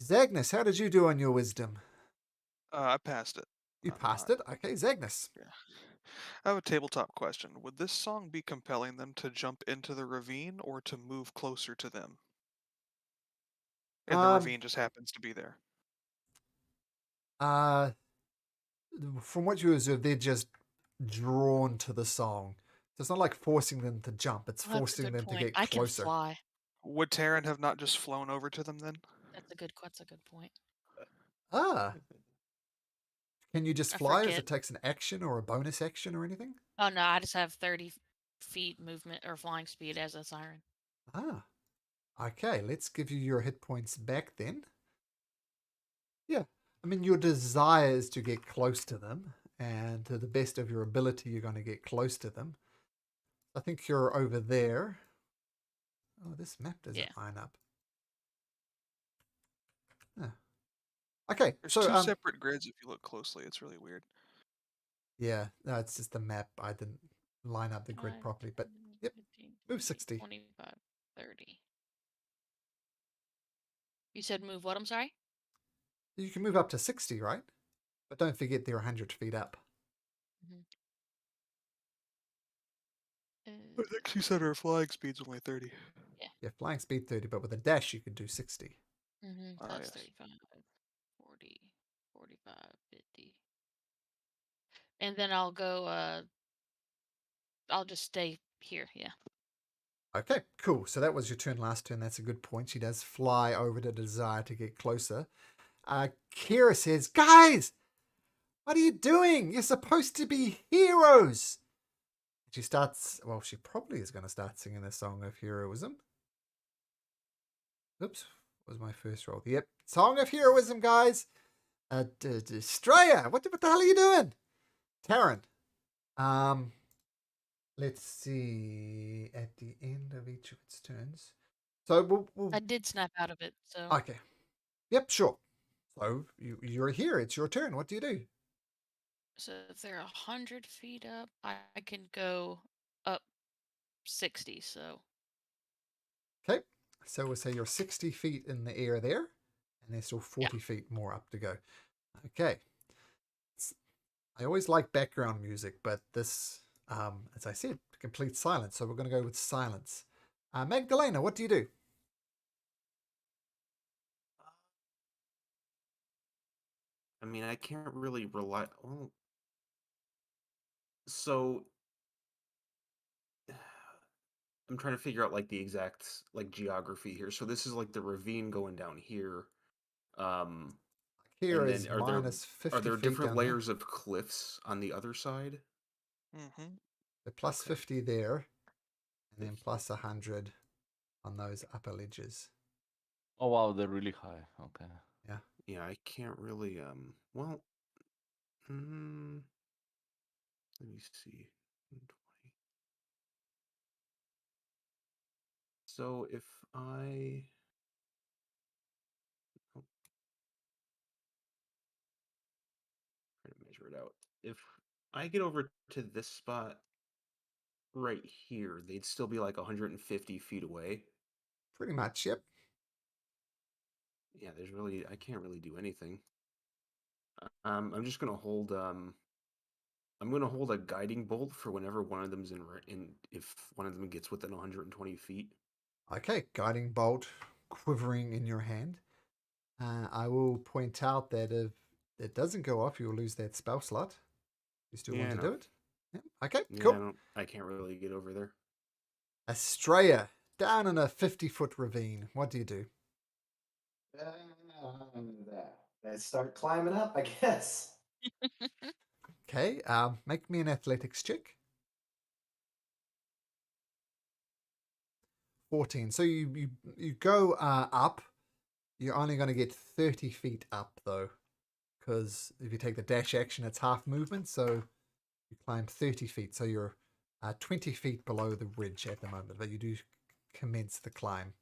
Zagnus, how did you do on your wisdom? I passed it. You I'm passed not. it? Okay, Zagnus. Yeah. I have a tabletop question. Would this song be compelling them to jump into the ravine or to move closer to them? And the ravine just happens to be there. From what you observe, they're just drawn to the song. So it's not like forcing them to jump, it's forcing them to get I can closer. fly. Would Taryn have not just flown over to them then? That's a good point. Can you just I fly, or does forget. it takes an action or a bonus action or anything? Oh no, I just have 30 feet movement or flying speed as a siren. Okay, let's give you your hit points back then. Yeah, I mean, your desire is to get close to them, and to the best of your ability, you're going to get close to them. I think you're over there. Oh, this map doesn't line up. Okay, There's so two separate grids if you look closely. It's really weird. Yeah, no, it's just the map. I didn't line up the grid properly, but yep, 15, move 60. 25, 30. You said move what? I'm sorry? You can move up to 60, right? But don't forget they're 100 feet up. I think she said her flying speed's only 30. Yeah, flying speed 30, but with a dash you could do 60. So that's yes. 35, 40, 45, 50. And then I'll go, I'll just stay here, yeah. Okay, cool. So that was your turn last turn. That's a good point. She does fly over the desire to get closer. Kira says, guys, what are you doing? You're supposed to be heroes. She starts. Well, she probably is going to start singing the song of heroism. Oops, was my first roll. Yep, song of heroism, guys. Straya, what the hell are you doing? Taryn. Let's see. At the end of each of its turns. So we'll I did snap out of it, so okay. Yep, sure. So you're here. It's your turn. What do you do? so if they're 100 feet up, I can go up 60. So Okay. So we'll say you're 60 feet in the air there, and there's still 40 feet more up to go. Okay. I always like background music, but this, as I said, complete silence. So we're going to go with silence. Magdalena, what do you do? I mean, I can't really rely. Well, so I'm trying to figure out like the exact like geography here. So this is like the ravine going down here. Um, Here and is then minus 50 are there feet different down there. layers of cliffs on the other side? Mm-hmm. The plus Okay. 50 there, and then 50. plus 100 on those upper ledges. Oh wow, they're really high. Okay. Yeah. Yeah, I can't really. Well, let me see. 20. So if I oh, try to measure it out. If I get over to this spot right here, they'd still be like 150 feet away. Pretty much, yep. Yeah, I can't really do anything. I'm just gonna hold I'm gonna hold a guiding bolt for whenever one of them's in if one of them gets within 120 feet. Okay, guiding bolt quivering in your hand. I will point out that if it doesn't go off, you'll lose that spell slot. You still Yeah, want I to know. do it? Yeah. Okay, Yeah, cool. I can't really get over there. Estrella, down in a 50-foot ravine. What do you do? Let's start climbing up, I guess. Okay, make me an athletics check. 14. So you go up. You're only going to get 30 feet up, though, because if you take the dash action, it's half movement. So you climb 30 feet. So you're 20 feet below the ridge at the moment, but you do commence the climb.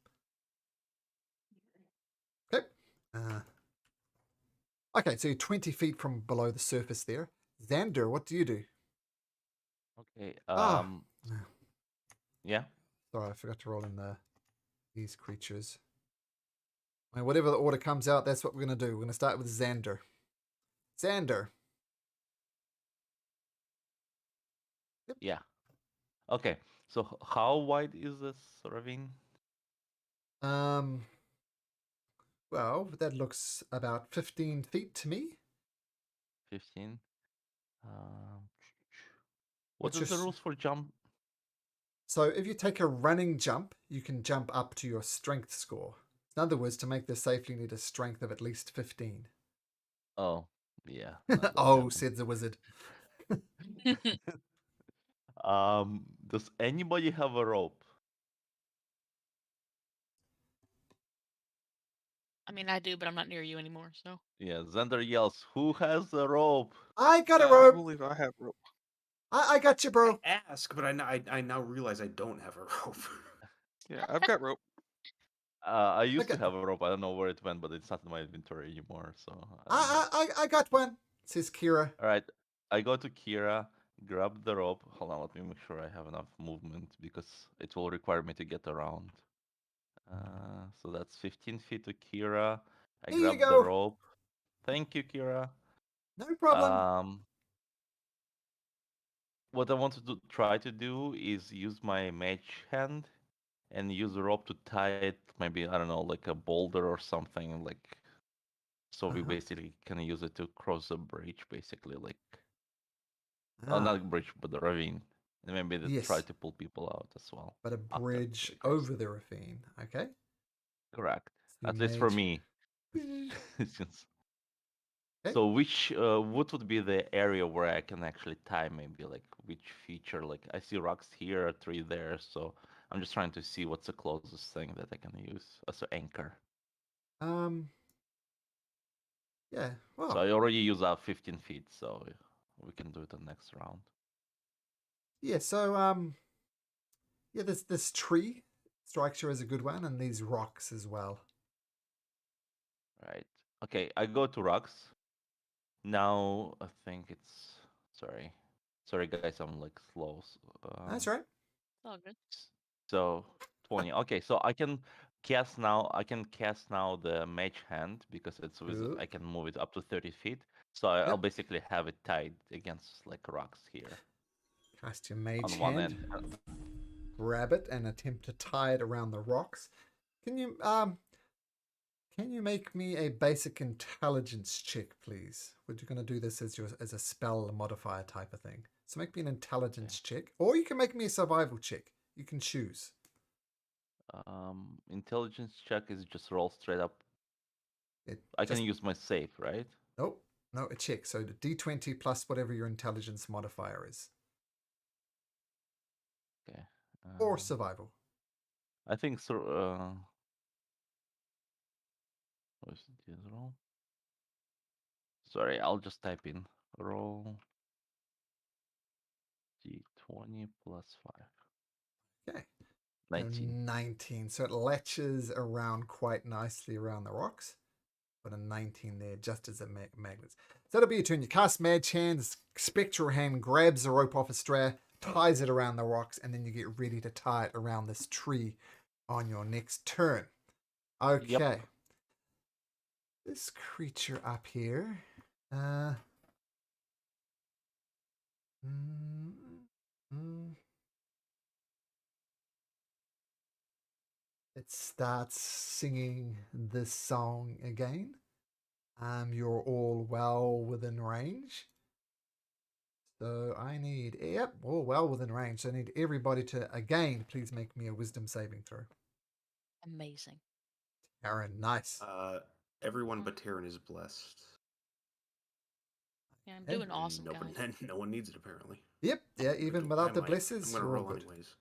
Okay. Okay, so you're 20 feet from below the surface there. Xander, what do you do? Okay. Ah, Yeah. sorry, I forgot to roll in these creatures. I mean, whatever the order comes out, that's what we're going to do. We're going to start with Xander. Xander. Yep. Yeah. Okay. So how wide is this ravine? Well, that looks about 15 feet to me. 15. Um, what What's is your the rules for jump? So if you take a running jump, you can jump up to your strength score. In other words, to make this safely, you need a strength of at least 15. Oh, yeah. Not gonna Oh, happen. said the wizard. Does anybody have a rope? I mean, I do, but I'm not near you anymore. So Yeah, Xander yells, "Who has a rope?" I got a I rope. believe I have rope. I got you, I bro. ask, but I now realize I don't have a rope. Yeah, I've got rope. I used to got have a rope. I don't know where it went, but it's not in my inventory anymore. So I don't know. I got one, says Kira. All right, I go to Kira, grab the rope. Hold on, let me make sure I have enough movement because it will require me to get around. So that's 15 feet to Kira. I Here you grab the go. rope. Thank you, Kira. No problem. What I want to try to do is use my mage hand and use the rope to tie it, maybe, I don't know, like a boulder or something, like, so we basically can use it to cross a bridge, basically, like, not a bridge, but the ravine. And maybe try Yes, to pull people out as well. but a After bridge we cross over it. the ravine. Okay. Correct. So you At least for mage. me. Since Okay. So which what would be the area where I can actually tie maybe like which feature? Like I see rocks here, 3 there, so I'm just trying to see what's the closest thing that I can use as an anchor. Um. Yeah. So Well. I already use out 15 feet, so we can do it the next round. Yeah. So yeah. This tree strikes you as a good one, and these rocks as well. Right. Okay, I go to rocks. Now I think it's sorry. Sorry guys, I'm like slow. That's right. All good. So 20. Okay, so I can cast now. I can cast now the mage hand because it's with. Cool. I can move it up to 30 feet. So I'll Yep. basically have it tied against like rocks here Cast your mage on one hand. end. Grab it and attempt to tie it around the rocks. Can you make me a basic intelligence check, please? We're going to do this as a spell modifier type of thing. So make me an intelligence check, or you can make me a survival check. You can choose. Intelligence check is just roll straight up. It I can just use my save, right? nope, no, a check. So the D20 plus whatever your intelligence modifier is, Okay. or survival. I think so. What's the roll? Sorry, I'll just type in roll d20 plus 5. Okay. 19. 19. So it latches around quite nicely around the rocks. Put a 19 there just as a magnet. So that'll be your turn. You cast Mage Hand, Spectral Hand grabs the rope off a straw, ties it around the rocks, and then you get ready to tie it around this tree on your next turn. Okay. Yep. This creature up here. It starts singing this song again. You're all well within range. So I need, yep, all well within range. So I need everybody to, again, please make me a wisdom saving throw. Amazing. Aaron, nice. Everyone but Taryn is blessed. Yeah, I'm Okay. doing awesome, guys. No one needs it apparently. Yep, yeah, even without the I'm blesses, gonna you're all roll good. anyways.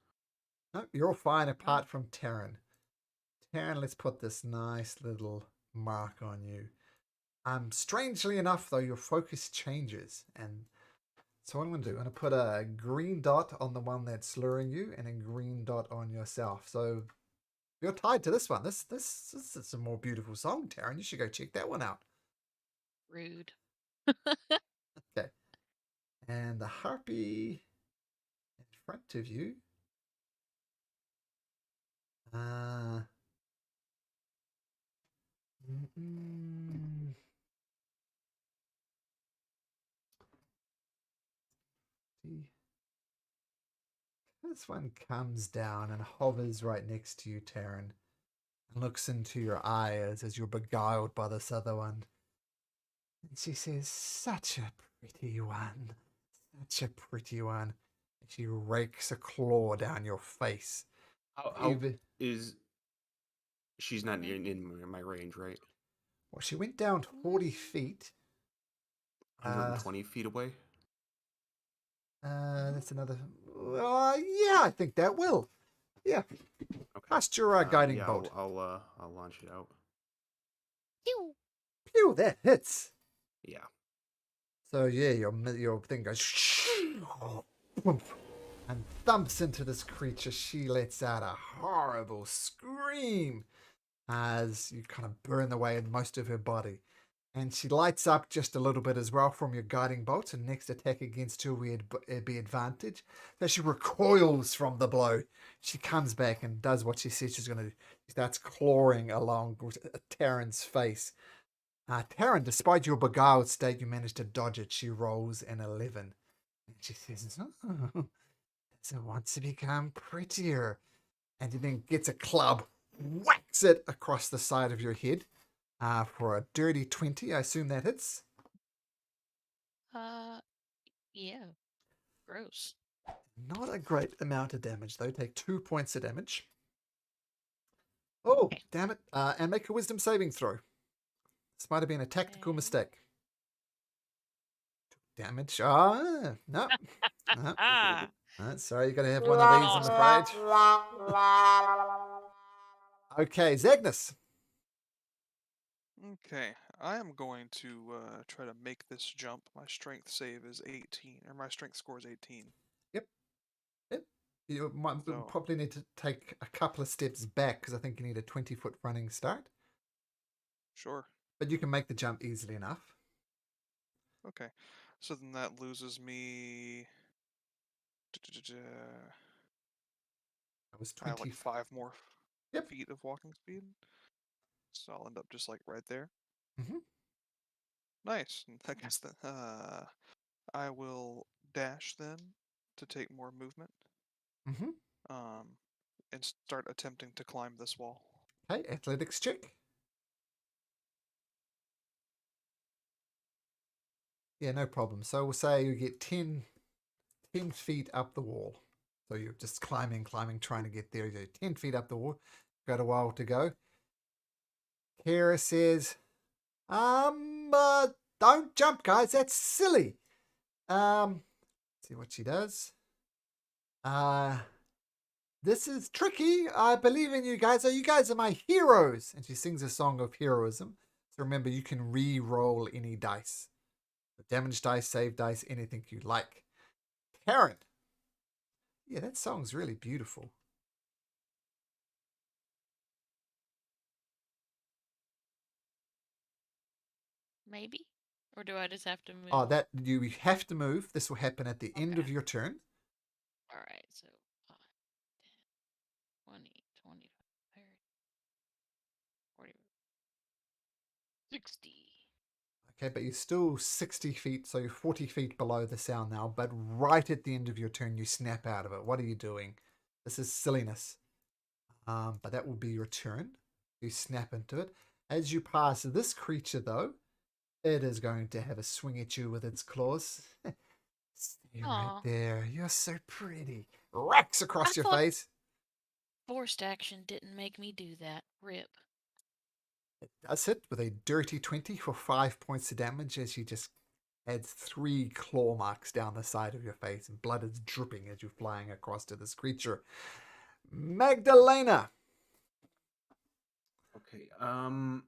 No, you're all fine apart from Taryn. Taryn, let's put this nice little mark on you. Strangely enough, though, your focus changes. And so what I'm going to do, I'm going to put a green dot on the one that's luring you and a green dot on yourself. So you're tied to this one. This is a more beautiful song, Taryn. You should go check that one out. Rude. Okay. And the harpy in front of you. This one comes down and hovers right next to you, Taryn, and looks into your eyes as you're beguiled by this other one. And she says, "Such a pretty one. Such a pretty one." And she rakes a claw down your face. How is she's not in my range, right? Well, she went down 40 feet. 120 feet away. That's another. Yeah, I think that will. Yeah. Okay. Cast your guiding yeah, bolt. I'll launch it out. Pew. Pew, that hits. Yeah. So yeah, your thing goes and thumps into this creature. She lets out a horrible scream as you kind of burn away most of her body. And she lights up just a little bit as well from your guiding bolt. And next attack against her would be advantage. So she recoils from the blow. She comes back and does what she said she's going to do. She starts clawing along Taryn's face. Taryn, despite your beguiled state, you managed to dodge it. She rolls an 11. And she says, "Oh, does it want to become prettier?" And then gets a club, whacks it across the side of your head. For a dirty 20, I assume that hits. Yeah. Gross. Not a great amount of damage, though. Take 2 points of damage. Oh, Okay. damn it. And make a wisdom saving throw. This might have been a tactical Okay. mistake. damage. No. No. Ah, No, sorry, you're going to have one of these, I'm afraid. Okay, Zagnus. Okay, I am going to try to make this jump. My strength save is 18, or my strength score is 18. Yep. You might So- probably need to take a couple of steps back because I think you need a 20-foot running start. Sure. But you can make the jump easily enough. Okay, so then that loses me. That was I have 20. like 5 more Yep. feet of walking speed. So I'll end up just like right there. Mhm. Nice. I guess that I will dash then to take more movement. Mhm. And start attempting to climb this wall. Okay, athletics check. Yeah, no problem. So we'll say you get 10 feet up the wall. So you're just climbing, trying to get there. You're 10 feet up the wall. Got a while to go. Kara says, don't jump, guys. That's silly. See what she does. This is tricky. I believe in you guys. You guys are my heroes. And she sings a song of heroism. So remember, you can re-roll any dice. Damage dice, save dice, anything you like. Karen. Yeah, that song's really beautiful. Maybe? Or do I just have to move? Oh, that you have to move. This will happen at the end Okay. of your turn. Alright, so 5, 10, 20, 25, 30, 40, 60. Okay, but you're still 60 feet, so you're 40 feet below the sound now. But right at the end of your turn, you snap out of it. What are you doing? This is silliness. But that will be your turn. You snap into it. As you pass this creature, though, it is going to have a swing at you with its claws. Stay right Aw. there. You're so pretty. Racks across your thought- face. Forced action didn't make me do that. Rip. It does hit with a dirty 20 for 5 points of damage as you just adds 3 claw marks down the side of your face, and blood is dripping as you're flying across to this creature. Magdalena. Okay. How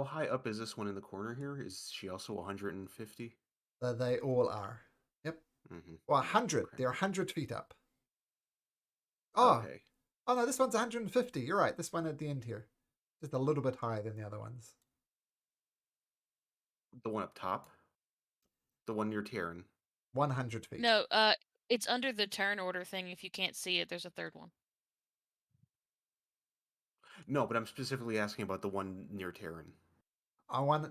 high up is this one in the corner here? Is she also 150? They all are. Yep. Mm-hmm. Well, 100. Okay. They're 100 feet up. Oh. Okay. Oh, no, this one's 150. You're right. This one at the end here. Just a little bit higher than the other ones. The one up top? The one near Taryn? 100 feet. No, it's under the turn order thing. If you can't see it, there's a third one. No, but I'm specifically asking about the one near Taryn.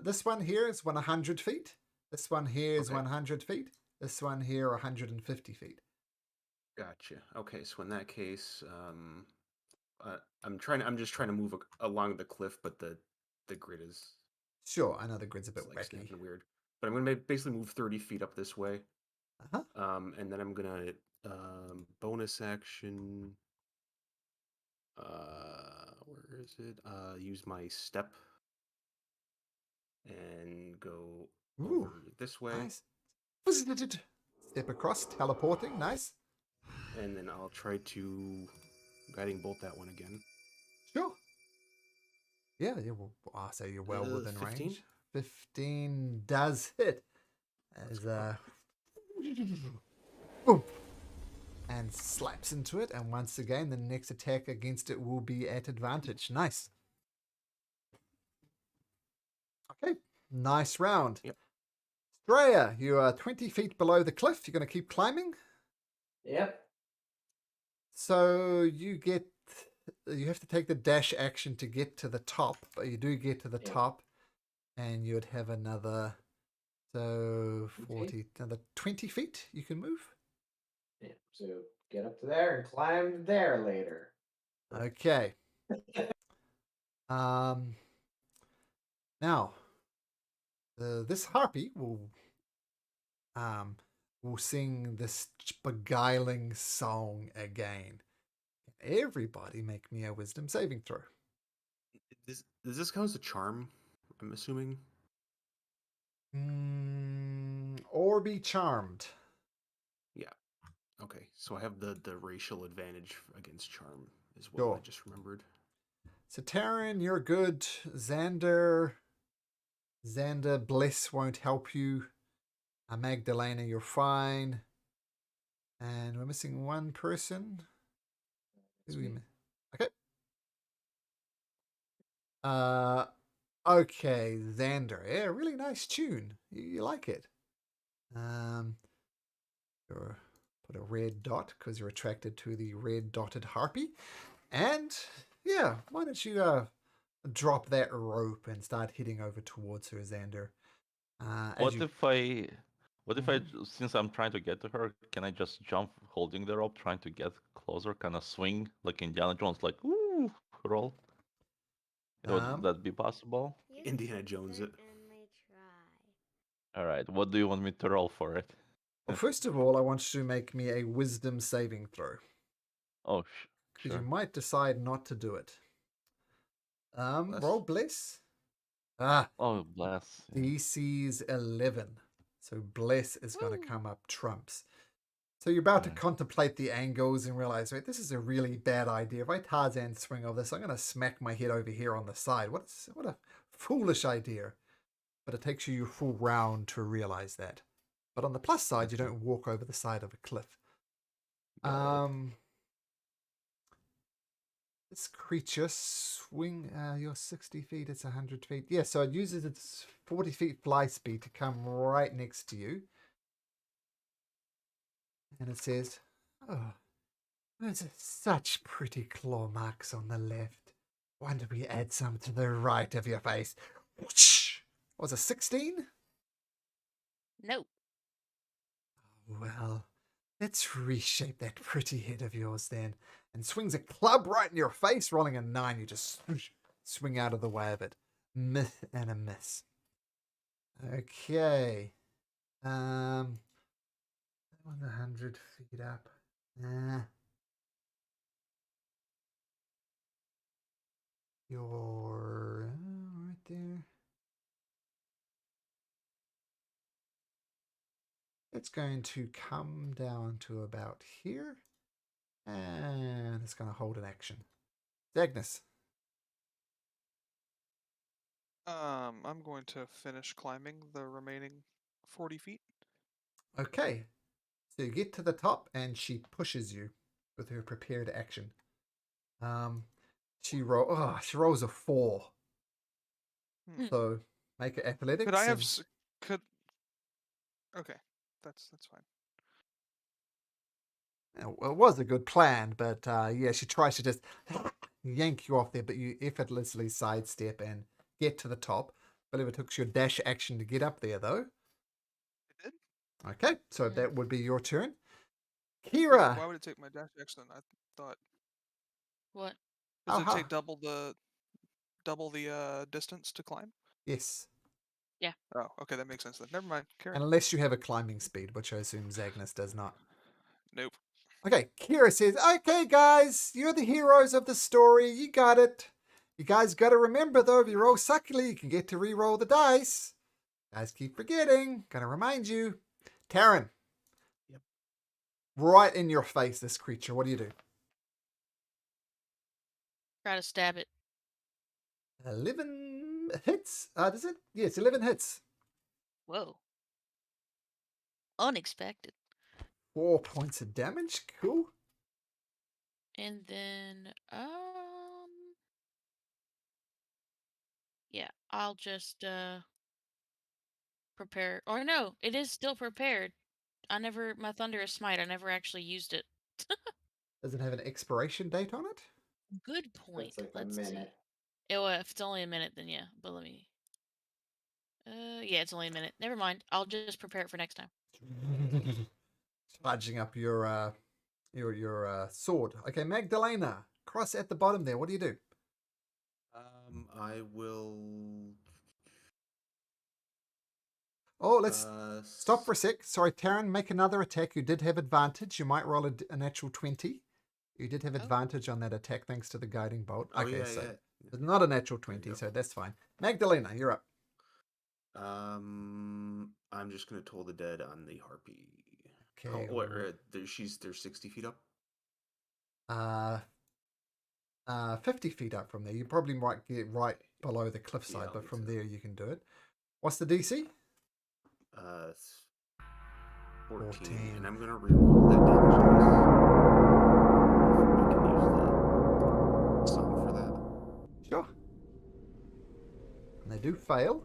This one here is 100 feet. This one here is Okay. 100 feet. This one here, 150 feet. Gotcha. Okay, so in that case, I'm just trying to move along the cliff, but the grid is Sure, I know the grid's a bit like wacky. snapping weird. But I'm gonna basically move 30 feet up this way. Uh-huh. And then I'm gonna bonus action. Where is it? Use my step and go Ooh, over this way. nice. Step across, teleporting, nice. And then I'll try to guiding bolt that one again. Sure. Yeah, I'll say you're well within 15? range. 15 does hit. As boom, and slaps into it, and once again the next attack against it will be at advantage. Nice. Okay, nice round. Yep. Straya, you are 20 feet below the cliff. You're going to keep climbing. Yep. So you have to take the dash action to get to the top, but you do get to the Yep. top, and you would have another, so 40, another 20 feet you can move. Yeah. So get up to there and climb there later. Okay. Now, this harpy will sing this beguiling song again. Everybody make me a wisdom saving throw. Does this count as a charm? I'm assuming. Or be charmed. Yeah. Okay. So I have the racial advantage against charm as well. Sure. I just remembered. So Taryn, you're good. Xander, Bliss won't help you. Magdalena, you're fine. And we're missing one person. It's Who we me. Okay. Okay, Xander. Yeah, really nice tune. You like it. You're put a red dot because you're attracted to the red dotted harpy. And yeah, why don't you drop that rope and start heading over towards her, Xander? What if I, Mhm. since I'm trying to get to her, can I just jump holding the rope, trying to get closer, kind of swing like Indiana Jones, like ooh, roll? Would that be possible? You Indiana should Jones it. certainly try. All right. What do you want me to roll for it? Well, first of all, I want you to make me a wisdom saving throw Oh, because you sure. might decide not to do it. Bless. Roll Bless. Ah, Oh, bless. Yeah. DC's 11. So Bless is going to Woo. come up trumps. So you're about to Yeah. contemplate the angles and realize, wait, this is a really bad idea. If I Tarzan swing of this, I'm going to smack my head over here on the side. What a foolish idea. But it takes you your full round to realize that. But on the plus side, you Okay. don't walk over the side of a cliff. Got it. This creature swing. You're 60 feet. It's 100 feet. Yeah, so it uses its 40 feet fly speed to come right next to you. And it says, "Oh, there's such pretty claw marks on the left. Why don't we add some to the right of your face?" Whoosh! Was it 16? No. Well, let's reshape that pretty head of yours then. And swings a club right in your face, rolling a 9. You just swing out of the way of it. Miss and a miss. Okay. 100 feet up. You're right there. It's going to come down to about here. And it's going to hold an action. Agnes. I'm going to finish climbing the remaining 40 feet. Okay. So you get to the top and she pushes you with her prepared action. She rolls a 4. Hmm. So make it athletics. Could I have and- could Okay. That's fine. Well, it was a good plan, but yeah, she tries to just yank you off there, but you effortlessly sidestep and get to the top. I believe it took your dash action to get up there, though. It did? Okay, so that would be your turn. Wait, Kira. why would it take my dash action? I thought What? does it Aha. take double the distance to climb? Yes. Oh, okay, that makes sense then. Never mind. Carry on. Unless you have a climbing speed, which I assume Zagnis does not. Nope. Okay, Kira says, "Okay, guys, you're the heroes of the story. You got it. You guys got to remember, though, if you roll suckily, you can get to re-roll the dice. Guys keep forgetting. Gonna remind you. Taryn. Yep. Right in your face, this creature. What do you do? Try to stab it. 11 hits. Does it? Yes, 11 hits. Whoa. Unexpected. 4 points of damage. Cool. And then, yeah, I'll just, prepare. Or no, it is still prepared. My Thunderous Smite, I never actually used it. Does it have an expiration date on it? Good point. That's like a Let's see. minute. If it's only a minute, then yeah. But let me. Yeah, it's only a minute. Never mind. I'll just prepare it for next time. Charging up your sword. Okay, Magdalena, cross at the bottom there. What do you do? I will. Oh, let's stop for a sec. Sorry, Taryn, make another attack. You did have advantage. You might roll a natural 20. You did have advantage on that attack thanks to the guiding bolt. Oh, Okay, yeah, so yeah. it's not a natural There you 20, go. so that's fine. Magdalena, you're up. I'm just gonna toll the dead on the harpy. Okay. They're 60 feet up. 50 feet up from there. You probably might get right below the cliffside, I'll but get from to- there you can do it. What's the DC? 14, 14. and I'm gonna reroll that damage dice. I can use the sum for that. Sure. And they do fail.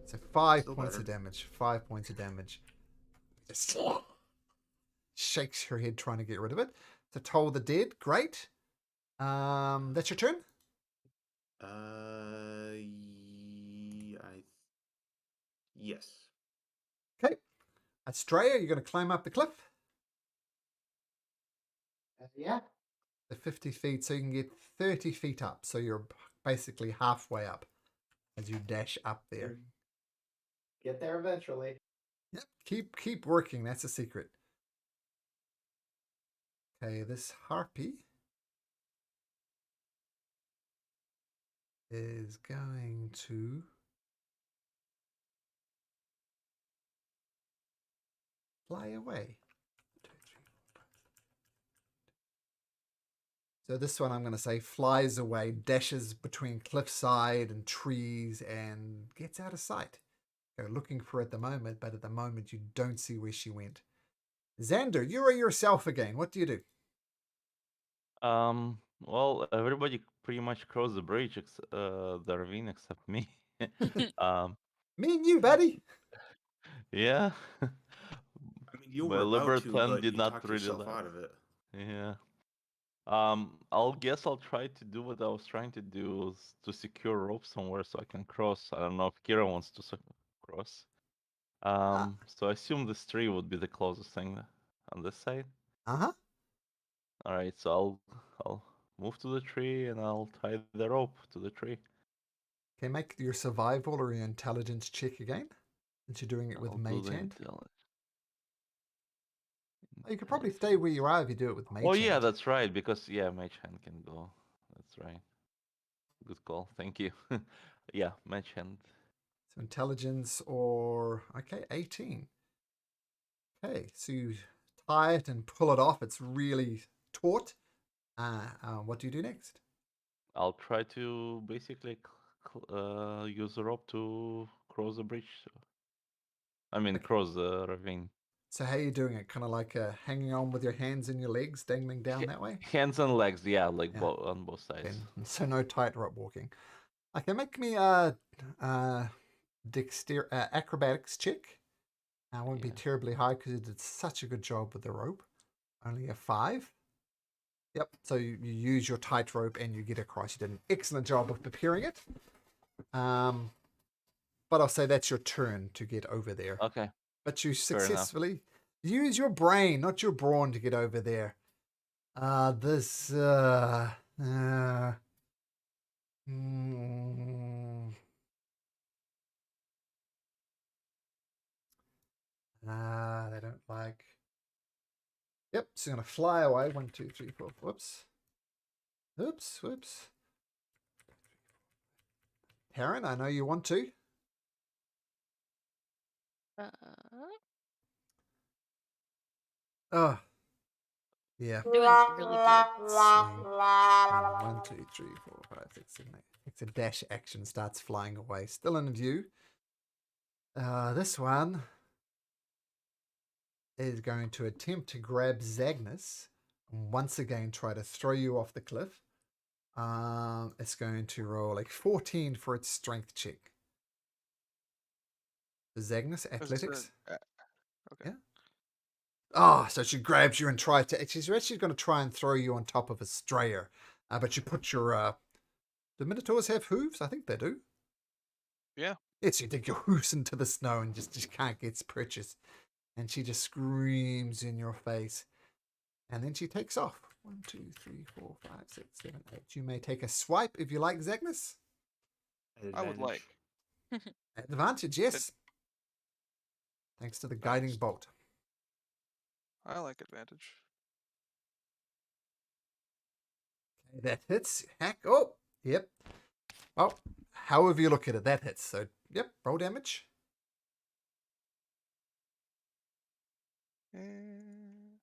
So 5 Still points of better. damage. 5 points of damage. Just shakes her head trying to get rid of it. To toll the dead. Great. That's your turn. Yes. Okay. Australia, you're going to climb up the cliff. Yeah. The 50 feet, so you can get 30 feet up. So you're basically halfway up as you dash up there. Get there eventually. Yep. Keep working. That's a secret. Okay, this harpy is going to fly away. So this one I'm going to say flies away, dashes between cliffside and trees and gets out of sight. You're looking for her at the moment, but at the moment you don't see where she went. Xander, you are yourself again. What do you do? Well, everybody pretty much crossed the bridge, the ravine, except me. um, Me and you, buddy. yeah. I mean, you My were about to, Libertland but did you not talked really yourself let. out of it. Yeah. I'll try to do what I was trying to do, to secure rope somewhere so I can cross. I don't know if Kira wants to cross. So I assume this tree would be the closest thing on this side. Uh-huh. All right, so I'll move to the tree and I'll tie the rope to the tree. Okay, make your survival or your intelligence check again. Since you're doing it with I'll do Mage the Hand. intelligence. Oh, you could probably stay where you are if you do it with Mage Oh Hand. yeah, that's right. Because Mage Hand can go. That's right. Good call. Thank you. Yeah, Mage Hand. So intelligence or... Okay, 18. Okay, so you tie it and pull it off. It's really taut. What do you do next? I'll try to basically use the rope to cross the bridge. I mean, Okay. cross the ravine. So how are you doing it? Kind of like hanging on with your hands and your legs, dangling down that way? Hands and legs, yeah, like Yeah. on both sides. Okay, so no tightrope walking. Okay, make me acrobatics check. I won't be Yeah. terribly high because you did such a good job with the rope. Only a 5. Yep, so you use your tightrope and you get across. You did an excellent job of preparing it. But I'll say that's your turn to get over there. Okay. But you enough. successfully use your brain, not your brawn, to get over there. They don't like. Yep, so I'm gonna fly away. 1, 2, 3, 4. Whoops. Oops, whoops. Taryn, I know you want to. Oh, yeah. Doing really good. Let's see. 1, 2, 3, 4, 5, 6, 7, 8. It's a dash action, starts flying away. Still in view. This one is going to attempt to grab Zagnus and once again try to throw you off the cliff. It's going to roll a 14 for its strength check. Zagnus, athletics. Okay. Yeah. Oh, so she grabs you and tries to. She's actually going to try and throw you on top of a strayer. But you put your. Do Minotaurs have hooves? I think they do. Yeah. Yes, you dig your hooves into the snow and just can't get purchase. And she just screams in your face. And then she takes off. 1, 2, 3, 4, 5, 6, 7, 8. You may take a swipe if you like, Zagnus. I would like. Advantage, yes. Thanks to the guiding Nice. bolt. I like advantage. Okay, that hits. Heck. Oh, yep. Oh, however you look at it, that hits. So Yep, roll damage. And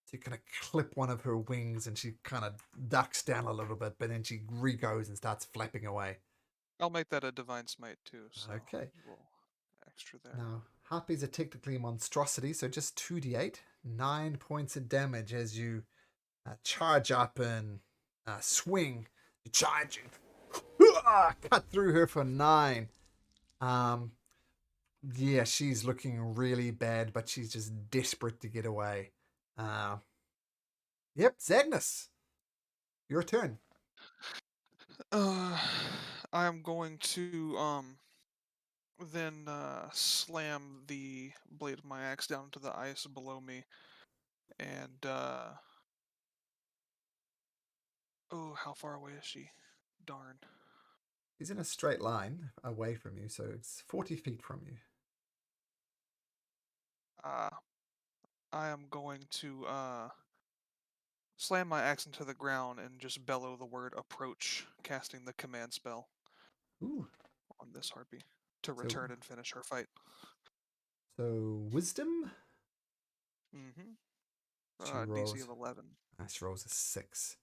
So you kind of clip one of her wings and she kind of ducks down a little bit, but then she re-goes and starts flapping away. I'll make that a divine smite too. So Okay. we'll extra there. Now, harpies are technically monstrosity, so just 2d8. 9 points of damage as you charge up and swing. You charge and cut through her for 9. Yeah, she's looking really bad, but she's just desperate to get away. Yep, Zagnus. Your turn. I'm going to then slam the blade of my axe down into the ice below me, and oh, how far away is she? Darn. He's in a straight line away from you, so it's 40 feet from you. I am going to slam my axe into the ground and just bellow the word approach, casting the command spell Ooh. on this harpy to So- return and finish her fight. So, wisdom. Mm-hmm. She DC rolls. of 11. She rolls a 6.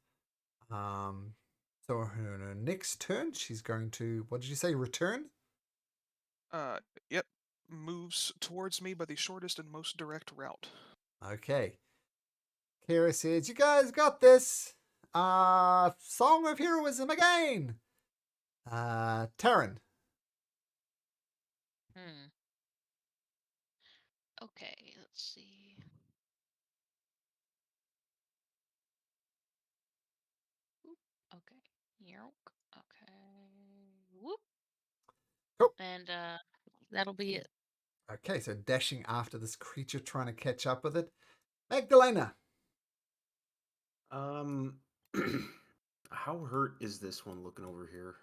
So her next turn, she's going to, what did you say, return? Yep. Moves towards me by the shortest and most direct route. Okay. Kara says, you guys got this. Song of Heroism again. Taryn. Okay, let's see. Oop, okay. Yerk. Okay. Whoop. Cool. And that'll be it. Okay, so dashing after this creature, trying to catch up with it. Magdalena. How hurt is this one looking over here?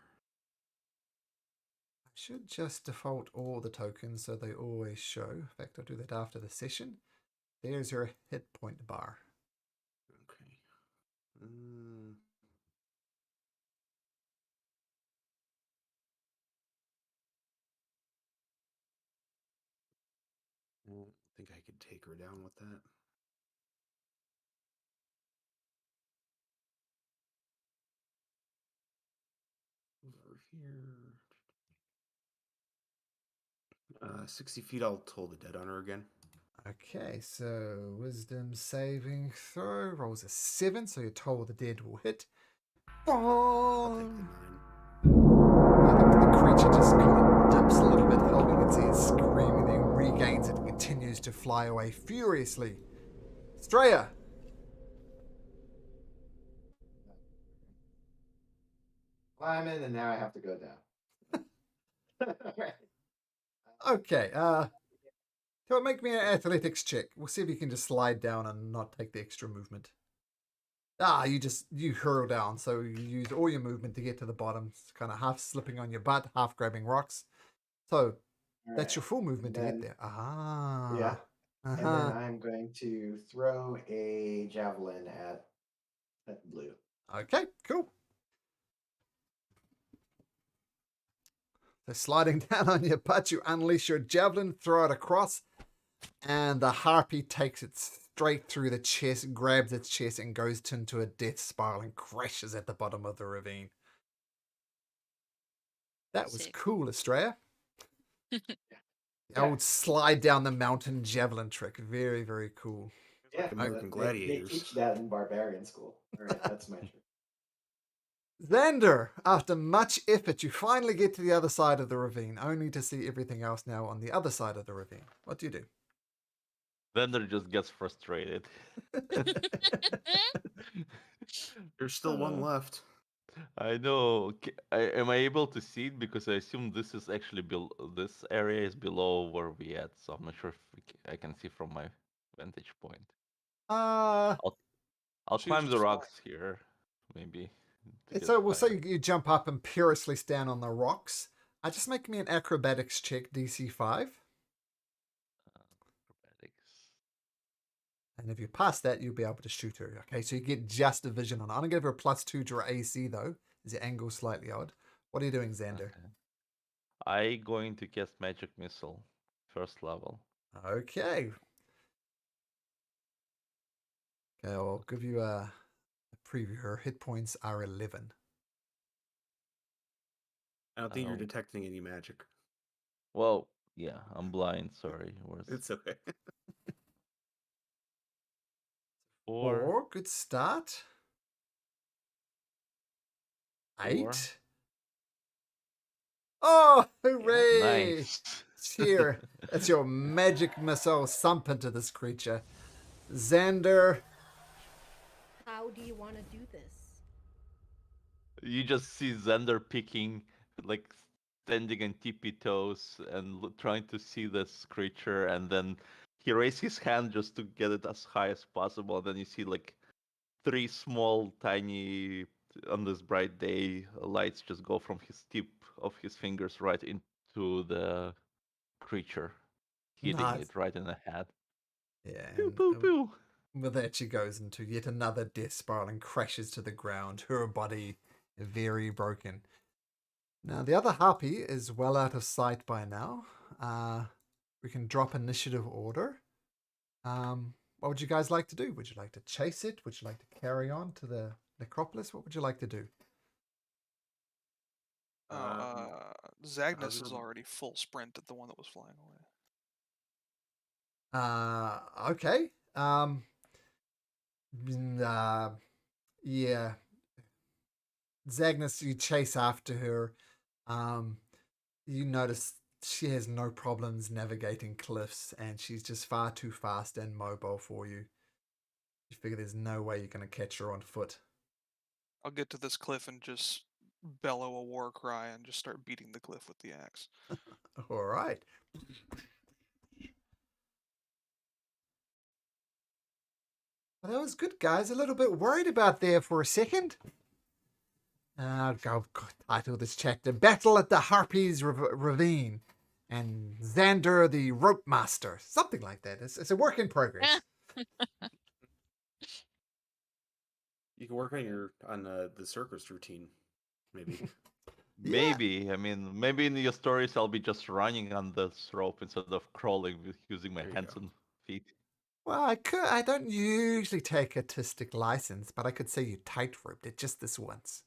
I should just default all the tokens so they always show. In fact, I'll do that after the session. There's your hit point bar. Okay. I don't think I could take her down with that. Over here. 60 feet, I'll toll the dead on her again. Okay, so wisdom saving throw rolls a 7, so your toll the dead will hit. I'll take Boom! the 9. The creature just kind of dips a little bit, holding its head, screaming, then regains it and continues to fly away furiously. Straya! Climbing, and now I have to go down. Alright. Okay, so make me an athletics check. We'll see if you can just slide down and not take the extra movement. You hurl down, so you use all your movement to get to the bottom. It's kind of half slipping on your butt, half grabbing rocks. So that's your full movement to get there. Yeah. And then I'm going to throw a javelin at blue. Okay, cool. So sliding down on your butt, you unleash your javelin, throw it across, and the harpy takes it straight through the chest, grabs its chest, and goes into a death spiral and crashes at the bottom of the ravine. That was Sick. cool, Estrella. The Yeah. old slide down the mountain javelin trick. Very, very cool. Yeah, American they Gladiators. teach that in barbarian school. All right, that's my turn. Xander, after much effort, you finally get to the other side of the ravine, only to see everything else now on the other side of the ravine. What do you do? Vendor just gets frustrated. There's still one left. I know. Am I able to see it? Because I assume this is actually this area is below where we at, so I'm not sure if I can see from my vantage point. Uh, I'll She was climb the just flying. rocks here, maybe. to get so we'll say higher. you jump up and perilously stand on the rocks. Just make me an acrobatics check, DC 5. Acrobatics. And if you pass that, you'll be able to shoot her. Okay, so you get just a vision on it. I'm going to give her a +2 to her AC, though. Is the angle slightly odd? What are you doing, Xander? Okay. I going to cast magic missile, first level. Okay. Okay, I'll give you a preview. Her hit points are 11. I don't think you're Um, detecting any magic. Well, yeah, I'm blind. Sorry. Where's It's okay. 4? 4, good start. 4. 8. Oh, hooray! Nice. Cheer. That's your magic missile sump into this creature. Xander. How do you want to do this? You just see Xander picking, like standing on tippy toes and trying to see this creature, and then he raises his hand just to get it as high as possible. And then you see like 3 small, tiny, on this bright day, lights just go from his tip of his fingers right into the creature, hitting Nice. it right in the head. Yeah, Pew, and pew, pew. with that she goes into yet another death spiral and crashes to the ground, her body very broken. Now, the other harpy is well out of sight by now. We can drop initiative order. What would you guys like to do? Would you like to chase it? Would you like to carry on to the necropolis? What would you like to do? Zagnus is gonna- already full sprint at the one that was flying away. Okay. Yeah. Zagnus, you chase after her. You notice she has no problems navigating cliffs, and she's just far too fast and mobile for you. You figure there's no way you're going to catch her on foot. I'll get to this cliff and just bellow a war cry and just start beating the cliff with the axe. All right. Well, that was good, guys. A little bit worried about there for a second. I'll go title this chapter Battle at the Harpies Ravine and Xander the Rope Master. Something like that. It's a work in progress. You can work on the circus routine, maybe. Yeah. Maybe. I mean, maybe in your stories I'll be just running on this rope instead of crawling with using my There you hands go. and feet. Well, I don't usually take artistic license, but I could say you tight-roped it just this once.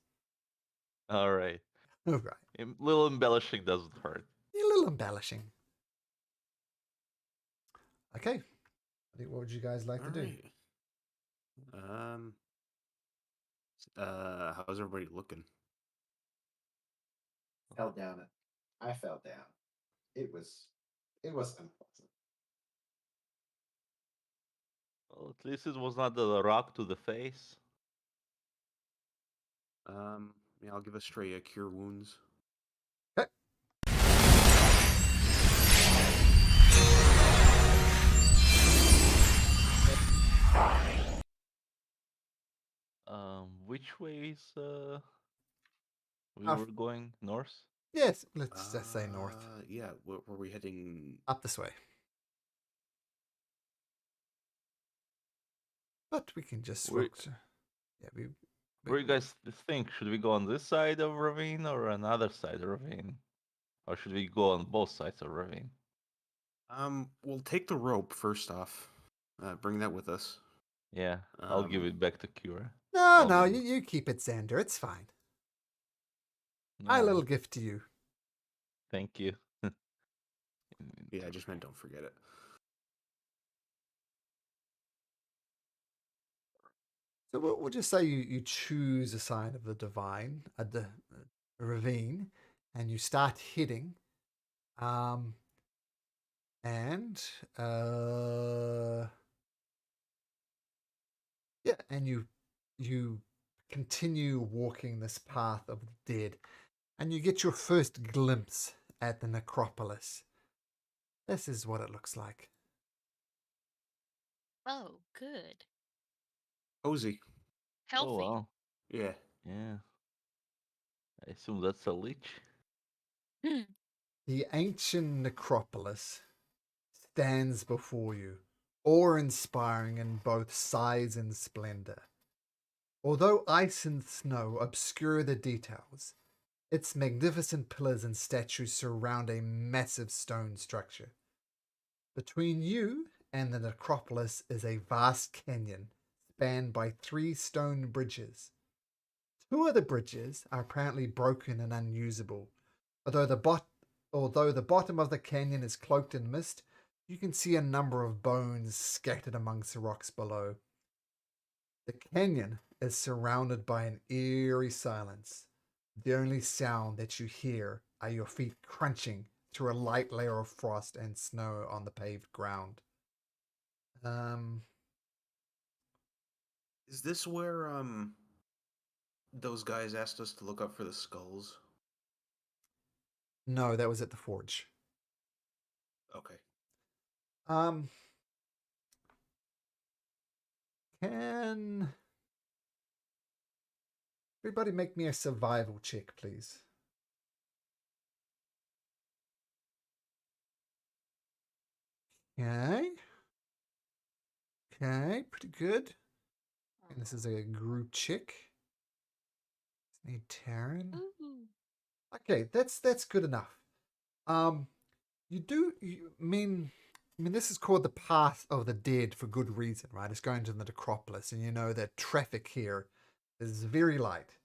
All right. All right. Little embellishing doesn't hurt. A little embellishing. Okay. I think what would you guys like to do? Alright. How's everybody looking? Fell down. I fell down. It was unpleasant. Well, at least it was not the rock to the face. Yeah, I'll give a stray a cure wounds. Okay. Which way is we Uh, were going north? Yes, let's just say north. Yeah, were we heading? Up this way. But we can just We- switch. Yeah, What do you guys think? Should we go on this side of ravine or another side of ravine? Or should we go on both sides of ravine? We'll take the rope first off. Bring that with us. Yeah, I'll give it back to Cura. No, Oh, no, man. you keep it, Xander. It's fine. My little gift to you. Thank you. Yeah, I just meant don't forget it. So we'll just say you choose a sign of the divine, a ravine, and you start hitting. And yeah, and you continue walking this path of the dead, and you get your first glimpse at the necropolis. This is what it looks like. Oh, good. Cozy. Healthy. Oh, wow. Yeah. Yeah. I assume that's a lich. The ancient necropolis stands before you, awe-inspiring in both size and splendor. Although ice and snow obscure the details, Its magnificent pillars and statues surround a massive stone structure. Between you and the necropolis is a vast canyon spanned by 3 stone bridges. 2 of the bridges are apparently broken and unusable. Although the bottom of the canyon is cloaked in mist, you can see a number of bones scattered amongst the rocks below. The canyon is surrounded by an eerie silence. The only sound that you hear are your feet crunching through a light layer of frost and snow on the paved ground. Is this where those guys asked us to look up for the skulls? No, that was at the forge. Okay. Can everybody make me a survival check, please? Okay. Okay, pretty good. And this is a group check. Need Taryn. Ooh. Okay, that's good enough. You mean this is called the Path of the Dead for good reason, right? It's going to the necropolis, and you know that traffic here is very light.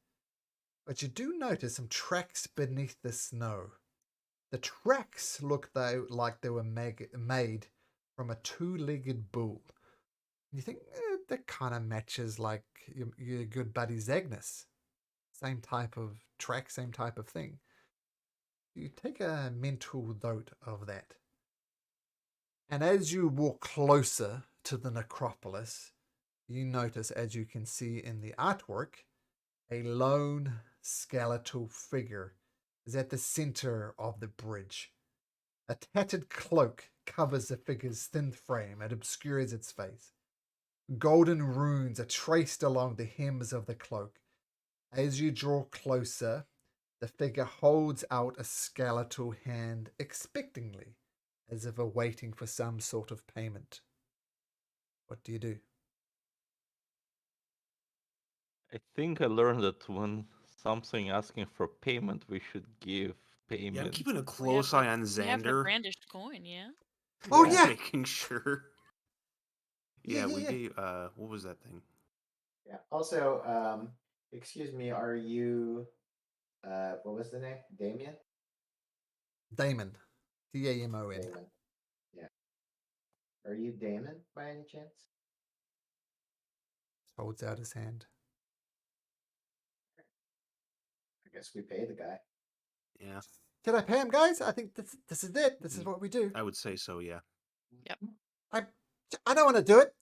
But you do notice some tracks beneath the snow. The tracks look though like they were made from a 2-legged bull. And you think that kind of matches like your good buddy Zagnus. Same type of track, same type of thing. You take a mental note of that. And as you walk closer to the necropolis, you notice, as you can see in the artwork, a lone skeletal figure is at the center of the bridge. A tattered cloak covers the figure's thin frame and obscures its face. Golden runes are traced along the hems of the cloak. As you draw closer, the figure holds out a skeletal hand expectingly, as if awaiting for some sort of payment. What do you do? I think I learned that when something asking for payment, we should give Yeah, I'm payment. keeping a We close have eye on We have the Xander. brandished coin, yeah. Oh, Just yeah! making sure. Yeah, We yeah. gave what was that thing? Yeah. Also, excuse me, are you what was the name? Damien? Damon. Damon. Damon. Yeah. Are you Damon by any chance? Holds out his hand. I guess we pay the guy. Yeah, Can I pay him, guys? I think this is it. This is Mm. what we do. I would say so. Yeah. I don't want to do it.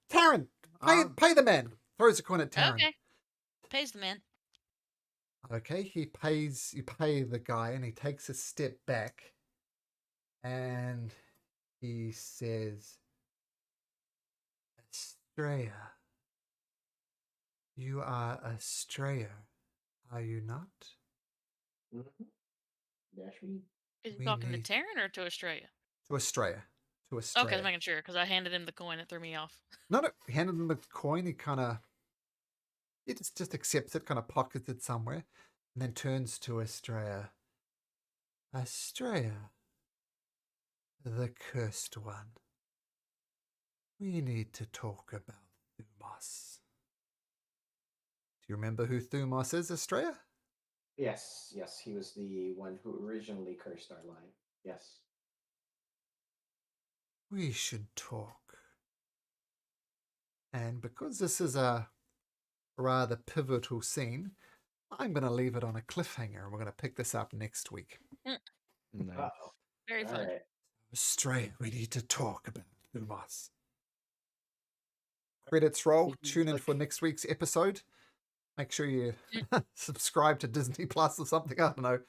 Taryn, pay the man. Throws a coin at Taryn. Okay. Pays the man. Okay, you pay the guy, and he takes a step back, and he says, Estrella, you are Estrella, are you not? Mm-hmm. Dashby? Is he We talking need- to Taryn or to Estrella? To Estrella. To Okay, Estrella. just making sure, because I handed him the coin. It threw me off. No, he handed him the coin. He just accepts it, kind of pockets it somewhere, and then turns to Estrella. Estrella, the cursed one. We need to talk about Thumos. Do you remember who Thumos is, Estrella? Yes, he was the one who originally cursed our line. Yes. We should talk. And because this is a rather pivotal scene, I'm going to leave it on a cliffhanger, and we're going to pick this up next week. Nice. Uh-oh. Very All fun. right. Estrella, we need to talk about Thumos. Credits roll. Seems Tune in like- for next week's episode. Make sure you subscribe to Disney Plus or something. I don't know.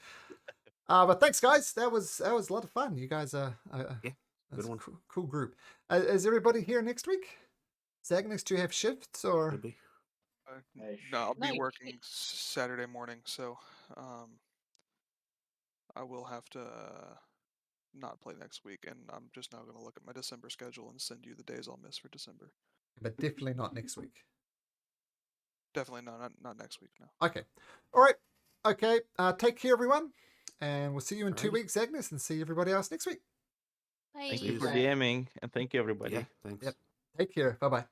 But thanks, guys. That was a lot of fun. You guys are Yeah, that's good one. a cool group. Is everybody here next week? Zagnix, do you have shifts or? Could be. No, I'll No, be you- working Saturday morning, so I will have to not play next week, and I'm just now going to look at my December schedule and send you the days I'll miss for December. But definitely not next week. Definitely not next week. No. Okay. All right. Okay. Take care, everyone, and we'll see you in 2 Alrighty. weeks, Agnes, and see everybody else next week. Bye. Thank you Peace. for Bye. DMing, and thank you everybody. Yeah, thanks. Yep. Take care. Bye bye.